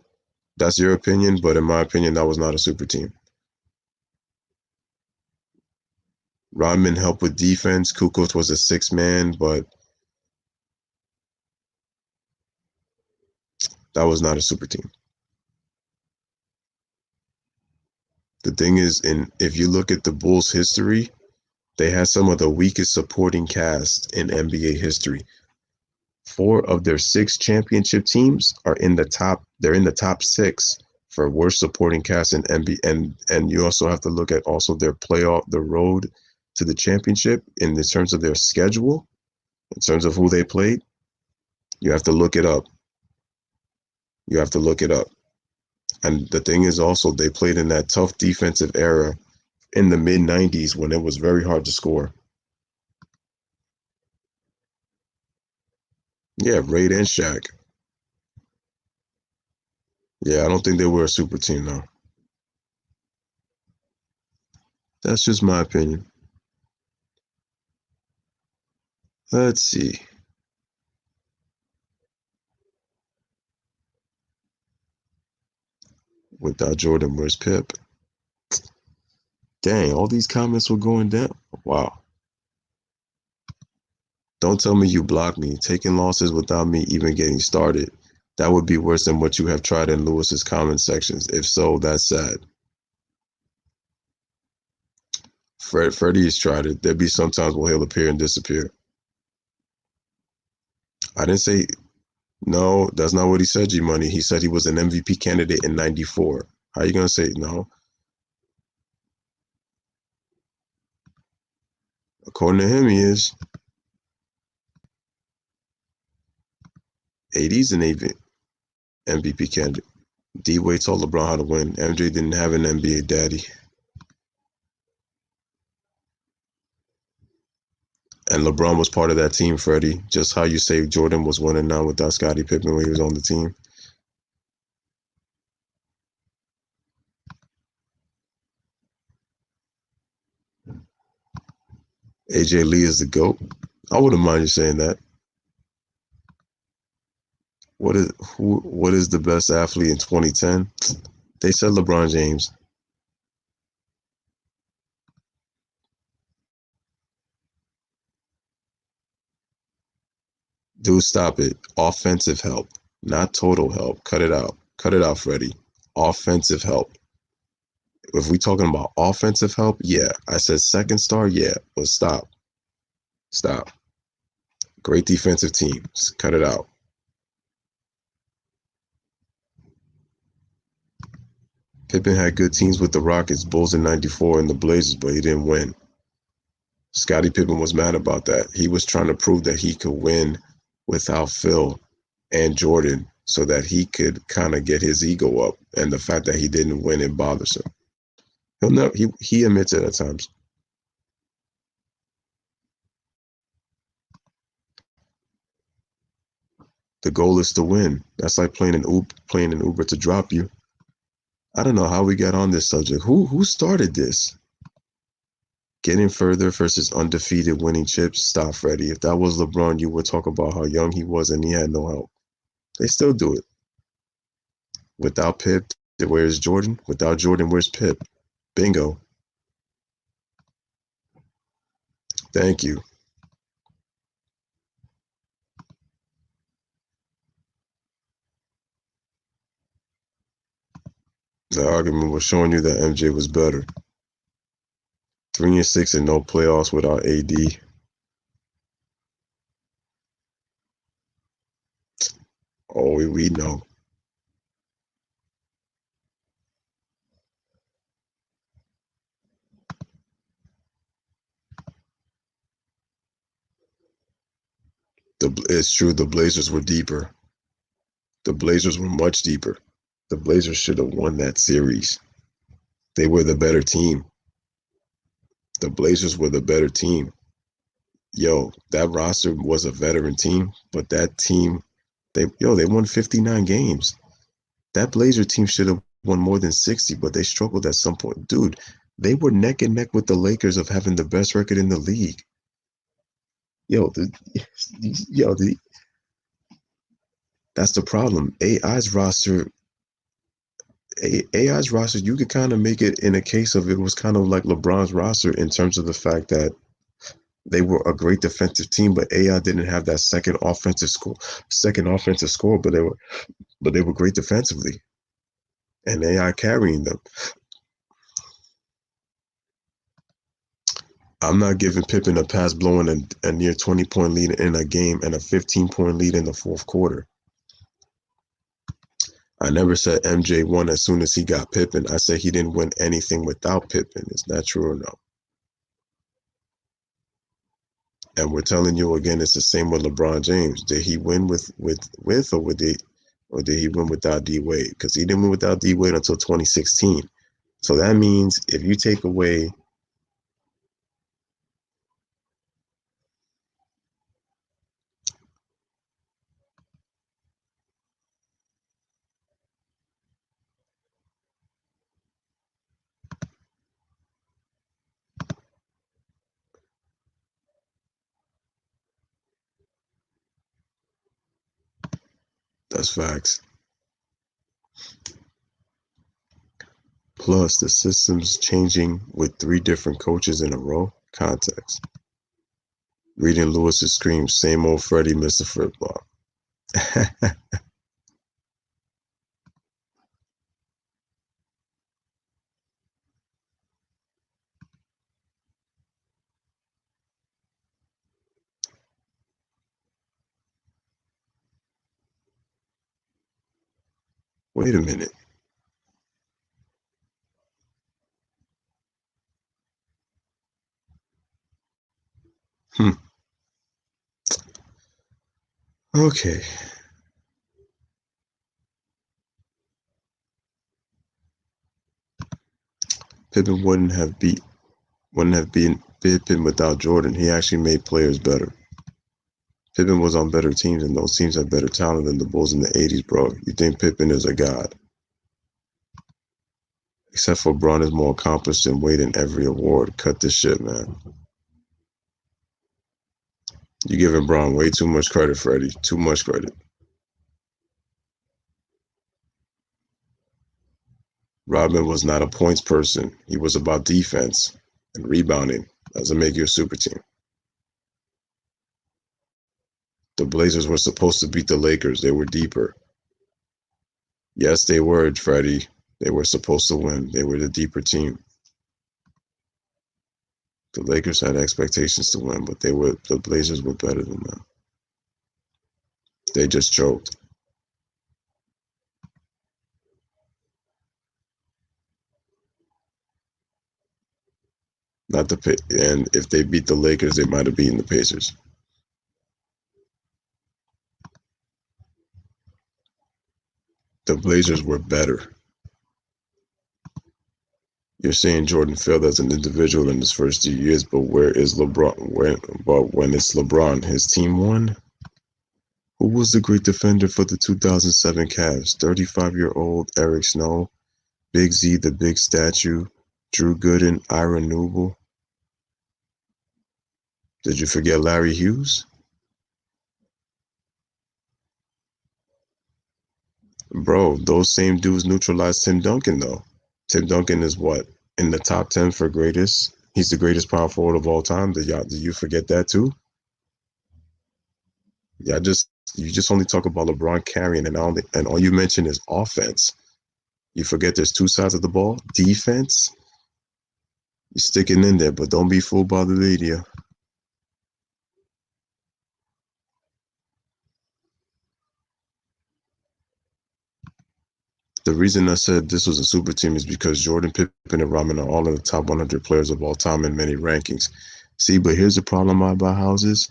That's your opinion, but in my opinion, that was not a super team. Rodman helped with defense. Kukoc was a six man, but that was not a super team. The thing is, if you look at the Bulls' history, they had some of the weakest supporting cast in NBA history. 4 of their 6 championship teams are in the top. They're in the top 6 for worst supporting cast in NBA. And you also have to look at also their the road to the championship in terms of their schedule, in terms of who they played. You have to look it up. You have to look it up. And the thing is also they played in that tough defensive era in the mid 90s when it was very hard to score. Yeah, Raid and Shaq. Yeah, I don't think they were a super team though. That's just my opinion. Let's see. Without Jordan, where's Pip? Dang, all these comments were going down. Wow. Don't tell me you blocked me. Taking losses without me even getting started. That would be worse than what you have tried in Lewis's comment sections. If so, that's sad. Freddie has tried it. There'll be sometimes where he'll appear and disappear. I didn't say, no, that's not what he said, G Money. He said he was an MVP candidate in 94. How are you going to say no? According to him, he is. 80's an MVP candidate. D-Wade told LeBron how to win. MJ didn't have an NBA daddy. And LeBron was part of that team, Freddie. Just how you say Jordan was 1-9 without Scottie Pippen when he was on the team. AJ Lee is the GOAT. I wouldn't mind you saying that. What is the best athlete in 2010? They said LeBron James. Dude, stop it. Offensive help, not total help. Cut it out. Cut it out, Freddie. Offensive help. If we talking about offensive help, yeah. I said second star, yeah. But stop. Stop. Great defensive teams. Cut it out. Pippen had good teams with the Rockets, Bulls in '94, and the Blazers, but he didn't win. Scottie Pippen was mad about that. He was trying to prove that he could win without Phil and Jordan so that he could kind of get his ego up. And the fact that he didn't win, it bothers him. He admits it at times. The goal is to win. That's like playing an Uber to drop you. I don't know how we got on this subject. Who started this? Getting further versus undefeated winning chips. Stop, Freddie. If that was LeBron, you would talk about how young he was and he had no help. They still do it. Without Pip, where's Jordan? Without Jordan, where's Pip? Bingo. Thank you. The argument was showing you that MJ was better. 3-6 and no playoffs without AD. Oh, we know. It's true, the Blazers were deeper. The Blazers were much deeper. The Blazers should have won that series. They were the better team. The Blazers were the better team. Yo, that roster was a veteran team, but that team, they won 59 games. That Blazer team should have won more than 60, but they struggled at some point. Dude, they were neck and neck with the Lakers of having the best record in the league. That's the problem. AI's roster, you could kind of make it in a case of it was kind of like LeBron's roster in terms of the fact that they were a great defensive team, but AI didn't have that second offensive score, but they were great defensively, and AI carrying them. I'm not giving Pippen a pass blowing a near 20-point lead in a game and a 15-point lead in the fourth quarter. I never said MJ won as soon as he got Pippen. I said he didn't win anything without Pippen. Is that true or no? And we're telling you again, it's the same with LeBron James. Did he win with or did he win without D Wade? Because he didn't win without D Wade until 2016. So that means if you take away that's facts. Plus, the system's changing with 3 different coaches in a row. Context. Reading Lewis's scream, same old Freddie, Mr. Football. Wait a minute. Okay. Pippen wouldn't have been Pippen without Jordan. He actually made players better. Pippen was on better teams, and those teams had better talent than the Bulls in the 80s, bro. You think Pippen is a god. Except for Braun is more accomplished and Wade in every award. Cut this shit, man. You're giving Braun way too much credit, Freddie. Too much credit. Rodman was not a points person. He was about defense and rebounding. Doesn't make you a super team. The Blazers were supposed to beat the Lakers. They were deeper. Yes, they were, Freddie. They were supposed to win. They were the deeper team. The Lakers had expectations to win, but the Blazers were better than them. They just choked. Not the and if they beat the Lakers, they might have beaten the Pacers. The Blazers were better. You're saying Jordan failed as an individual in his first 2 years, but where is LeBron? But when it's LeBron, his team won. Who was the great defender for the 2007 Cavs? 35-year-old Eric Snow, Big Z, the Big Statue, Drew Gooden, Ira Newble. Did you forget Larry Hughes? Bro, those same dudes neutralized Tim Duncan, though. Tim Duncan is what? In the top 10 for greatest? He's the greatest power forward of all time. Did you forget that too? Yeah, you just only talk about LeBron carrying and all you mention is offense. You forget there's two sides of the ball. Defense, you're sticking in there, but don't be fooled by the media. The reason I said this was a super team is because Jordan, Pippen, and Rodman are all in the top 100 players of all time in many rankings. See, but here's the problem about houses.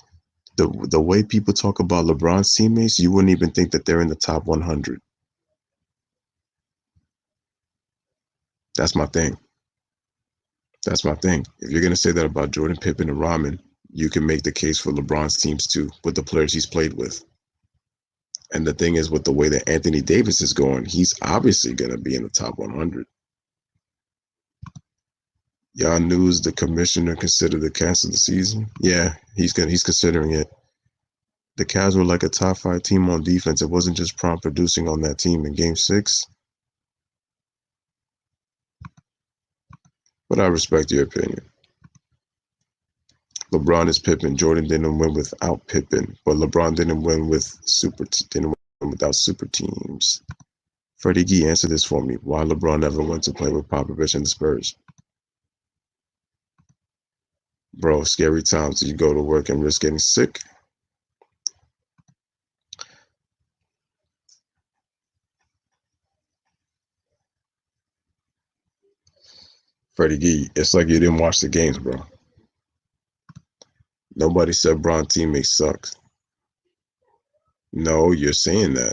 The way people talk about LeBron's teammates, you wouldn't even think that they're in the top 100. That's my thing. That's my thing. If you're going to say that about Jordan, Pippen, and Rodman, you can make the case for LeBron's teams too, with the players he's played with. And the thing is, with the way that Anthony Davis is going, he's obviously going to be in the top 100. Y'all news the commissioner considered the cancel the season? Yeah, he's considering it. The Cavs were like a top 5 team on defense. It wasn't just prompt producing on that team in Game 6. But I respect your opinion. LeBron is Pippen. Jordan didn't win without Pippen, but LeBron didn't win without super teams. Freddie Gee, answer this for me. Why LeBron never went to play with Popovich and the Spurs? Bro, scary times. You go to work and risk getting sick. Freddie Gee, it's like you didn't watch the games, bro. Nobody said Bron teammates sucked. No, you're saying that.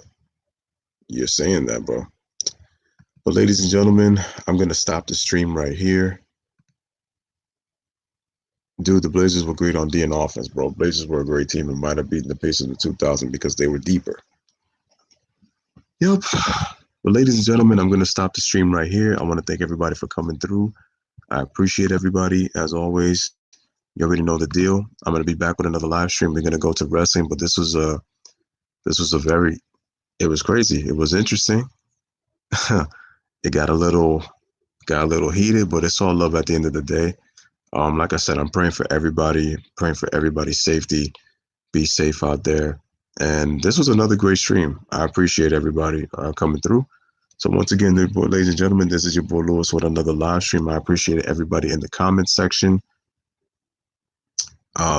You're saying that, bro. But ladies and gentlemen, I'm going to stop the stream right here. Dude, the Blazers were great on D and offense, bro. Blazers were a great team and might have beaten the Pacers in 2000 because they were deeper. Yep. But ladies and gentlemen, I'm going to stop the stream right here. I want to thank everybody for coming through. I appreciate everybody. As always, you already know the deal. I'm going to be back with another live stream. We're going to go to wrestling, but it was crazy. It was interesting. It got a little heated, but it's all love at the end of the day. Like I said, I'm praying for everybody's safety. Be safe out there. And this was another great stream. I appreciate everybody coming through. So once again, ladies and gentlemen, this is your boy Louis with another live stream. I appreciate everybody in the comments section.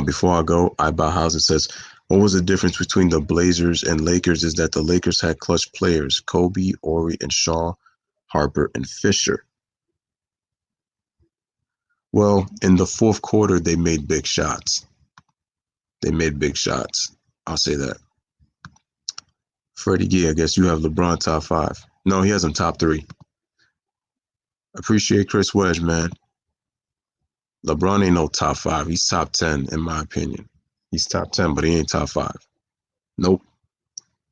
Before I go, I Buy Houses says, what was the difference between the Blazers and Lakers is that the Lakers had clutch players, Kobe, Ori, and Shaw, Harper, and Fisher. Well, in the fourth quarter, they made big shots. I'll say that. Freddie Gee, I guess you have LeBron top 5. No, he has him top 3. Appreciate Chris Wedge, man. LeBron ain't no top 5. He's top 10, in my opinion. He's top 10, but he ain't top 5. Nope.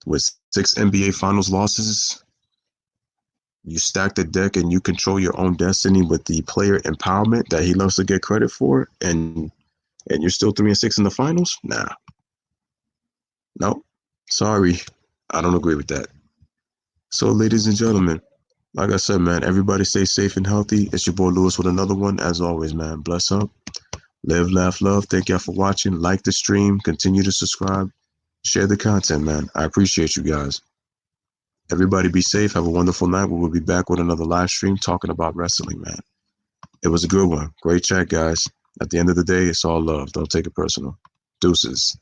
With 6 NBA Finals losses, you stack the deck and you control your own destiny with the player empowerment that he loves to get credit for, and you're still 3-6 in the finals? Nah. Nope. Sorry. I don't agree with that. So, ladies and gentlemen, like I said, man, everybody stay safe and healthy. It's your boy Louis with another one. As always, man, bless up. Live, laugh, love. Thank y'all for watching. Like the stream. Continue to subscribe. Share the content, man. I appreciate you guys. Everybody be safe. Have a wonderful night. We will be back with another live stream talking about wrestling, man. It was a good one. Great chat, guys. At the end of the day, it's all love. Don't take it personal. Deuces.